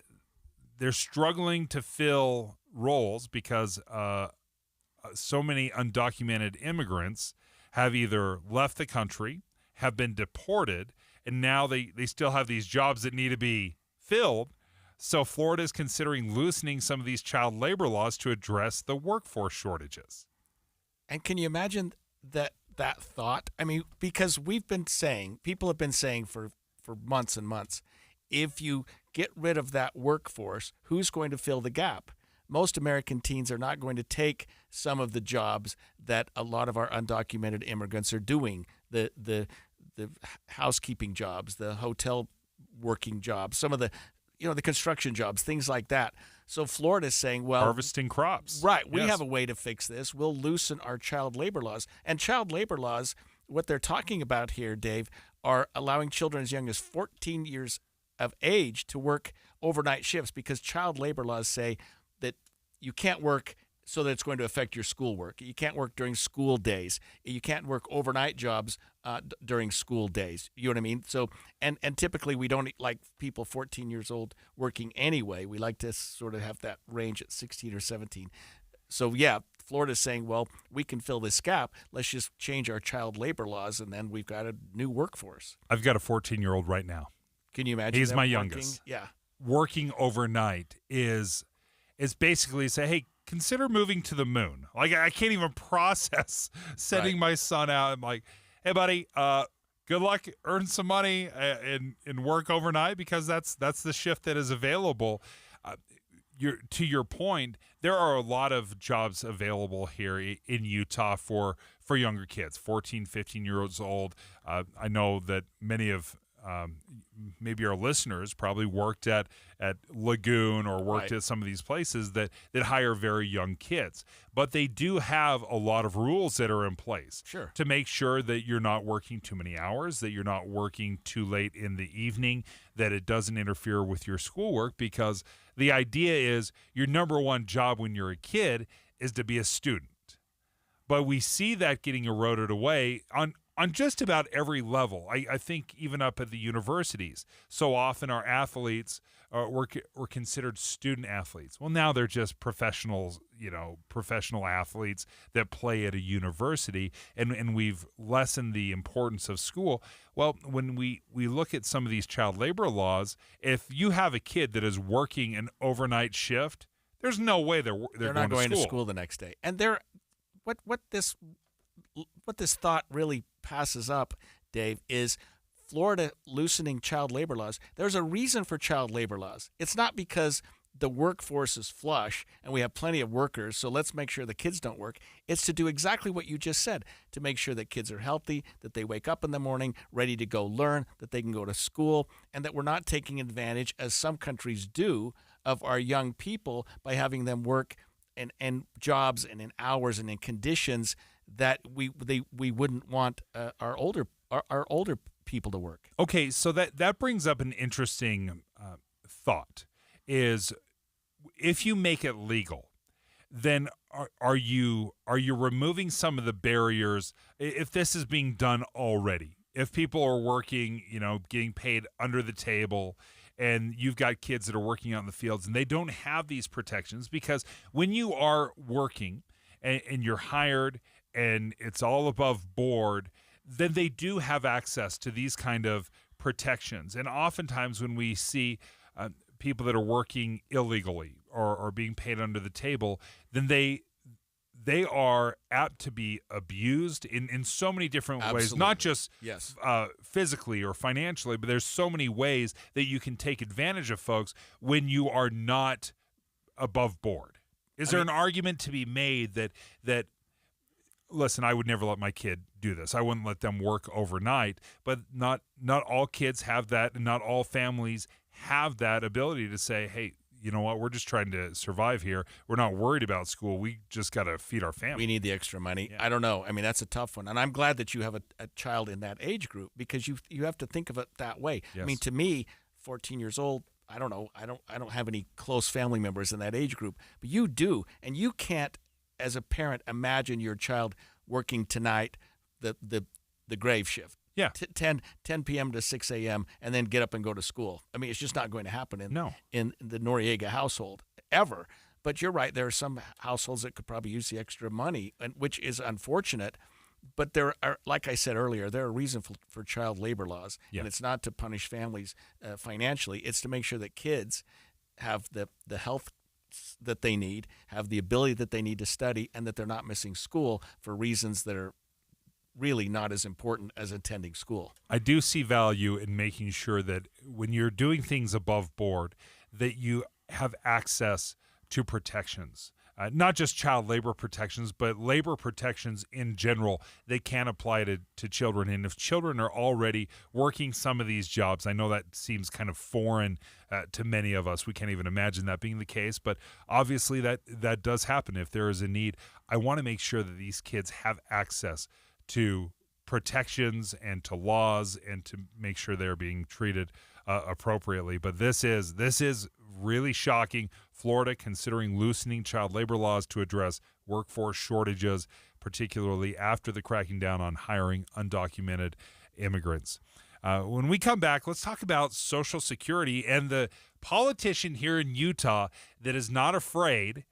they're struggling to fill roles because so many undocumented immigrants have either left the country, have been deported, and now they still have these jobs that need to be filled. So Florida is considering loosening some of these child labor laws to address the workforce shortages. And can you imagine that thought? I mean, because people have been saying for months and months, if you get rid of that workforce, who's going to fill the gap? Most American teens are not going to take some of the jobs that a lot of our undocumented immigrants are doing, the housekeeping jobs, the hotel working jobs, some of the the construction jobs, things like that. So Florida's saying, well, harvesting crops. Right. We have a way to fix this. We'll loosen our child labor laws. And child labor laws, what they're talking about here, Dave, are allowing children as young as 14 years of age to work overnight shifts, because child labor laws say that you can't work so that it's going to affect your schoolwork. You can't work during school days. You can't work overnight jobs during school days. You know what I mean? So, and typically we don't like people 14 years old working anyway. We like to sort of have that range at 16 or 17. So, yeah, Florida's saying, well, we can fill this gap. Let's just change our child labor laws, and then we've got a new workforce. I've got a 14-year-old right now. Can you imagine? He's my working? youngest. Yeah. Working overnight is basically say, hey, consider moving to the moon. Like, I can't even process sending my son out. I'm like, hey, buddy, good luck, earn some money and work overnight, because that's the shift that is available. To your point, there are a lot of jobs available here in Utah for younger kids, 14, 15 years old. I know that many of maybe our listeners probably worked at Lagoon or worked at some of these places that hire very young kids. But they do have a lot of rules that are in place to make sure that you're not working too many hours, that you're not working too late in the evening, that it doesn't interfere with your schoolwork, because the idea is your number one job when you're a kid is to be a student. But we see that getting eroded away on just about every level. I think even up at the universities, so often our athletes were considered student athletes. Well, now they're just professionals, professional athletes that play at a university, and we've lessened the importance of school. Well, when we look at some of these child labor laws, if you have a kid that is working an overnight shift, there's no way they're not going to school the next day. And what this thought really passes up, Dave, is Florida loosening child labor laws. There's a reason for child labor laws. It's not because the workforce is flush and we have plenty of workers, so let's make sure the kids don't work. It's to do exactly what you just said, to make sure that kids are healthy, that they wake up in the morning ready to go learn, that they can go to school, and that we're not taking advantage, as some countries do, of our young people by having them work in jobs and in hours and in conditions that we wouldn't want our older people to work. Okay, so that brings up an interesting thought, is if you make it legal, then are you removing some of the barriers if this is being done already? If people are working, getting paid under the table, and you've got kids that are working out in the fields and they don't have these protections, because when you are working and you're hired and it's all above board, then they do have access to these kind of protections. And oftentimes when we see people that are working illegally or being paid under the table, then they are apt to be abused in so many different ways, not just physically or financially, but there's so many ways that you can take advantage of folks when you are not above board. Is there an argument to be made that listen, I would never let my kid do this. I wouldn't let them work overnight, but not all kids have that, and not all families have that ability to say, hey, you know what, we're just trying to survive here. We're not worried about school. We just got to feed our family. We need the extra money. Yeah. I don't know. I mean, that's a tough one. And I'm glad that you have a child in that age group, because you have to think of it that way. Yes. I mean, to me, 14 years old, I don't know. I don't have any close family members in that age group, but you do. And you can't, as a parent, imagine your child working tonight the grave shift. Yeah. 10 p.m. to 6 a.m. and then get up and go to school. I mean, it's just not going to happen in the Noriega household ever. But you're right. There are some households that could probably use the extra money, which is unfortunate. But there are, like I said earlier, there are reasons for child labor laws. Yeah. And it's not to punish families financially. It's to make sure that kids have the health that they need, have the ability that they need to study, and that they're not missing school for reasons that are really not as important as attending school. I do see value in making sure that when you're doing things above board, that you have access to protections, not just child labor protections, but labor protections in general that can apply to children. And if children are already working some of these jobs, I know that seems kind of foreign to many of us. We can't even imagine that being the case, but obviously that does happen if there is a need. I want to make sure that these kids have access to protections and to laws, and to make sure they're being treated appropriately. But this is really shocking. Florida considering loosening child labor laws to address workforce shortages, particularly after the cracking down on hiring undocumented immigrants. When we come back, let's talk about Social Security and the politician here in Utah that is not afraid,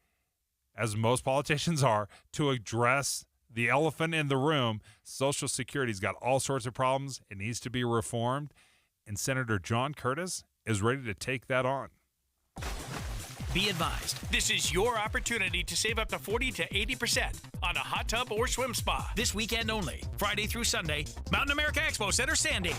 as most politicians are, to address the elephant in the room. Social Security's got all sorts of problems. It needs to be reformed. And Senator John Curtis is ready to take that on. Be advised, this is your opportunity to save up to 40 to 80% on a hot tub or swim spa this weekend only, Friday through Sunday, Mountain America Expo Center, Sandy.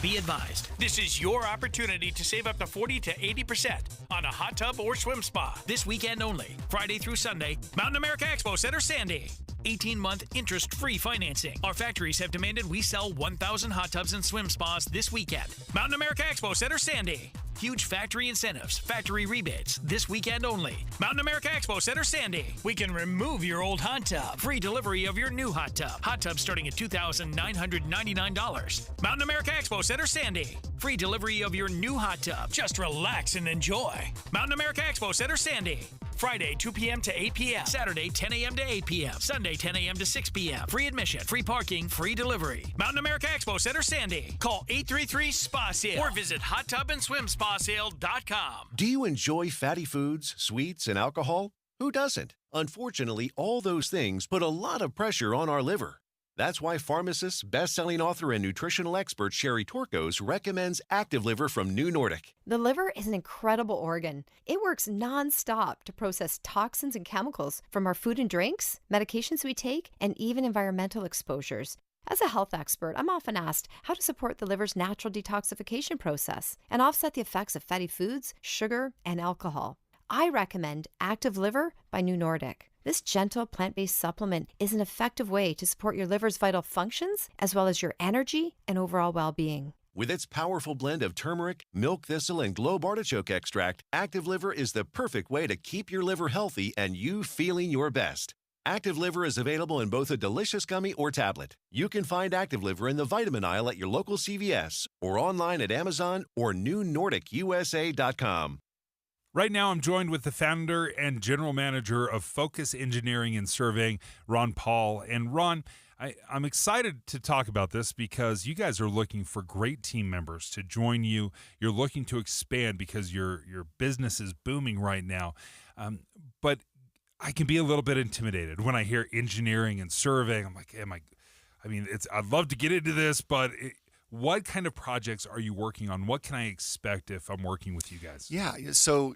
Be advised, this is your opportunity to save up to 40 to 80% on a hot tub or swim spa this weekend only, Friday through Sunday, Mountain America Expo Center, Sandy. 18-month interest-free financing. Our factories have demanded we sell 1,000 hot tubs and swim spas this weekend. Mountain America Expo Center, Sandy. Huge factory incentives, factory rebates, this weekend only. Mountain America Expo Center, Sandy. We can remove your old hot tub. Free delivery of your new hot tub. Hot tub starting at $2,999. Mountain America Expo Center, Sandy. Free delivery of your new hot tub. Just relax and enjoy. Mountain America Expo Center, Sandy. Friday, 2 p.m. to 8 p.m. Saturday, 10 a.m. to 8 p.m. Sunday, 10 a.m. to 6 p.m. Free admission, free parking, free delivery. Mountain America Expo Center, Sandy. Call 833-SPA-SALE or visit hottubandSwimSpaSale.com. Do you enjoy fatty foods, sweets, and alcohol? Who doesn't? Unfortunately, all those things put a lot of pressure on our liver. That's why pharmacist, best-selling author, and nutritional expert Sherry Torkos recommends Active Liver from New Nordic. The liver is an incredible organ. It works nonstop to process toxins and chemicals from our food and drinks, medications we take, and even environmental exposures. As a health expert, I'm often asked how to support the liver's natural detoxification process and offset the effects of fatty foods, sugar, and alcohol. I recommend Active Liver by New Nordic. This gentle plant-based supplement is an effective way to support your liver's vital functions as well as your energy and overall well-being. With its powerful blend of turmeric, milk thistle, and globe artichoke extract, Active Liver is the perfect way to keep your liver healthy and you feeling your best. Active Liver is available in both a delicious gummy or tablet. You can find Active Liver in the vitamin aisle at your local CVS or online at Amazon or newnordicusa.com. Right now, I'm joined with the founder and general manager of Focus Engineering and Surveying, Ron Paul. And Ron, I'm excited to talk about this because you guys are looking for great team members to join you. You're looking to expand because your business is booming right now. But I can be a little bit intimidated when I hear engineering and surveying. I'm like, I'd love to get into this, but what kind of projects are you working on? What can I expect if I'm working with you guys? Yeah, so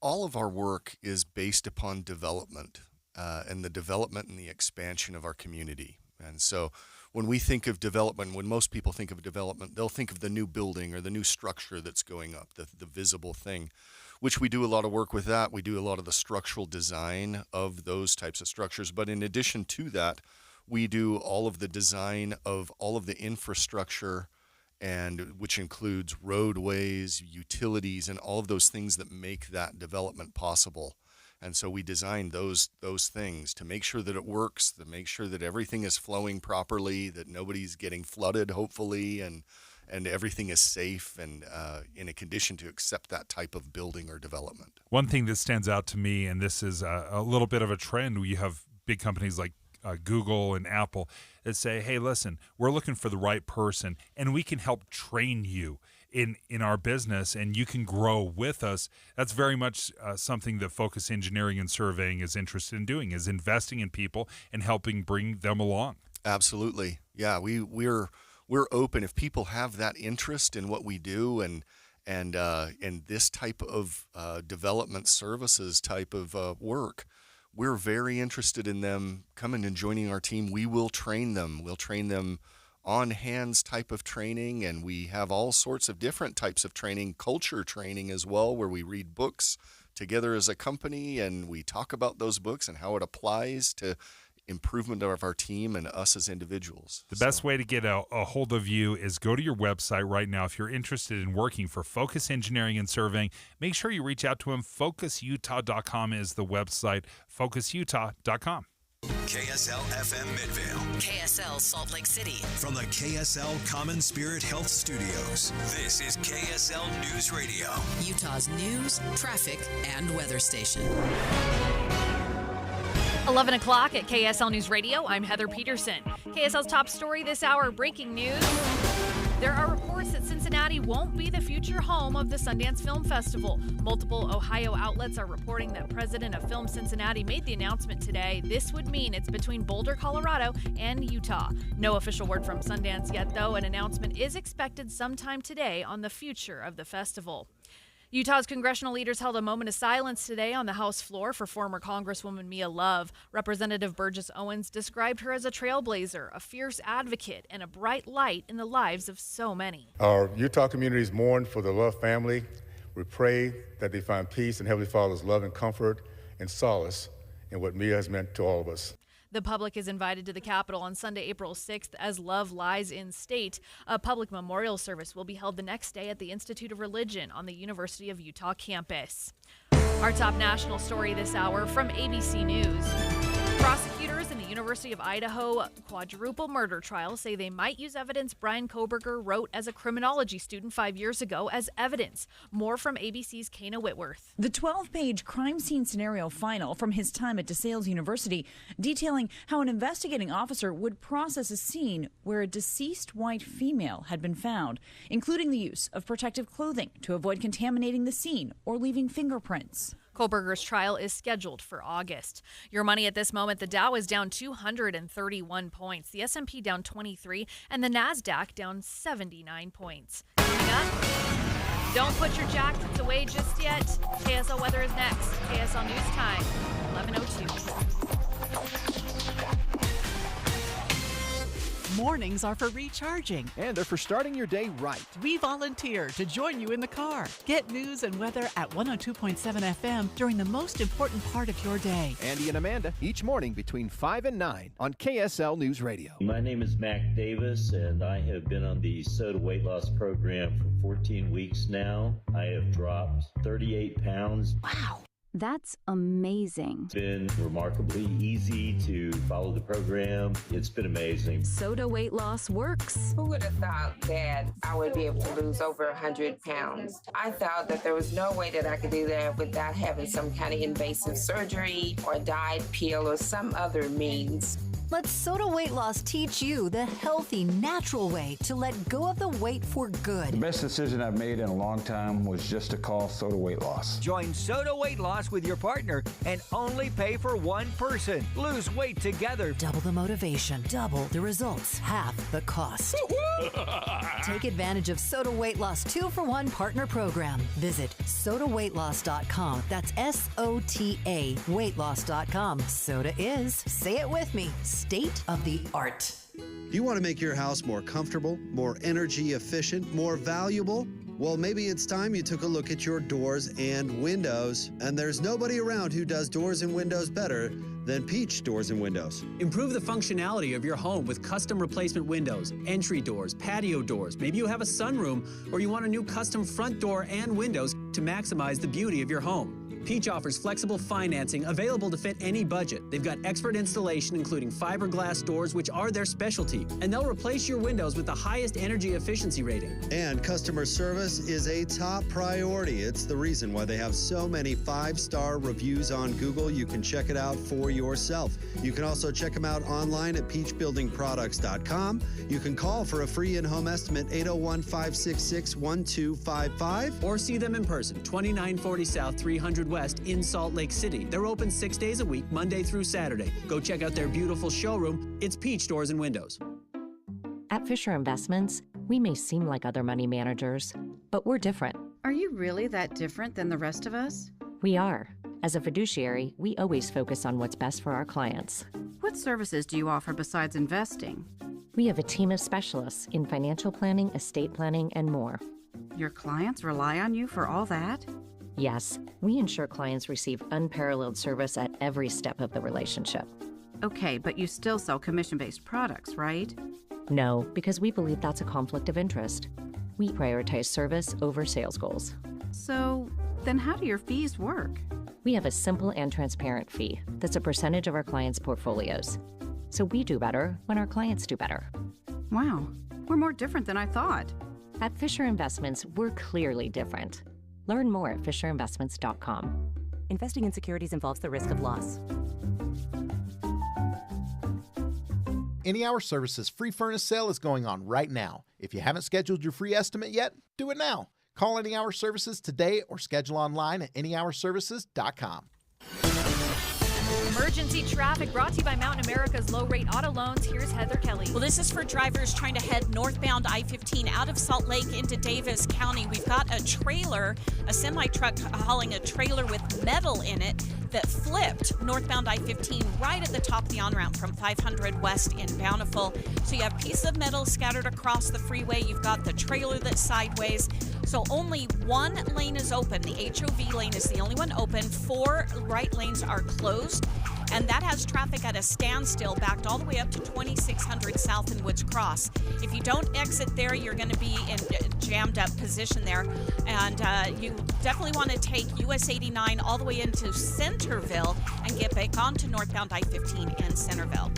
all of our work is based upon development and the development and the expansion of our community. And so when we think of development, when most people think of development, they'll think of the new building or the new structure that's going up, the visible thing, which we do a lot of work with that. We do a lot of the structural design of those types of structures. But in addition to that, we do all of the design of all of the infrastructure, and which includes roadways, utilities, and all of those things that make that development possible. And so we design those things to make sure that it works, to make sure that everything is flowing properly, that nobody's getting flooded, hopefully, and everything is safe and in a condition to accept that type of building or development. One thing that stands out to me, and this is a little bit of a trend, you have big companies like Google and Apple that say, hey, listen, we're looking for the right person, and we can help train you in our business, and you can grow with us. That's very much something that Focus Engineering and Surveying is interested in doing, is investing in people and helping bring them along. Absolutely. Yeah, we're open. If people have that interest in what we do and this type of development services type of work, we're very interested in them coming and joining our team. We will train them. We'll train them on hands type of training, and we have all sorts of different types of training, culture training as well, where we read books together as a company and we talk about those books and how it applies to improvement of our team and us as individuals. The best way to get a hold of you is go to your website right now. If you're interested in working for Focus Engineering and Surveying, make sure you reach out to him. FocusUtah.com is the website, FocusUtah.com. KSL FM Midvale. KSL Salt Lake City. From the KSL Common Spirit Health Studios, this is KSL News Radio. Utah's news, traffic, and weather station. 11 o'clock at KSL News Radio. I'm Heather Peterson. KSL's top story this hour, breaking news. There are reports that Cincinnati won't be the future home of the Sundance Film Festival. Multiple Ohio outlets are reporting that President of Film Cincinnati made the announcement today. This would mean it's between Boulder, Colorado, and Utah. No official word from Sundance yet, though. An announcement is expected sometime today on the future of the festival. Utah's congressional leaders held a moment of silence today on the House floor for former Congresswoman Mia Love. Representative Burgess Owens described her as a trailblazer, a fierce advocate, and a bright light in the lives of so many. Our Utah communities mourn for the Love family. We pray that they find peace in Heavenly Father's love and comfort and solace in what Mia has meant to all of us. The public is invited to the Capitol on Sunday, April 6th, as Love lies in state. A public memorial service will be held the next day at the Institute of Religion on the University of Utah campus. Our top national story this hour from ABC News. Prosecutors in the University of Idaho quadruple murder trial say they might use evidence Brian Koberger wrote as a criminology student 5 years ago as evidence. More from ABC's Kana Whitworth. The 12-page crime scene scenario final from his time at DeSales University, detailing how an investigating officer would process a scene where a deceased white female had been found, including the use of protective clothing to avoid contaminating the scene or leaving fingerprints. Koberger's trial is scheduled for August. Your money at this moment, the Dow is down 231 points, the S&P down 23, and the NASDAQ down 79 points. Coming up, don't put your jackets away just yet. KSL weather is next. KSL News Time, 11:02. Mornings are for recharging. And they're for starting your day right. We volunteer to join you in the car. Get news and weather at 102.7 FM during the most important part of your day. Andy and Amanda, each morning between 5 and 9 on KSL News Radio. My name is Mac Davis, and I have been on the SOTA weight loss program for 14 weeks now. I have dropped 38 pounds. Wow. That's amazing. It's been remarkably easy to follow the program. It's been amazing. SOTA weight loss works. Who would have thought that I would be able to lose over 100 pounds? I thought that there was no way that I could do that without having some kind of invasive surgery or diet pill or some other means. Let Soda Weight Loss teach you the healthy, natural way to let go of the weight for good. The best decision I've made in a long time was just to call Soda Weight Loss. Join Soda Weight Loss with your partner and only pay for one person. Lose weight together. Double the motivation, double the results, half the cost. Take advantage of Soda Weight Loss 2-for-1 partner program. Visit sodaweightloss.com. That's SOTA weightloss.com. Soda is, say it with me, state of the art. Do you want to make your house more comfortable, more energy efficient, more valuable? Well, maybe it's time you took a look at your doors and windows. And there's nobody around who does doors and windows better than Peach Doors and Windows. Improve the functionality of your home with custom replacement windows, entry doors, patio doors. Maybe you have a sunroom or you want a new custom front door and windows to maximize the beauty of your home. Peach offers flexible financing available to fit any budget. They've got expert installation, including fiberglass doors, which are their specialty, and they'll replace your windows with the highest energy efficiency rating. And customer service is a top priority. It's the reason why they have so many 5-star reviews on Google. You can check it out for yourself. You can also check them out online at peachbuildingproducts.com. You can call for a free in-home estimate, 801-566-1255. Or see them in person, 2940 South 300 West in Salt Lake City. They're open 6 days a week, Monday through Saturday. Go check out their beautiful showroom. It's Peach Doors and Windows. At Fisher Investments, we may seem like other money managers, but we're different. Are you really that different than the rest of us? We are. As a fiduciary, we always focus on what's best for our clients. What services do you offer besides investing? We have a team of specialists in financial planning, estate planning, and more. Your clients rely on you for all that? Yes, we ensure clients receive unparalleled service at every step of the relationship. Okay, but you still sell commission-based products, right? No, because we believe that's a conflict of interest. We prioritize service over sales goals. So, then how do your fees work? We have a simple and transparent fee that's a percentage of our clients' portfolios. So we do better when our clients do better. Wow, we're more different than I thought. At Fisher Investments, we're clearly different. Learn more at fisherinvestments.com. Investing in securities involves the risk of loss. Any Hour Services free furnace sale is going on right now. If you haven't scheduled your free estimate yet, do it now. Call Any Hour Services today or schedule online at anyhourservices.com. Emergency traffic brought to you by Mountain America's low-rate auto loans. Here's Heather Kelly. Well, this is for drivers trying to head northbound I-15 out of Salt Lake into Davis County. We've got a trailer, a semi-truck hauling a trailer with metal in it that flipped northbound I-15 right at the top of the on-ramp from 500 west in Bountiful. So you have pieces of metal scattered across the freeway. You've got the trailer that's sideways. So only one lane is open. The HOV lane is the only one open. 4 right lanes are closed. And that has traffic at a standstill backed all the way up to 2600 South and Woods Cross. If you don't exit there, you're going to be in a jammed up position there. And you definitely want to take US 89 all the way into Centerville and get back onto northbound I-15 in Centerville.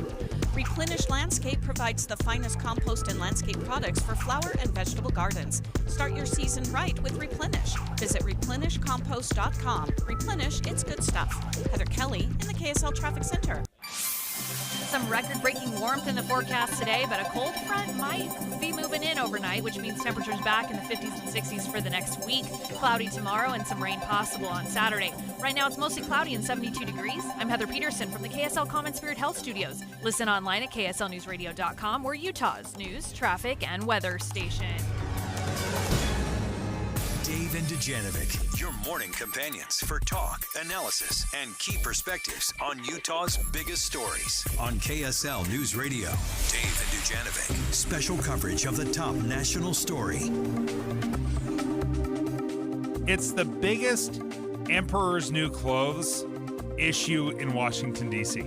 Replenish Landscape provides the finest compost and landscape products for flower and vegetable gardens. Start your season right with Replenish. Visit replenishcompost.com. Replenish, it's good stuff. Heather Kelly in the KSL Traffic Center. Some record-breaking warmth in the forecast today, but a cold front might be moving in overnight, which means temperatures back in the 50s and 60s for the next week. Cloudy tomorrow and some rain possible on Saturday. Right now it's mostly cloudy and 72 degrees. I'm Heather Peterson from the KSL Common Spirit Health Studios. Listen online at kslnewsradio.com. We're Utah's news, traffic, and weather station. Dave and Dujanovic, your morning companions for talk, analysis, and key perspectives on Utah's biggest stories. On KSL News Radio, Dave and Dujanovic, special coverage of the top national story. It's the biggest Emperor's New Clothes issue in Washington, D.C.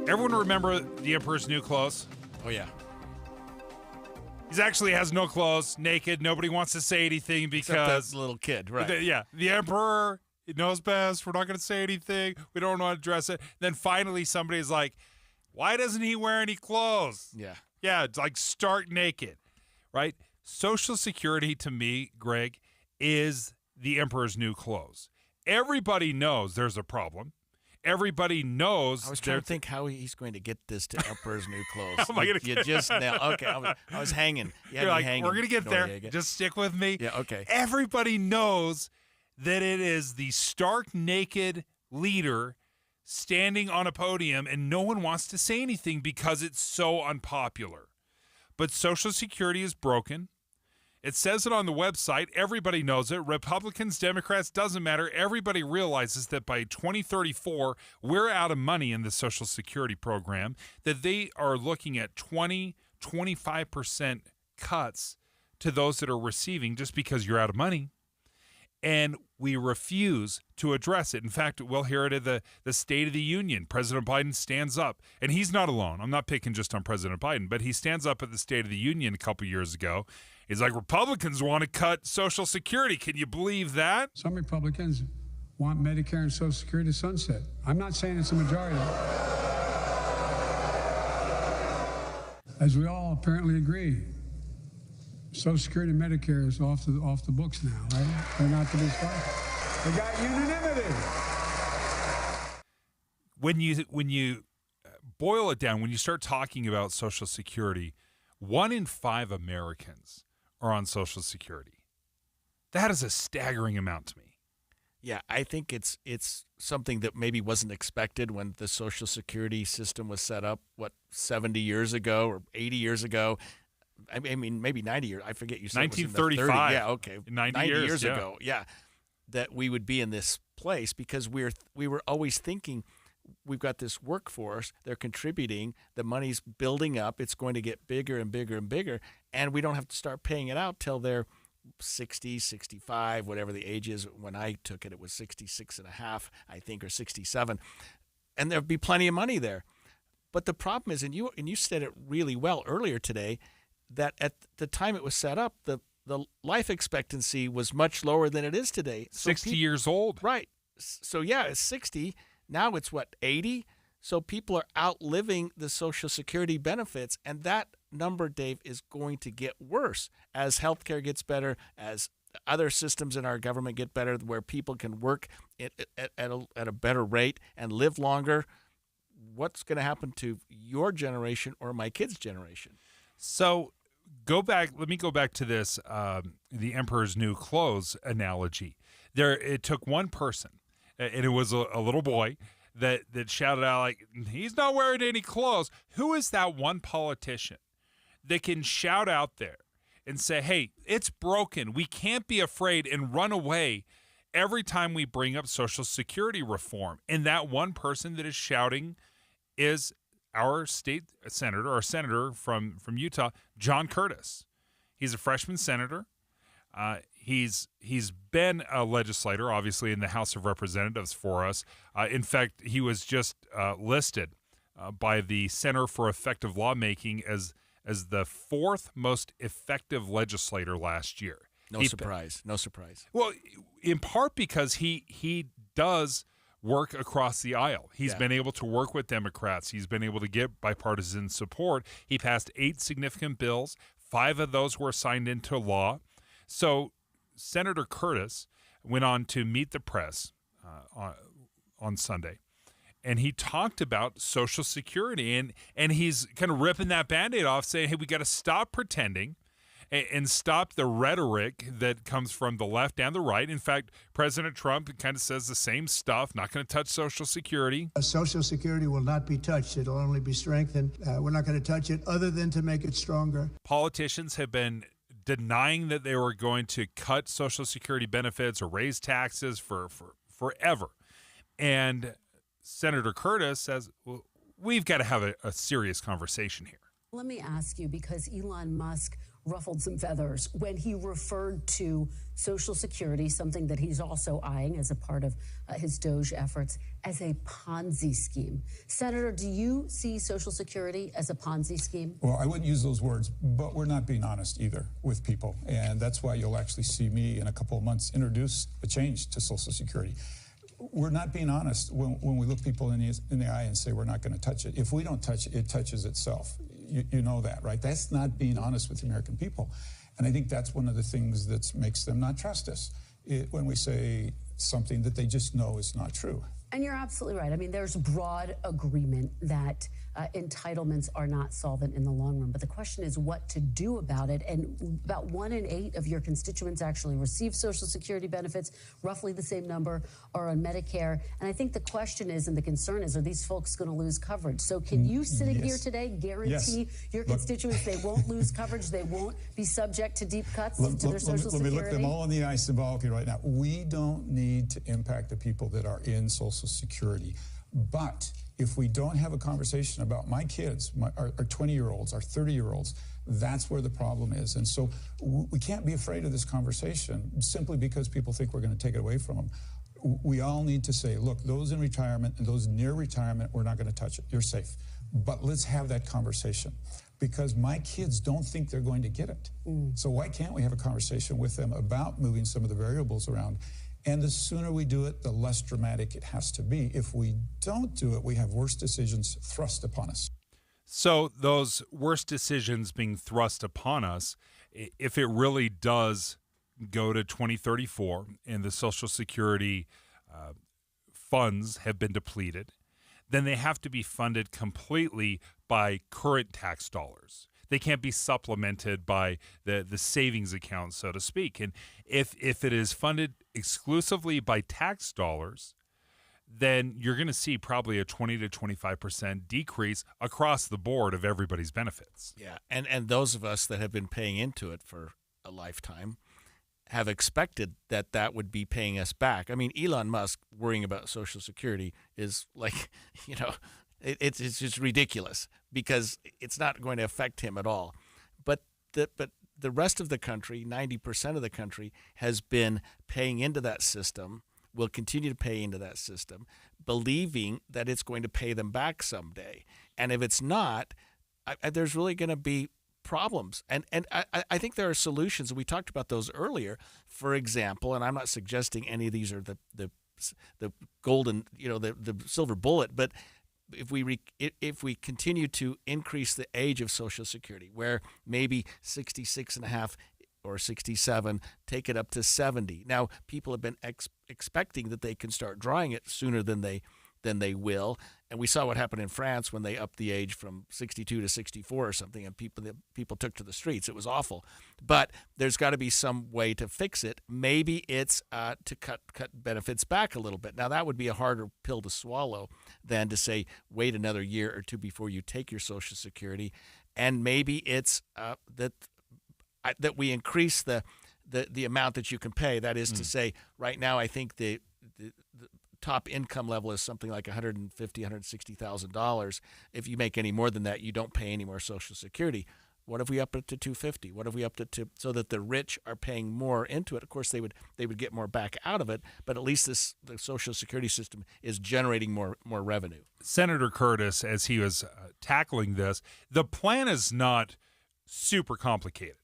Everyone remember the Emperor's New Clothes? Oh, yeah. He actually has no clothes, naked. Nobody wants to say anything because that little kid, right? The emperor, he knows best. We're not going to say anything. We don't want to address it. Then finally, somebody's like, "Why doesn't he wear any clothes?" Yeah, it's like stark naked, right? Social Security to me, Greg, is the emperor's new clothes. Everybody knows there's a problem. everybody knows. I was trying to think how he's going to get this to Emperor's New Clothes. How am I gonna you get just nailed. Okay, I was hanging. You're like, we're going to get there. Just stick with me. Yeah, okay. Everybody knows that it is the stark naked leader standing on a podium, and no one wants to say anything because it's so unpopular. But Social Security is broken. It says it on the website. Everybody knows it. Republicans, Democrats, doesn't matter. Everybody realizes that by 2034, we're out of money in the Social Security program, that they are looking at 25% cuts to those that are receiving just because you're out of money. And we refuse to address it. In fact, we'll hear it at the State of the Union. President Biden stands up, and he's not alone. I'm not picking just on President Biden, but he stands up at the State of the Union a couple years ago. He's like, Republicans want to cut Social Security. Can you believe that? Some Republicans want Medicare and Social Security to sunset. I'm not saying it's a majority. As we all apparently agree, Social Security and Medicare is off the books now, right? They're not to be started. They got unanimity. When you boil it down, when you start talking about Social Security, 1 in 5 Americans are on Social Security. That is a staggering amount to me. Yeah, I think it's something that maybe wasn't expected when the Social Security system was set up, 70 years ago or 80 years ago. I mean, maybe 90 years. I forget you said 1935. It was in the 30s. Yeah, okay. 90 years ago. Yeah, that we would be in this place because we were always thinking we've got this workforce. They're contributing. The money's building up. It's going to get bigger and bigger and bigger, and we don't have to start paying it out till they're 60, 65, whatever the age is. When I took it, it was 66 and a half, I think, or 67, and there'd be plenty of money there. But the problem is, and you said it really well earlier today, that at the time it was set up, the life expectancy was much lower than it is today. 60 years old. Right. So, yeah, it's 60. Now it's, 80? So people are outliving the Social Security benefits, and that number, Dave, is going to get worse as healthcare gets better, as other systems in our government get better, where people can work at a better rate and live longer. What's going to happen to your generation or my kids' generation? So let me go back to this, the Emperor's New Clothes analogy. It took one person, and it was a little boy that shouted out, like, he's not wearing any clothes. Who is that one politician that can shout out there and say, hey, it's broken. We can't be afraid, and run away every time we bring up Social Security reform? And that one person that is shouting is our state senator, our senator from Utah, John Curtis. He's a freshman senator. He's been a legislator, obviously, in the House of Representatives for us. In fact, he was just listed by the Center for Effective Lawmaking as the 4th most effective legislator last year. No surprise. Well, in part because he does work across the aisle. He's been able to work with Democrats. He's been able to get bipartisan support. He passed 8 significant bills. 5 of those were signed into law. So Senator Curtis went on to meet the press on Sunday, and he talked about Social Security, and he's kind of ripping that Band-Aid off, saying, hey, we got to stop pretending and stop the rhetoric that comes from the left and the right. In fact, President Trump kind of says the same stuff, not going to touch Social Security. Social Security will not be touched. It'll only be strengthened. We're not going to touch it other than to make it stronger. Politicians have been denying that they were going to cut Social Security benefits or raise taxes for forever. And Senator Curtis says, well, we've got to have a serious conversation here. Let me ask you, because Elon Musk ruffled some feathers when he referred to Social Security, something that he's also eyeing as a part of his Doge efforts, as a Ponzi scheme. Senator, do you see Social Security as a Ponzi scheme? Well, I wouldn't use those words, but we're not being honest either with people. And that's why you'll actually see me in a couple of months introduce a change to Social Security. We're not being honest when we look people in the eye and say we're not going to touch it. If we don't touch it, it touches itself. You know that, right? That's not being honest with the American people. And I think that's one of the things that makes them not trust us, when we say something that they just know is not true. And you're absolutely right. I mean, there's broad agreement that entitlements are not solvent in the long run. But the question is what to do about it. And about 1 in 8 of your constituents actually receive Social Security benefits. Roughly the same number are on Medicare. And I think the question is, and the concern is, are these folks going to lose coverage? So can you, sitting here today, guarantee your constituents they won't lose coverage, they won't be subject to deep cuts to their Social Security? Let me look them all in the eye symbolically right now. We don't need to impact the people that are in Social Security. But if we don't have a conversation about my kids, our 20-year-olds, our 30-year-olds, that's where the problem is. And so we can't be afraid of this conversation simply because people think we're going to take it away from them. We all need to say, look, those in retirement and those near retirement, we're not going to touch it. You're safe. But let's have that conversation because my kids don't think they're going to get it. So why can't we have a conversation with them about moving some of the variables around? And the sooner we do it, the less dramatic it has to be. If we don't do it, we have worse decisions thrust upon us. So those worst decisions being thrust upon us, if it really does go to 2034 and the Social Security funds have been depleted, then they have to be funded completely by current tax dollars. They can't be supplemented by the savings account, so to speak. And if it is funded exclusively by tax dollars, then you're going to see probably a 20 to 25% decrease across the board of everybody's benefits. Yeah, and those of us that have been paying into it for a lifetime have expected that would be paying us back. I mean, Elon Musk worrying about Social Security is like, it's just ridiculous because it's not going to affect him at all. But the rest of the country, 90% of the country, has been paying into that system, will continue to pay into that system, believing that it's going to pay them back someday. And if it's not, there's really going to be problems. And I think there are solutions. We talked about those earlier. For example, and I'm not suggesting any of these are the golden, the silver bullet, but if we continue to increase the age of Social Security, where maybe 66 and a half or 67, take it up to 70. Now, people have been expecting that they can start drawing it sooner than they will. And we saw what happened in France when they upped the age from 62 to 64 or something, and people took to the streets. It was awful. But there's got to be some way to fix it. Maybe it's to cut benefits back a little bit. Now, that would be a harder pill to swallow than to say, wait another year or two before you take your Social Security. And maybe it's that we increase the amount that you can pay. That is to say, right now, I think the top income level is something like $150,000, $160,000. If you make any more than that, you don't pay any more Social Security. What if we up it to $250,000? What if we upped it to so that the rich are paying more into it? Of course, they would get more back out of it, but at least the Social Security system is generating more revenue. Senator Curtis, as he was tackling this, the plan is not super complicated.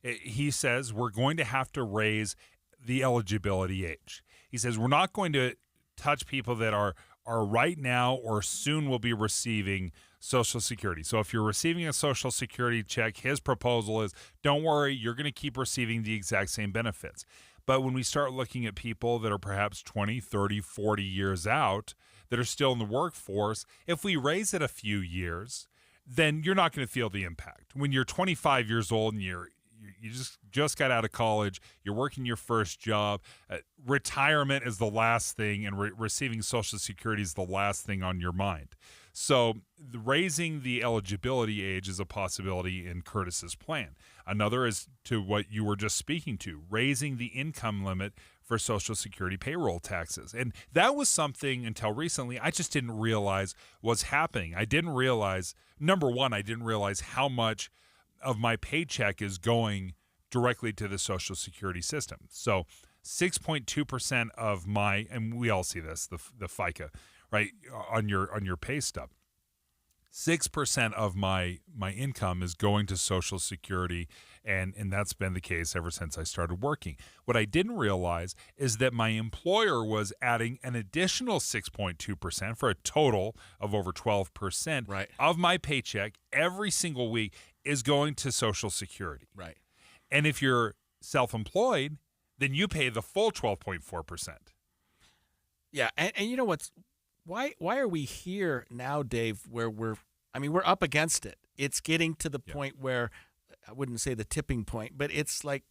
He says we're going to have to raise the eligibility age. He says we're not going to touch people that are right now or soon will be receiving Social Security. So if you're receiving a Social Security check, his proposal is don't worry, you're going to keep receiving the exact same benefits. But when we start looking at people that are perhaps 20, 30, 40 years out that are still in the workforce, if we raise it a few years, then you're not going to feel the impact. When you're 25 years old and you just got out of college, you're working your first job, retirement is the last thing, and receiving Social Security is the last thing on your mind. So raising the eligibility age is a possibility in Curtis's plan. Another is to what you were just speaking to, raising the income limit for Social Security payroll taxes. And that was something until recently I just didn't realize was happening. I didn't realize, number one, I didn't realize how much of my paycheck is going directly to the Social Security system. So 6.2% of my, and we all see this, the FICA, right, on your pay stub. 6% of my income is going to Social Security, and that's been the case ever since I started working. What I didn't realize is that my employer was adding an additional 6.2% for a total of over 12% of my paycheck every single week is going to Social Security. Right. And if you're self-employed, then you pay the full 12.4%. Yeah, and you know what's why are we here now, Dave, where we're up against it. It's getting to the point where, I wouldn't say the tipping point, but it's like,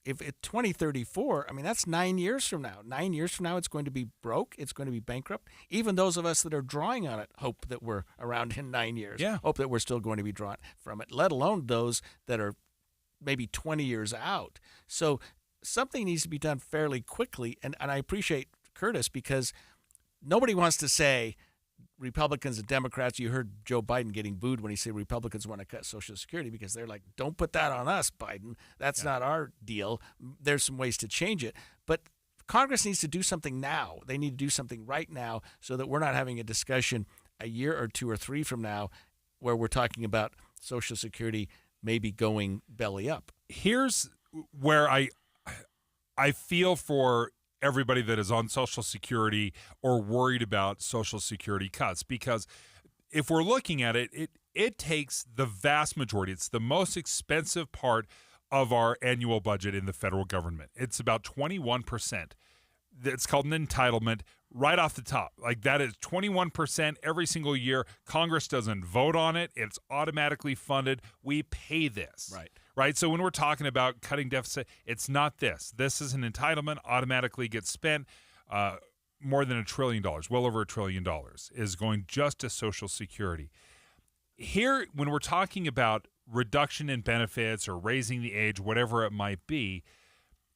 if it's 2034, that's 9 years from now. 9 years from now, it's going to be broke. It's going to be bankrupt. Even those of us that are drawing on it hope that we're around in 9 years. Yeah. Hope that we're still going to be drawn from it, let alone those that are maybe 20 years out. So something needs to be done fairly quickly. And I appreciate Curtis, because nobody wants to say Republicans and Democrats. You heard Joe Biden getting booed when he said Republicans want to cut Social Security, because they're like, don't put that on us, Biden. That's not our deal. There's some ways to change it. But Congress needs to do something now. They need to do something right now, so that we're not having a discussion a year or 2 or 3 from now where we're talking about Social Security maybe going belly up. Here's where I feel for everybody that is on Social Security or worried about Social Security cuts, because if we're looking at it, it takes the vast majority. It's the most expensive part of our annual budget in the federal government. It's about 21%. It's called an entitlement right off the top. Like, that is 21% every single year. Congress doesn't vote on it. It's automatically funded. We pay this. Right? So when we're talking about cutting deficit, it's not this. This is an entitlement, automatically gets spent. More than $1 trillion, well over $1 trillion, is going just to Social Security. Here, when we're talking about reduction in benefits or raising the age, whatever it might be,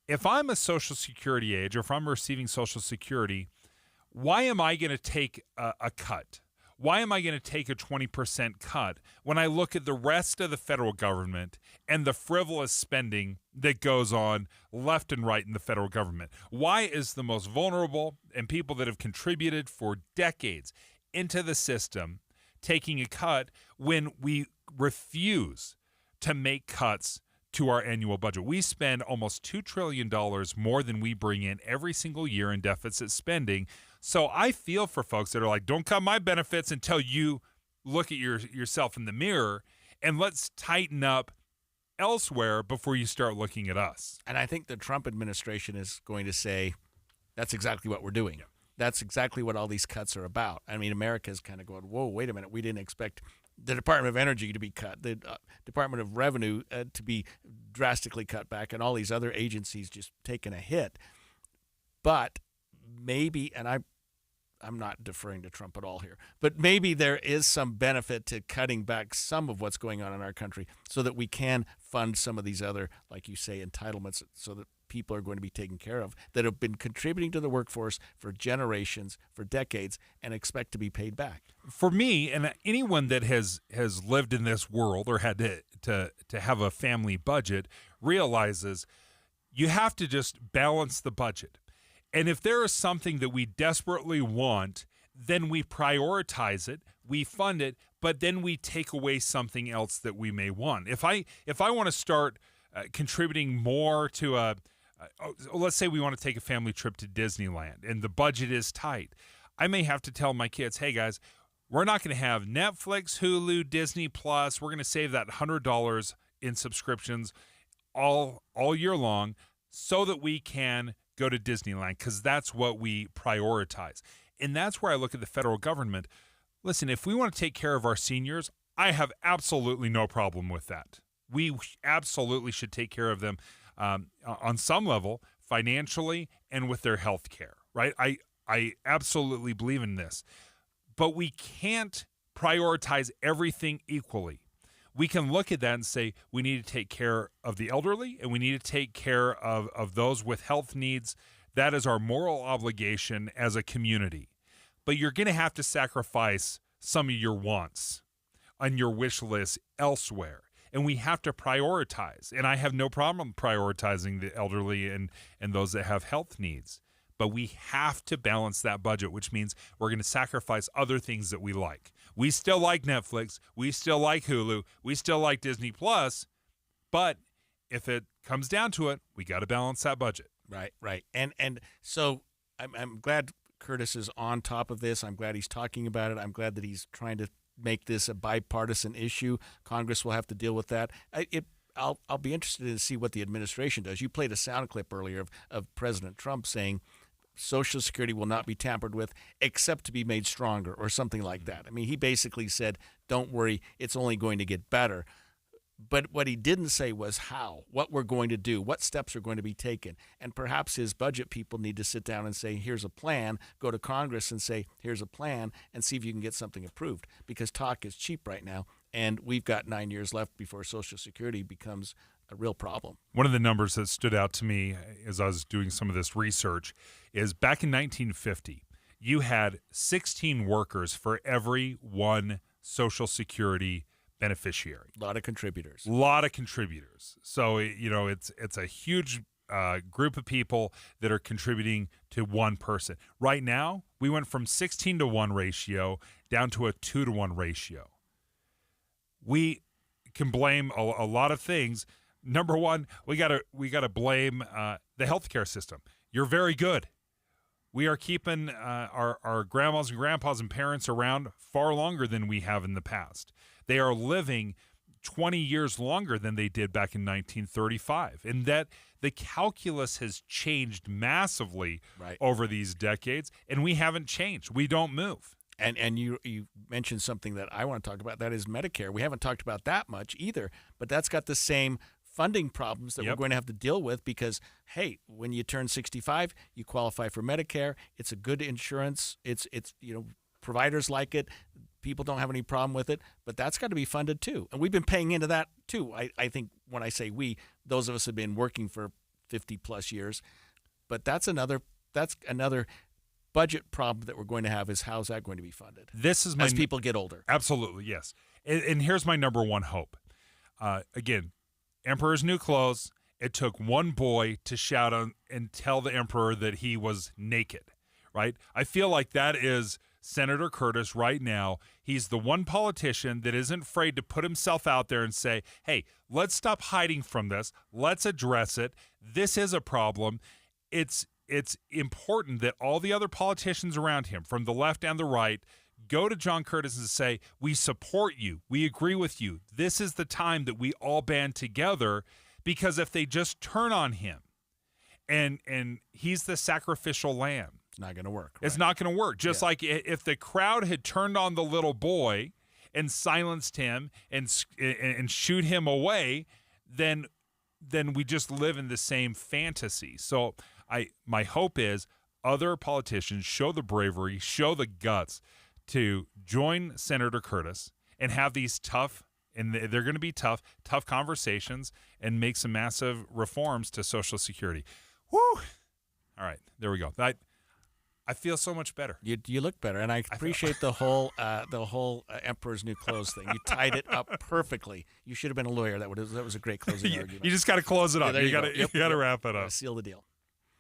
if I'm a Social Security age, or if I'm receiving Social Security, why am I going to take a cut? Why am I going to take a 20% cut when I look at the rest of the federal government and the frivolous spending that goes on left and right in the federal government? Why is the most vulnerable and people that have contributed for decades into the system taking a cut when we refuse to make cuts to our annual budget? We spend almost $2 trillion more than we bring in every single year in deficit spending. So I feel for folks that are like, don't cut my benefits until you look at yourself in the mirror, and let's tighten up elsewhere before you start looking at us. And I think the Trump administration is going to say, that's exactly what we're doing. That's exactly what all these cuts are about. America's kind of going, whoa, wait a minute. We didn't expect the Department of Energy to be cut, the Department of Revenue to be drastically cut back, and all these other agencies just taking a hit. But maybe, and I'm not deferring to Trump at all here, but maybe there is some benefit to cutting back some of what's going on in our country, so that we can fund some of these other, like you say, entitlements, so that people are going to be taken care of that have been contributing to the workforce for generations, for decades, and expect to be paid back. For me, and anyone that has lived in this world or had to have a family budget, realizes you have to just balance the budget. And if there is something that we desperately want, then we prioritize it, we fund it, but then we take away something else that we may want. If I want to start contributing more to let's say we want to take a family trip to Disneyland and the budget is tight, I may have to tell my kids, hey guys, we're not going to have Netflix, Hulu, Disney Plus. We're going to save that $100 in subscriptions all year long, so that we can go to Disneyland, because that's what we prioritize. And that's where I look at the federal government. Listen, if we want to take care of our seniors, I have absolutely no problem with that. We absolutely should take care of them on some level, financially and with their health care, right? I absolutely believe in this. But we can't prioritize everything equally. We can look at that and say we need to take care of the elderly, and we need to take care of those with health needs. That is our moral obligation as a community. But you're going to have to sacrifice some of your wants on your wish list elsewhere. And we have to prioritize. And I have no problem prioritizing the elderly and those that have health needs. But we have to balance that budget, which means we're going to sacrifice other things that we like. We still like Netflix. We still like Hulu. We still like Disney Plus. But if it comes down to it, we got to balance that budget. Right. And so I'm glad Curtis is on top of this. I'm glad he's talking about it. I'm glad that he's trying to make this a bipartisan issue. Congress will have to deal with that. I'll be interested to see what the administration does. You played a sound clip earlier of President Trump saying Social Security will not be tampered with except to be made stronger or something like that. I mean, he basically said, don't worry, it's only going to get better. But what he didn't say was how, what we're going to do, what steps are going to be taken. And perhaps his budget people need to sit down and say, here's a plan, go to Congress and say, here's a plan, and see if you can get something approved. Because talk is cheap right now, and we've got 9 years left before Social Security becomes a real problem. One of the numbers that stood out to me as I was doing some of this research is back in 1950, you had 16 workers for every one Social Security beneficiary. A lot of contributors. So, it's a huge group of people that are contributing to one person. Right now, we went from 16 to 1 ratio down to a 2 to 1 ratio. We can blame a lot of things. Number one, we gotta blame the healthcare system. You're very good. We are keeping our grandmas and grandpas and parents around far longer than we have in the past. They are living 20 years longer than they did back in 1935. And that the calculus has changed massively over these decades, and we haven't changed. We don't move. And you mentioned something that I want to talk about, that is Medicare. We haven't talked about that much either, but that's got the same funding problems that we're going to have to deal with because, hey, when you turn 65, you qualify for Medicare. It's a good insurance. It's providers like it. People don't have any problem with it, but that's got to be funded too. And we've been paying into that too. I think when I say we, those of us have been working for 50 plus years, but that's another budget problem that we're going to have is how's that going to be funded as people get older. Absolutely, yes. And here's my number one hope. Again, Emperor's New Clothes. It took one boy to shout on and tell the emperor that he was naked, right? I feel like that is Senator Curtis right now. He's the one politician that isn't afraid to put himself out there and say, hey, let's stop hiding from this. Let's address it. This is a problem. It's important that all the other politicians around him, from the left and the right, go to John Curtis and say, we support you. We agree with you. This is the time that we all band together, because if they just turn on him and he's the sacrificial lamb, it's not going to work. It's not going to work. Just like if the crowd had turned on the little boy and silenced him and shoot him away, then we just live in the same fantasy. So my hope is other politicians show the bravery, show the guts to join Senator Curtis and have these tough, and they're going to be tough conversations and make some massive reforms to Social Security. Woo! All right, there we go. I feel so much better. You look better, and I appreciate the whole Emperor's New Clothes thing. You tied it up perfectly. You should have been a lawyer. That was a great closing argument. You just got to close it up. You got to wrap it up. Seal the deal.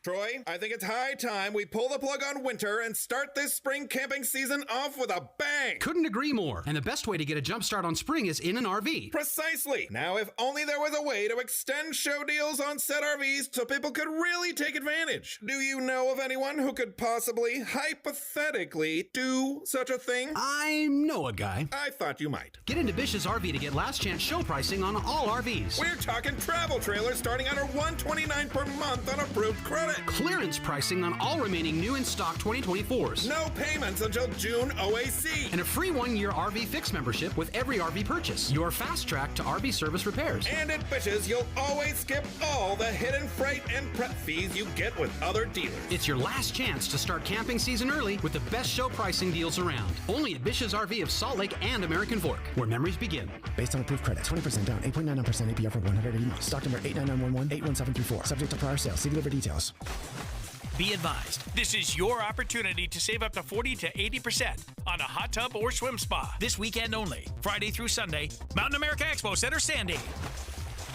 Troy, I think it's high time we pull the plug on winter and start this spring camping season off with a bang. Couldn't agree more. And the best way to get a jump start on spring is in an RV. Precisely. Now, if only there was a way to extend show deals on said RVs so people could really take advantage. Do you know of anyone who could possibly, hypothetically, do such a thing? I know a guy. I thought you might. Get into Bish's RV to get last chance show pricing on all RVs. We're talking travel trailers starting under $129 per month on approved credit. Clearance pricing on all remaining new in stock 2024s. No payments until June OAC. And a free 1-year RV Fix membership with every RV purchase. Your fast track to RV service repairs. And at Bish's, you'll always skip all the hidden freight and prep fees you get with other dealers. It's your last chance to start camping season early with the best show pricing deals around. Only at Bish's RV of Salt Lake and American Fork, where memories begin. Based on approved credit, 20% down, 8.99% APR for 180 months. Stock number 89911-81734. Subject to prior sale. See dealer for details. Be advised, this is your opportunity to save up to 40 to 80% on a hot tub or swim spa this weekend only, Friday through Sunday, Mountain America Expo Center, Sandy.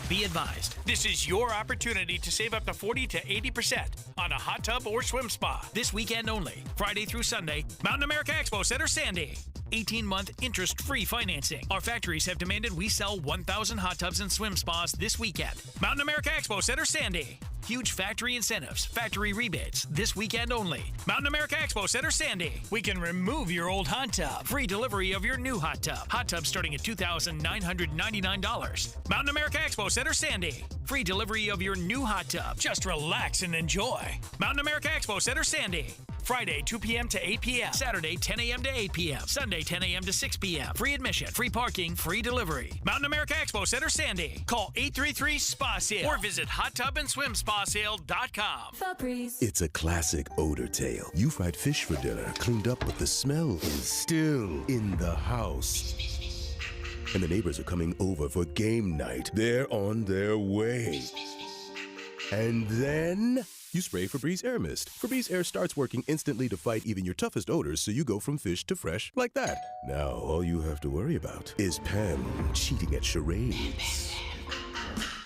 Be advised, this is your opportunity to save up to 40 to 80% on a hot tub or swim spa this weekend only, Friday through Sunday, Mountain America Expo Center, Sandy. 18-month interest-free financing. Our factories have demanded we sell 1,000 hot tubs and swim spas this weekend. Mountain America Expo Center, Sandy. Huge factory incentives, factory rebates, this weekend only. Mountain America Expo Center, Sandy. We can remove your old hot tub. Free delivery of your new hot tub. Hot tub starting at $2,999. Mountain America Expo Center, Sandy. Free delivery of your new hot tub. Just relax and enjoy. Mountain America Expo Center, Sandy. Friday, 2 p.m. to 8 p.m. Saturday, 10 a.m. to 8 p.m. Sunday, 10 a.m. to 6 p.m. Free admission, free parking, free delivery. Mountain America Expo Center, Sandy. Call 833-SPA-SALE or visit hottubandSwimSpaSale.com. It's a classic odor tale. You fried fish for dinner, cleaned up, but the smell is still in the house. And the neighbors are coming over for game night. They're on their way. And then you spray Febreze Air Mist. Febreze Air starts working instantly to fight even your toughest odors, so you go from fish to fresh like that. Now, all you have to worry about is Pam cheating at charades.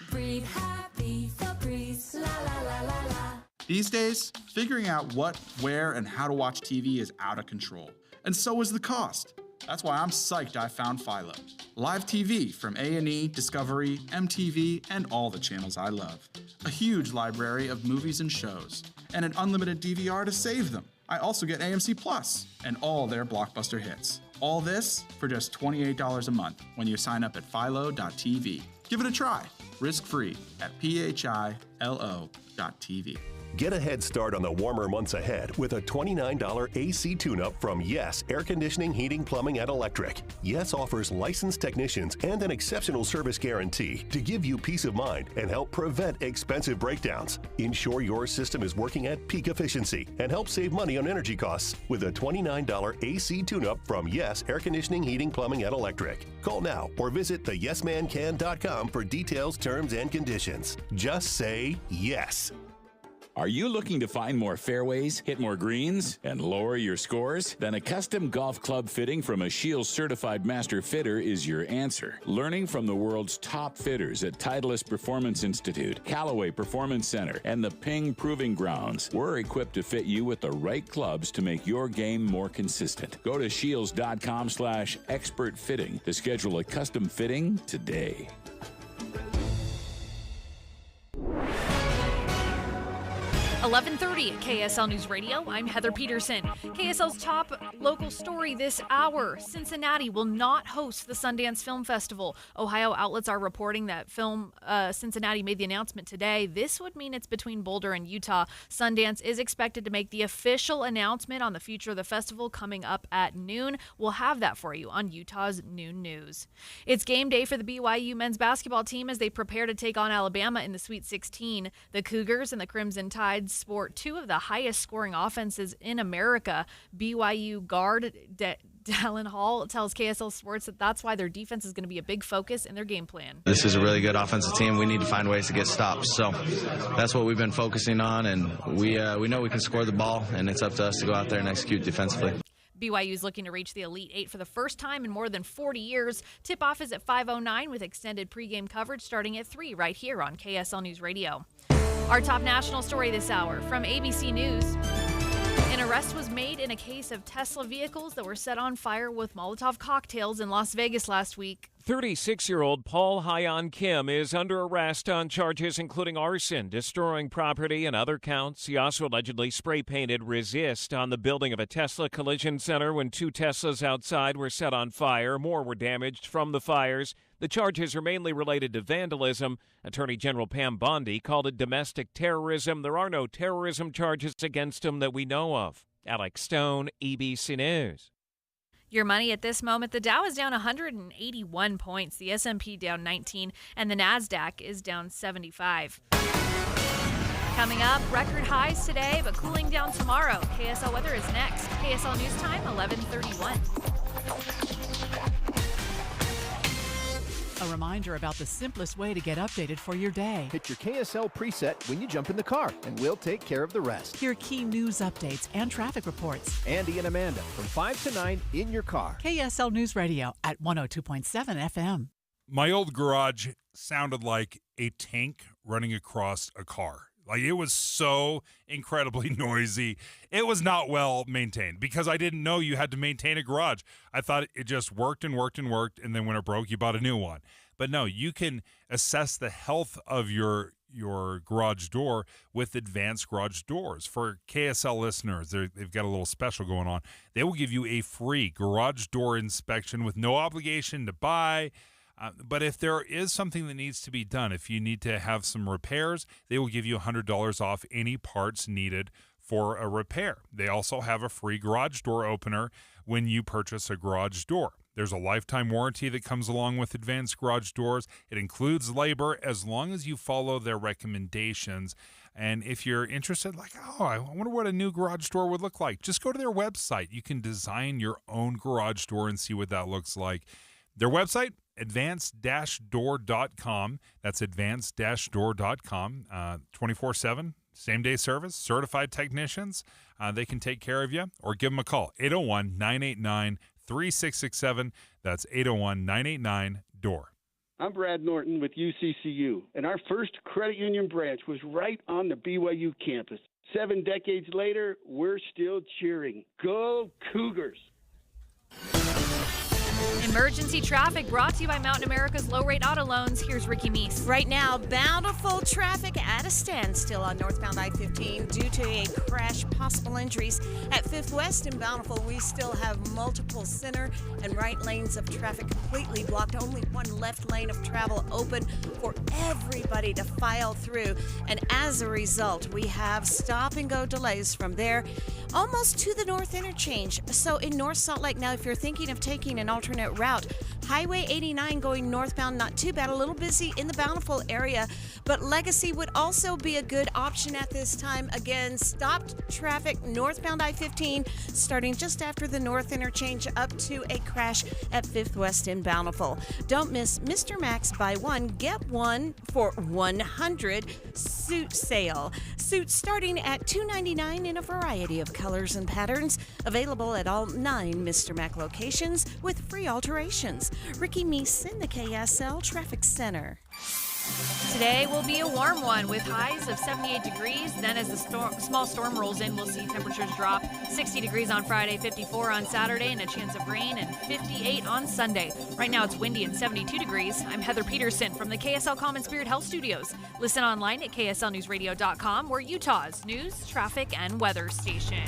Breathe happy, Febreze, la la la la la. These days, figuring out what, where, and how to watch TV is out of control. And so is the cost. That's why I'm psyched I found Philo. Live TV from A&E, Discovery, MTV, and all the channels I love. A huge library of movies and shows, and an unlimited DVR to save them. I also get AMC Plus and all their blockbuster hits. All this for just $28 a month when you sign up at philo.tv. Give it a try, risk-free at philo.tv. Get a head start on the warmer months ahead with a $29 AC tune-up from Yes Air Conditioning, Heating, Plumbing, and Electric. Yes offers licensed technicians and an exceptional service guarantee to give you peace of mind and help prevent expensive breakdowns. Ensure your system is working at peak efficiency and help save money on energy costs with a $29 AC tune-up from Yes Air Conditioning, Heating, Plumbing, and Electric. Call now or visit theyesmancan.com for details, terms, and conditions. Just say yes. Are you looking to find more fairways, hit more greens, and lower your scores? Then a custom golf club fitting from a Shields certified master fitter is your answer. Learning from the world's top fitters at Titleist Performance Institute, Callaway Performance Center, and the Ping Proving Grounds, we're equipped to fit you with the right clubs to make your game more consistent. Go to shields.com/expert fitting to schedule a custom fitting today. 11:30 at KSL News Radio. I'm Heather Peterson. KSL's top local story this hour. Cincinnati will not host the Sundance Film Festival. Ohio outlets are reporting that Cincinnati made the announcement today. This would mean it's between Boulder and Utah. Sundance is expected to make the official announcement on the future of the festival coming up at noon. We'll have that for you on Utah's Noon News. It's game day for the BYU men's basketball team as they prepare to take on Alabama in the Sweet 16. The Cougars and the Crimson Tide sport two of the highest scoring offenses in America. BYU guard Dallin Hall tells KSL Sports that that's why their defense is going to be a big focus in their game plan. This is a really good offensive team. We need to find ways to get stops. So that's what we've been focusing on, and we know we can score the ball, and it's up to us to go out there and execute defensively. BYU is looking to reach the Elite Eight for the first time in more than 40 years. Tip-off is at 5:09 with extended pregame coverage starting at 3 right here on KSL News Radio. Our top national story this hour from ABC News. An arrest was made in a case of Tesla vehicles that were set on fire with Molotov cocktails in Las Vegas last week. 36-year-old Paul Hyon Kim is under arrest on charges including arson, destroying property, and other counts. He also allegedly spray-painted "Resist" on the building of a Tesla collision center when two Teslas outside were set on fire. More were damaged from the fires. The charges are mainly related to vandalism. Attorney General Pam Bondi called it domestic terrorism. There are no terrorism charges against him that we know of. Alex Stone, ABC News. Your money at this moment, the Dow is down 181 points, the S&P down 19, and the NASDAQ is down 75. Coming up, record highs today, but cooling down tomorrow. KSL weather is next. KSL News Time, 11:31. A reminder about the simplest way to get updated for your day. Hit your KSL preset when you jump in the car, and we'll take care of the rest. Hear key news updates and traffic reports. Andy and Amanda from 5 to 9 in your car. KSL News Radio at 102.7 FM. My old garage sounded like a tank running across a car. Like, it was so incredibly noisy. It was not well maintained because I didn't know you had to maintain a garage. I thought it just worked and worked and worked, and then when it broke, you bought a new one. But no, you can assess the health of your your garage door with Advanced Garage Doors. For KSL listeners, they've got a little special going on. They will give you a free garage door inspection with no obligation to buy. But if there is something that needs to be done, if you need to have some repairs, they will give you $100 off any parts needed for a repair. They also have a free garage door opener when you purchase a garage door. There's a lifetime warranty that comes along with Advanced Garage Doors. It includes labor as long as you follow their recommendations. And if you're interested, like, I wonder what a new garage door would look like, just go to their website. You can design your own garage door and see what that looks like. Their website, advanced-door.com. That's advanced-door.com. 24/7, same-day service, certified technicians. They can take care of you, or give them a call, 801-989-3667. That's 801-989-DOOR. I'm Brad Norton with UCCU, and our first credit union branch was right on the BYU campus. 7 decades later, we're still cheering. Go Cougars! Emergency traffic brought to you by Mountain America's low-rate auto loans. Here's Ricky Meese. Right now, bountiful traffic at a standstill on northbound I-15 due to a crash, possible injuries. At 5th West in Bountiful, we still have multiple center and right lanes of traffic completely blocked. Only one left lane of travel open for everybody to file through. And as a result, we have stop-and-go delays from there almost to the north interchange. So in North Salt Lake, now if you're thinking of taking an alternate route, Highway 89 going northbound, not too bad, a little busy in the Bountiful area, but Legacy would also be a good option at this time. Again, stopped traffic northbound I-15 starting just after the north interchange up to a crash at 5th West in Bountiful. Don't miss Mr. Max buy one, get one for 100 suit sale. Suits starting at $299 in a variety of colors and patterns, available at all 9 Mr. Mac locations with free alterations. Ricky Meese in the KSL Traffic Center. Today will be a warm one with highs of 78 degrees. Then as the small storm rolls in, we'll see temperatures drop. 60 degrees on Friday, 54 on Saturday, and a chance of rain, and 58 on Sunday. Right now it's windy and 72 degrees. I'm Heather Peterson from the KSL Common Spirit Health Studios. Listen online at kslnewsradio.com. We're Utah's news, traffic, and weather station.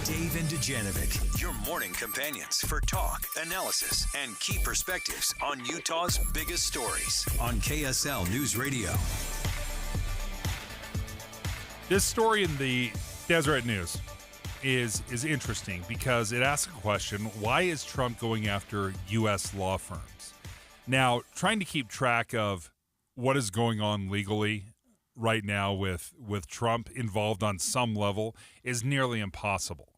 Dave and Dujanovic, your morning companions for talk, analysis, and key perspectives on Utah's biggest stories on KSL News Radio. This story in the Deseret News is interesting because it asks a question: why is Trump going after U.S. law firms? Now, trying to keep track of what is going on legally right now with Trump involved on some level is nearly impossible.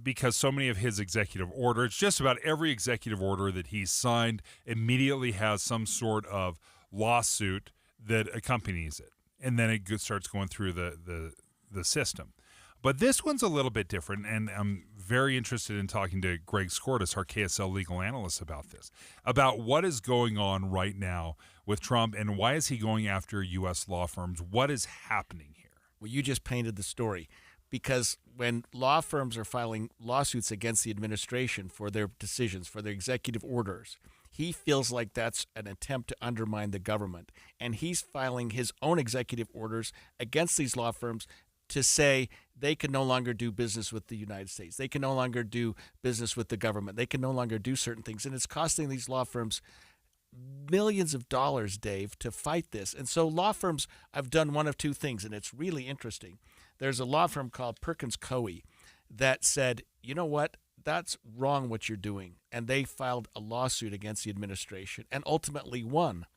Because so many of his executive orders, just about every executive order that he's signed, immediately has some sort of lawsuit that accompanies it. And then it starts going through the system. But this one's a little bit different, and I'm very interested in talking to Greg Skordas, our KSL legal analyst, about this, about what is going on right now with Trump and why is he going after U.S. law firms? What is happening here? Well, you just painted the story. Because when law firms are filing lawsuits against the administration for their decisions, for their executive orders, he feels like that's an attempt to undermine the government. And he's filing his own executive orders against these law firms to say they can no longer do business with the United States. They can no longer do business with the government. They can no longer do certain things. And it's costing these law firms millions of dollars, Dave, to fight this. And so law firms have done one of two things, and it's really interesting. There's a law firm called Perkins Coie that said, you know what, that's wrong what you're doing. And they filed a lawsuit against the administration and ultimately won.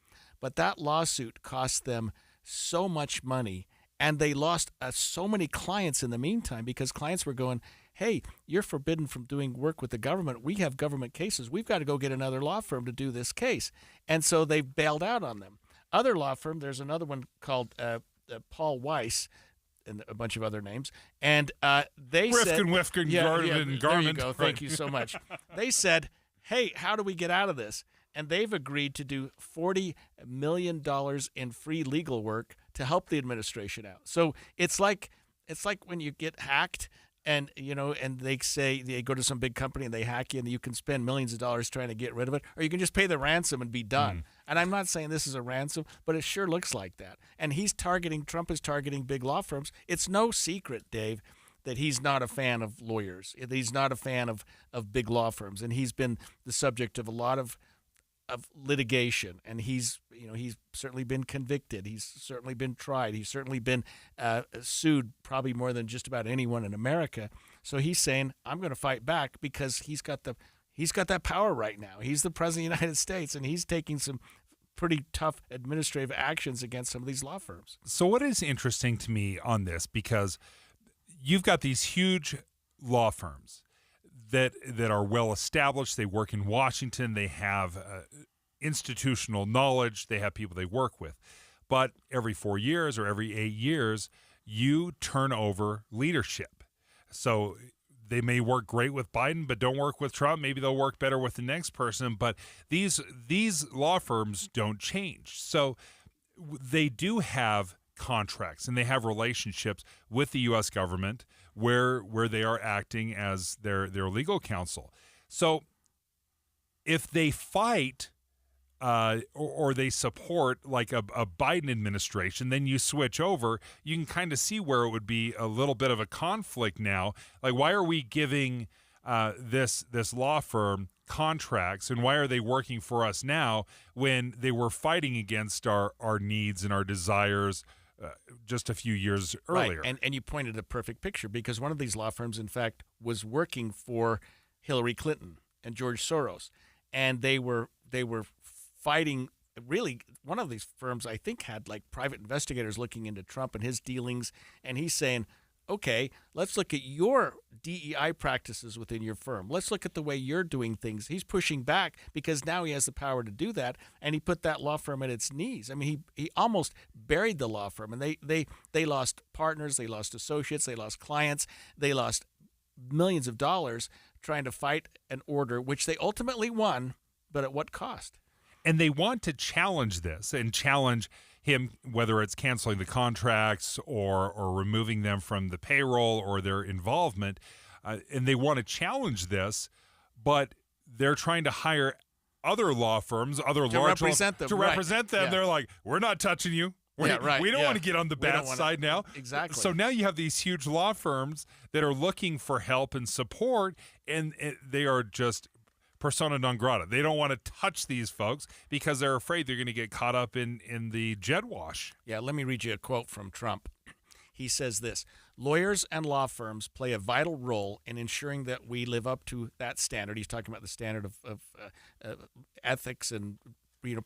But that lawsuit cost them so much money, and they lost so many clients in the meantime because clients were going, hey, you're forbidden from doing work with the government. We have government cases. We've got to go get another law firm to do this case. And so they bailed out on them. Other law firm, there's another one called Paul Weiss, and a bunch of other names, and they said, Garment. There you go. Thank you so much. They said, hey, how do we get out of this? And they've agreed to do $40 million in free legal work to help the administration out. So it's like when you get hacked And, and they say they go to some big company and they hack you and you can spend millions of dollars trying to get rid of it, or you can just pay the ransom and be done. And I'm not saying this is a ransom, but it sure looks like that. And Trump is targeting big law firms. It's no secret, Dave, that he's not a fan of lawyers. He's not a fan of big law firms. And he's been the subject of a lot of litigation, and he's certainly been convicted. He's certainly been tried. He's certainly been sued, probably more than just about anyone in America. So he's saying, I'm going to fight back because he's got that power right now. He's the president of the United States, and he's taking some pretty tough administrative actions against some of these law firms. So what is interesting to me on this, because you've got these huge law firms that are well established. They work in Washington. They have institutional knowledge. They have people they work with. But every 4 years or every 8 years, you turn over leadership. So they may work great with Biden, but don't work with Trump. Maybe they'll work better with the next person. But these law firms don't change. So they do have contracts and they have relationships with the U.S. government where they are acting as their legal counsel. So if they fight or they support like a Biden administration, then you switch over, you can kind of see where it would be a little bit of a conflict now. Like, why are we giving this law firm contracts, and why are they working for us now when they were fighting against our needs and our desires just a few years earlier? Right. And you pointed a perfect picture, because one of these law firms, in fact, was working for Hillary Clinton and George Soros, and they were fighting. Really, one of these firms, I think, had like private investigators looking into Trump and his dealings, and he's saying, okay, let's look at your DEI practices within your firm. Let's look at the way you're doing things. He's pushing back because now he has the power to do that, and he put that law firm at its knees. I mean, he almost buried the law firm, and they lost partners, they lost associates, they lost clients, they lost millions of dollars trying to fight an order, which they ultimately won, but at what cost? And they want to challenge this and challenge him, whether it's canceling the contracts or removing them from the payroll or their involvement. And they want to challenge this, but they're trying to hire other law firms, other large represent them. To represent them. Yeah. They're like, we're not touching you. We don't want to get on the bad side now. Exactly. So now you have these huge law firms that are looking for help and support, and they are just persona non grata. They don't want to touch these folks because they're afraid they're going to get caught up in the jet wash. Yeah, let me read you a quote from Trump. He says this: lawyers and law firms play a vital role in ensuring that we live up to that standard. He's talking about the standard of ethics and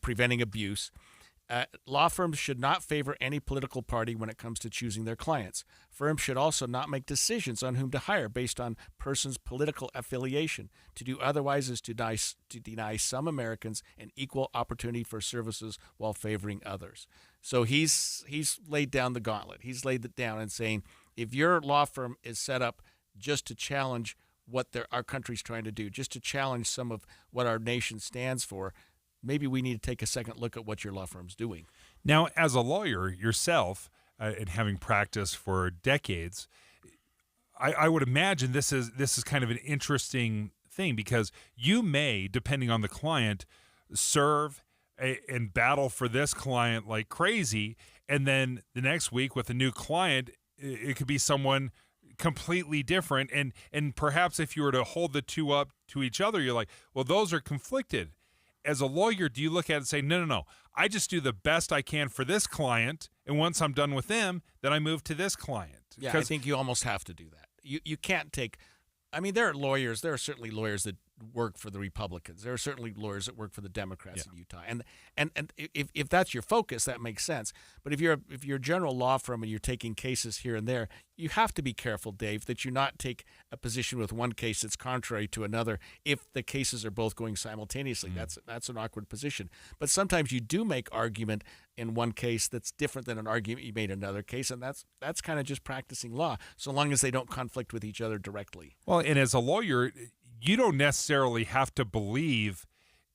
preventing abuse. Law firms should not favor any political party when it comes to choosing their clients. Firms should also not make decisions on whom to hire based on person's political affiliation. To do otherwise is to deny some Americans an equal opportunity for services while favoring others. So he's laid down the gauntlet. He's laid it down and saying, if your law firm is set up just to challenge what our country's trying to do, just to challenge some of what our nation stands for, maybe we need to take a second look at what your law firm's doing. Now, as a lawyer yourself, and having practiced for decades, I would imagine this is kind of an interesting thing, because you may, depending on the client, serve and battle for this client like crazy, and then the next week with a new client, it could be someone completely different, and perhaps if you were to hold the two up to each other, you're like, well, those are conflicted. As a lawyer, do you look at it and say, no, I just do the best I can for this client, and once I'm done with them, then I move to this client? Yeah, I think you almost have to do that. You can't take – I mean, there are certainly lawyers that work for the Republicans. There are certainly lawyers that work for the Democrats in Utah. And if that's your focus, that makes sense. But if you're a general law firm and you're taking cases here and there, you have to be careful, Dave, that you not take a position with one case that's contrary to another if the cases are both going simultaneously. That's an awkward position. But sometimes you do make argument in one case that's different than an argument you made in another case, and that's kind of just practicing law, so long as they don't conflict with each other directly. Well, and as a lawyer, you don't necessarily have to believe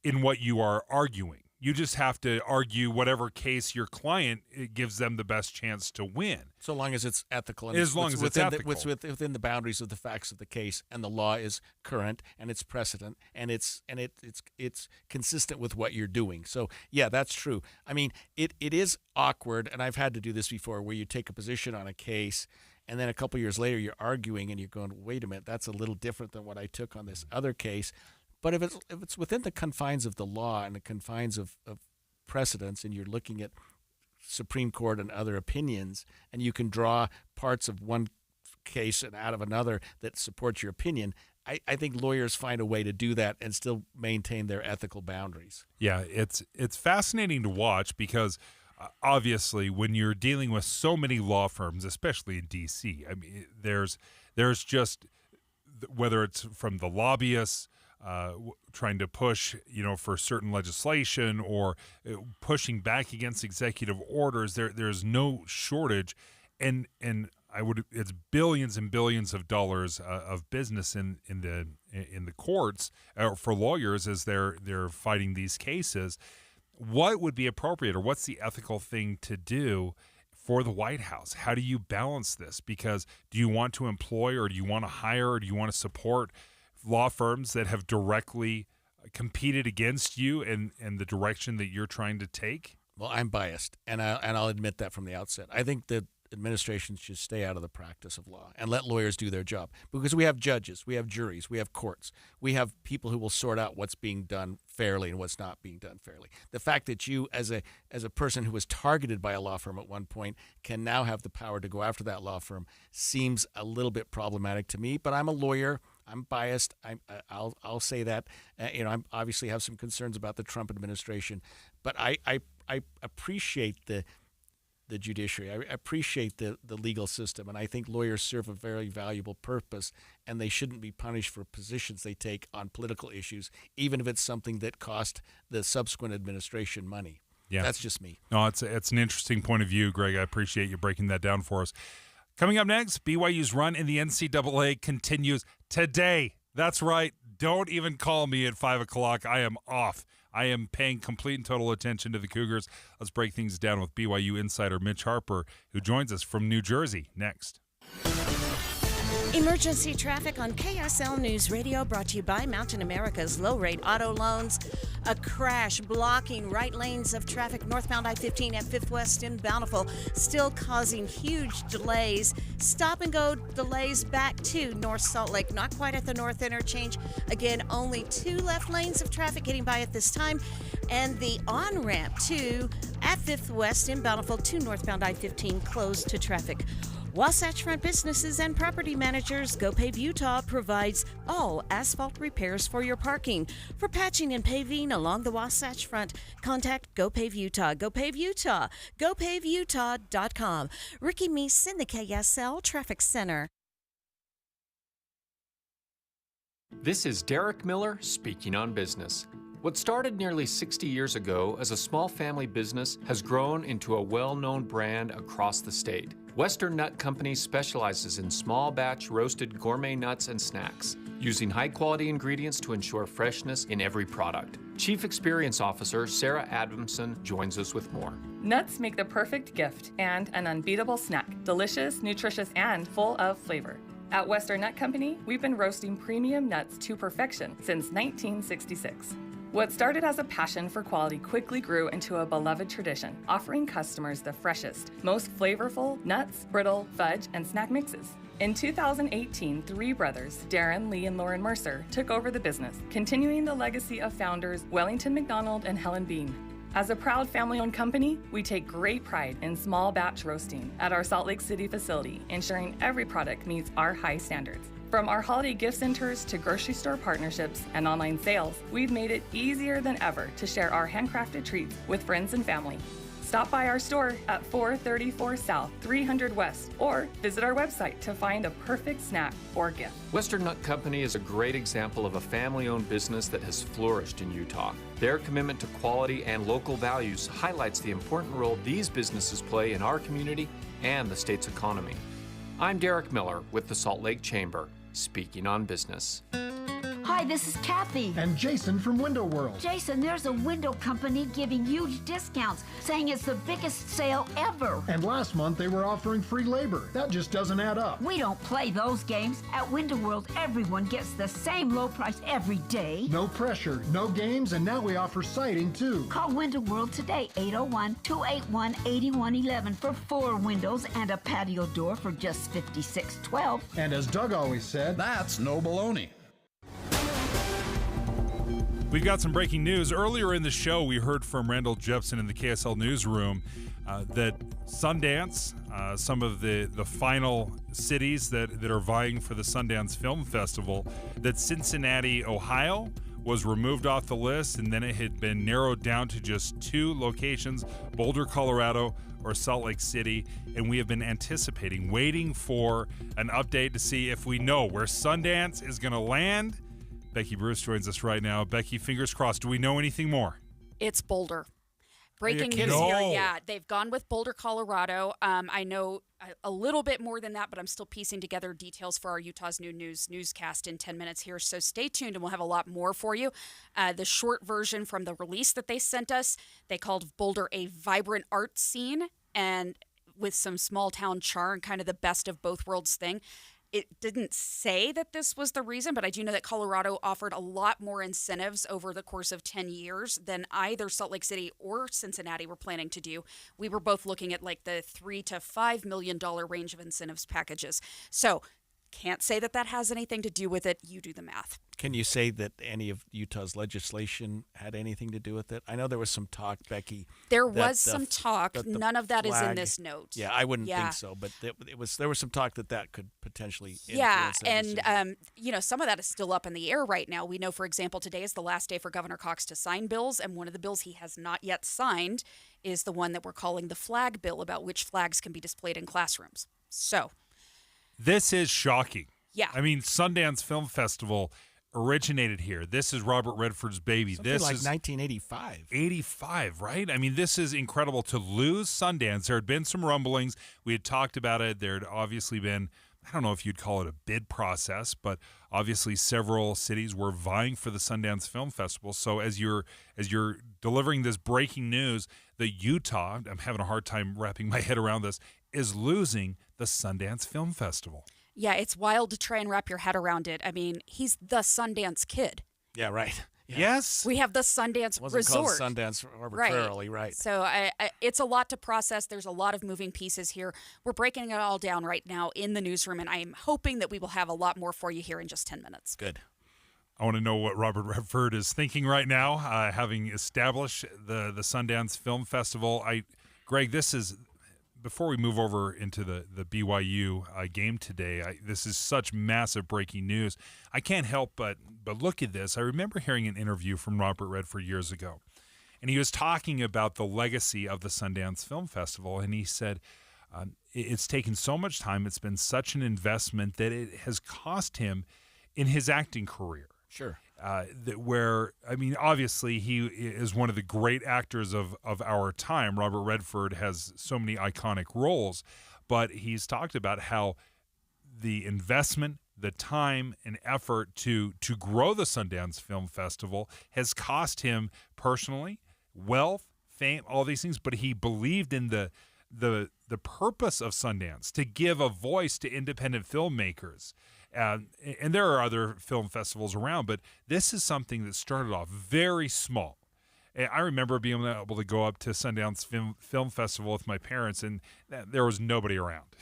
in what you are arguing. You just have to argue whatever case your client it gives them the best chance to win. So long as it's ethical. And as long as it's ethical. Within the boundaries of the facts of the case, and the law is current, and it's precedent, and it's consistent with what you're doing. So, yeah, that's true. I mean, it is awkward, and I've had to do this before, where you take a position on a case, and then a couple years later you're arguing, and you're going, wait a minute, that's a little different than what I took on this other case. But if it's within the confines of the law and the confines of precedents, and you're looking at Supreme Court and other opinions, and you can draw parts of one case and out of another that support your opinion, I think lawyers find a way to do that and still maintain their ethical boundaries. Yeah, it's fascinating to watch because obviously when you're dealing with so many law firms, especially in D.C., I mean, there's just, whether it's from the lobbyists, trying to push, for certain legislation or pushing back against executive orders. There's no shortage, and it's billions and billions of dollars of business in the courts for lawyers as they're fighting these cases. What would be appropriate, or what's the ethical thing to do for the White House? How do you balance this? Because do you want to employ, or do you want to hire, or do you want to support law firms that have directly competed against you and the direction that you're trying to take? Well, I'm biased, and I'll admit that from the outset. I think that administrations should stay out of the practice of law and let lawyers do their job, because we have judges, we have juries, we have courts, we have people who will sort out what's being done fairly and what's not being done fairly. The fact that you, as a person who was targeted by a law firm at one point, can now have the power to go after that law firm seems a little bit problematic to me. But I'm a lawyer. I'm biased. I'll say that. I obviously have some concerns about the Trump administration, but I appreciate the judiciary. I appreciate the legal system, and I think lawyers serve a very valuable purpose, and they shouldn't be punished for positions they take on political issues, even if it's something that cost the subsequent administration money. Yeah, that's just me. No, it's an interesting point of view, Greg. I appreciate you breaking that down for us. Coming up next, BYU's run in the NCAA continues today. That's right. Don't even call me at 5 o'clock. I am off. I am paying complete and total attention to the Cougars. Let's break things down with BYU insider Mitch Harper, who joins us from New Jersey next. Emergency traffic on KSL News Radio, brought to you by Mountain America's low-rate auto loans. A crash blocking right lanes of traffic northbound I-15 at 5th West in Bountiful, still causing huge delays. Stop-and-go delays back to North Salt Lake, not quite at the north interchange. Again, only 2 left lanes of traffic getting by at this time. And the on-ramp to at 5th West in Bountiful to northbound I-15 closed to traffic. Wasatch Front businesses and property managers, GoPave Utah provides all asphalt repairs for your parking. For patching and paving along the Wasatch Front, contact GoPave Utah. GoPave Utah. GoPaveUtah.com. Ricky Meese in the KSL Traffic Center. This is Derek Miller speaking on business. What started nearly 60 years ago as a small family business has grown into a well-known brand across the state. Western Nut Company specializes in small batch roasted gourmet nuts and snacks, using high-quality ingredients to ensure freshness in every product. Chief Experience Officer Sarah Adamson joins us with more. Nuts make the perfect gift and an unbeatable snack. Delicious, nutritious, and full of flavor. At Western Nut Company, we've been roasting premium nuts to perfection since 1966. What started as a passion for quality quickly grew into a beloved tradition, offering customers the freshest, most flavorful nuts, brittle, fudge, and snack mixes. In 2018, 3 brothers, Darren, Lee, and Lauren Mercer, took over the business, continuing the legacy of founders Wellington McDonald and Helen Bean. As a proud family-owned company, we take great pride in small batch roasting at our Salt Lake City facility, ensuring every product meets our high standards. From our holiday gift centers to grocery store partnerships and online sales, we've made it easier than ever to share our handcrafted treats with friends and family. Stop by our store at 434 South, 300 West, or visit our website to find a perfect snack or gift. Western Nut Company is a great example of a family-owned business that has flourished in Utah. Their commitment to quality and local values highlights the important role these businesses play in our community and the state's economy. I'm Derek Miller with the Salt Lake Chamber, speaking on business. Hi, Hi, this is Kathy. And Jason from Window World. Jason, there's a window company giving huge discounts, saying it's the biggest sale ever. And last month they were offering free labor. That just doesn't add up. We don't play those games. At Window World, everyone gets the same low price every day. No pressure, no games, and now we offer siding too. Call Window World today, 801-281-8111 for 4 windows and a patio door for just $56.12. And as Doug always said, that's no baloney. We've got some breaking news. Earlier in the show, we heard from Randall Jepson in the KSL newsroom that Sundance, some of the final cities that are vying for the Sundance Film Festival, that Cincinnati, Ohio, was removed off the list, and then it had been narrowed down to just 2 locations, Boulder, Colorado, or Salt Lake City, and we have been anticipating, waiting for an update to see if we know where Sundance is going to land. Becky Bruce joins us right now. Becky, fingers crossed. Do we know anything more? It's Boulder. Breaking news No. here. Yeah, they've gone with Boulder, Colorado. I know a little bit more than that, but I'm still piecing together details for our Utah's New News newscast in 10 minutes here. So stay tuned and we'll have a lot more for you. The short version from the release that they sent us, they called Boulder a vibrant art scene and with some small town charm, kind of the best of both worlds thing. It didn't say that this was the reason, but I do know that Colorado offered a lot more incentives over the course of 10 years than either Salt Lake City or Cincinnati were planning to do. We were both looking at like the $3 to $5 million range of incentives packages. So can't say that that has anything to do with it. You do the math. Can you say that any of Utah's legislation had anything to do with it? I know there was some talk, Becky. There was some talk. None of that is in this note. Yeah, I wouldn't think so, but there was some talk that could potentially Yeah, influence that and some of that is still up in the air right now. We know, for example, today is the last day for Governor Cox to sign bills, and one of the bills he has not yet signed is the one that we're calling the flag bill, about which flags can be displayed in classrooms. So this is shocking. Yeah. I mean, Sundance Film Festival originated here. This is Robert Redford's baby. Something this like is 1985. 85, right? I mean, this is incredible to lose Sundance. There had been some rumblings. We had talked about it. There had obviously been, I don't know if you'd call it a bid process, but obviously several cities were vying for the Sundance Film Festival. So as you're delivering this breaking news that Utah, I'm having a hard time wrapping my head around this, is losing the Sundance Film Festival. yeah, it's wild to try and wrap your head around it. I mean, he's the Sundance Kid. Yeah, right. Yeah. Yes. We have the Sundance Wasn't Resort. called Sundance arbitrarily, right. So it's a lot to process. There's a lot of moving pieces here. We're breaking it all down right now in the newsroom, and I am hoping that we will have a lot more for you here in just 10 minutes. Good. I want to know what Robert Redford is thinking right now, having established the Sundance Film Festival. Greg, this is, before we move over into the BYU game today, this is such massive breaking news. I can't help but look at this. I remember hearing an interview from Robert Redford years ago, and he was talking about the legacy of the Sundance Film Festival, and he said it's taken so much time, it's been such an investment that it has cost him in his acting career. Sure. Obviously he is one of the great actors of our time. Robert Redford has so many iconic roles, but he's talked about how the investment, the time and effort to grow the Sundance Film Festival has cost him personally, wealth, fame, all these things, but he believed in the purpose of Sundance, to give a voice to independent filmmakers. And there are other film festivals around, but this is something that started off very small. And I remember being able to go up to Sundance Film Festival with my parents, and there was nobody around.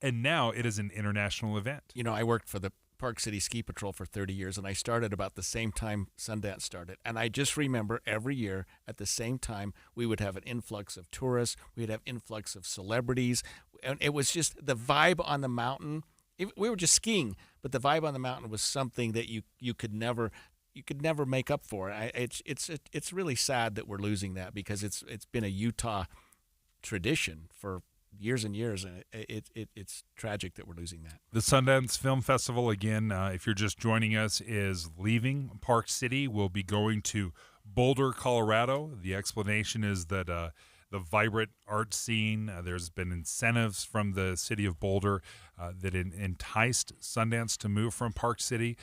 And now it is an international event. You know, I worked for the Park City Ski Patrol for 30 years, and I started about the same time Sundance started. And I just remember every year at the same time, we would have an influx of tourists, we'd have influx of celebrities, and it was just the vibe on the mountain. We were just skiing, but the vibe on the mountain was something that you could never make up for. It's really sad that we're losing that, because it's been a Utah tradition for years and years, and it's tragic that we're losing that. The Sundance Film Festival, again, if you're just joining us, is leaving Park City. We'll be going to Boulder, Colorado. The explanation is that the vibrant art scene. There's been incentives from the city of Boulder that enticed Sundance to move from Park City.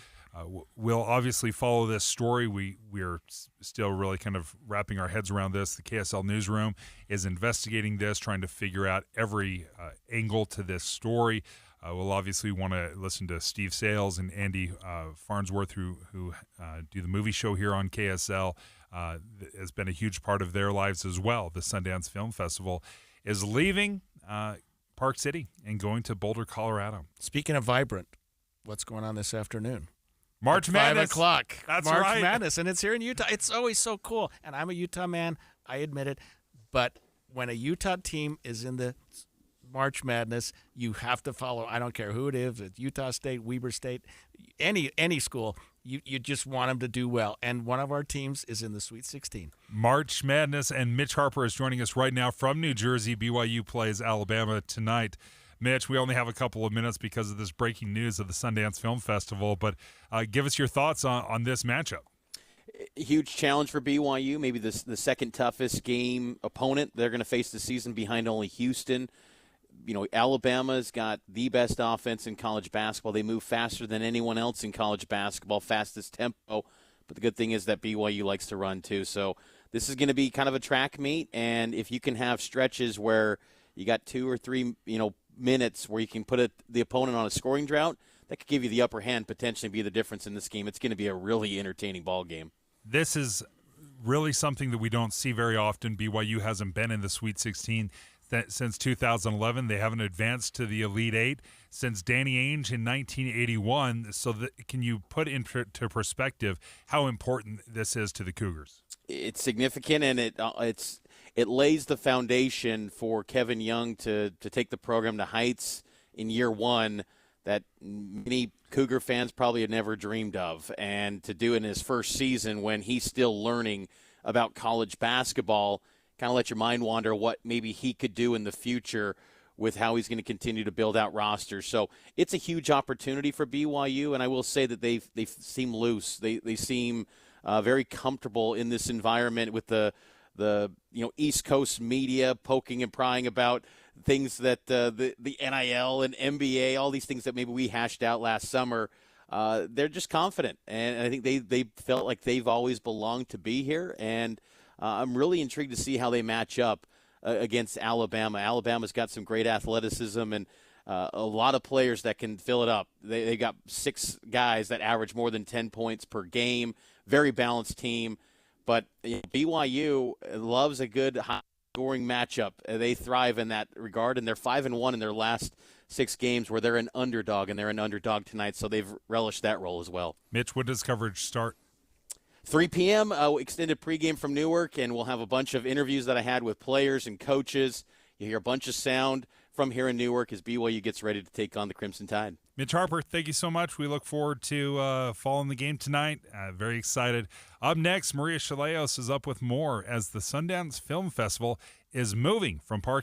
We'll obviously follow this story. We're still really kind of wrapping our heads around this. The KSL newsroom is investigating this, trying to figure out every angle to this story. We'll obviously want to listen to Steve Sales and Andy Farnsworth, who do the movie show here on KSL. Has been a huge part of their lives as well. The Sundance Film Festival is leaving Park City and going to Boulder, Colorado. Speaking of vibrant, what's going on this afternoon? March Madness. 5 o'clock. That's March right. Madness, and it's here in Utah. It's always so cool, and I'm a Utah man. I admit it. But when a Utah team is in the March Madness, you have to follow. I don't care who it is. It's Utah State, Weber State, any school. You just want them to do well. And one of our teams is in the Sweet 16. March Madness, and Mitch Harper is joining us right now from New Jersey. BYU plays Alabama tonight. Mitch, we only have a couple of minutes because of this breaking news of the Sundance Film Festival, but give us your thoughts on this matchup. Huge challenge for BYU, maybe the second toughest game opponent they're going to face this season behind only Houston. You know, Alabama's got the best offense in college basketball. They move faster than anyone else in college basketball, fastest tempo. But the good thing is that BYU likes to run too. So this is going to be kind of a track meet, and if you can have stretches where you got 2 or 3, minutes where you can put the opponent on a scoring drought, that could give you the upper hand, potentially be the difference in this game. It's going to be a really entertaining ball game. This is really something that we don't see very often. BYU hasn't been in the Sweet 16 since 2011. They haven't advanced to the Elite Eight since Danny Ainge in 1981. So can you put into perspective how important this is to the Cougars? It's significant, and it lays the foundation for Kevin Young to take the program to heights in year one that many Cougar fans probably had never dreamed of, and to do it in his first season when he's still learning about college basketball, kind of let your mind wander what maybe he could do in the future with how he's going to continue to build out rosters. So it's a huge opportunity for BYU, and I will say that they seem loose. They seem very comfortable in this environment with the East Coast media poking and prying about things that the NIL and NBA, all these things that maybe we hashed out last summer. They're just confident, and I think they felt like they've always belonged to be here, and I'm really intrigued to see how they match up against Alabama. Alabama's got some great athleticism and a lot of players that can fill it up. They got 6 guys that average more than 10 points per game, very balanced team. But BYU loves a good high-scoring matchup. They thrive in that regard, and they're 5-1 in their last 6 games where they're an underdog, and they're an underdog tonight, so they've relished that role as well. Mitch, when does coverage start? 3 p.m., extended pregame from Newark, and we'll have a bunch of interviews that I had with players and coaches. You hear a bunch of sound from here in Newark as BYU gets ready to take on the Crimson Tide. Mitch Harper, thank you so much. We look forward to following the game tonight. Very excited. Up next, Maria Chaleos is up with more as the Sundance Film Festival is moving from Park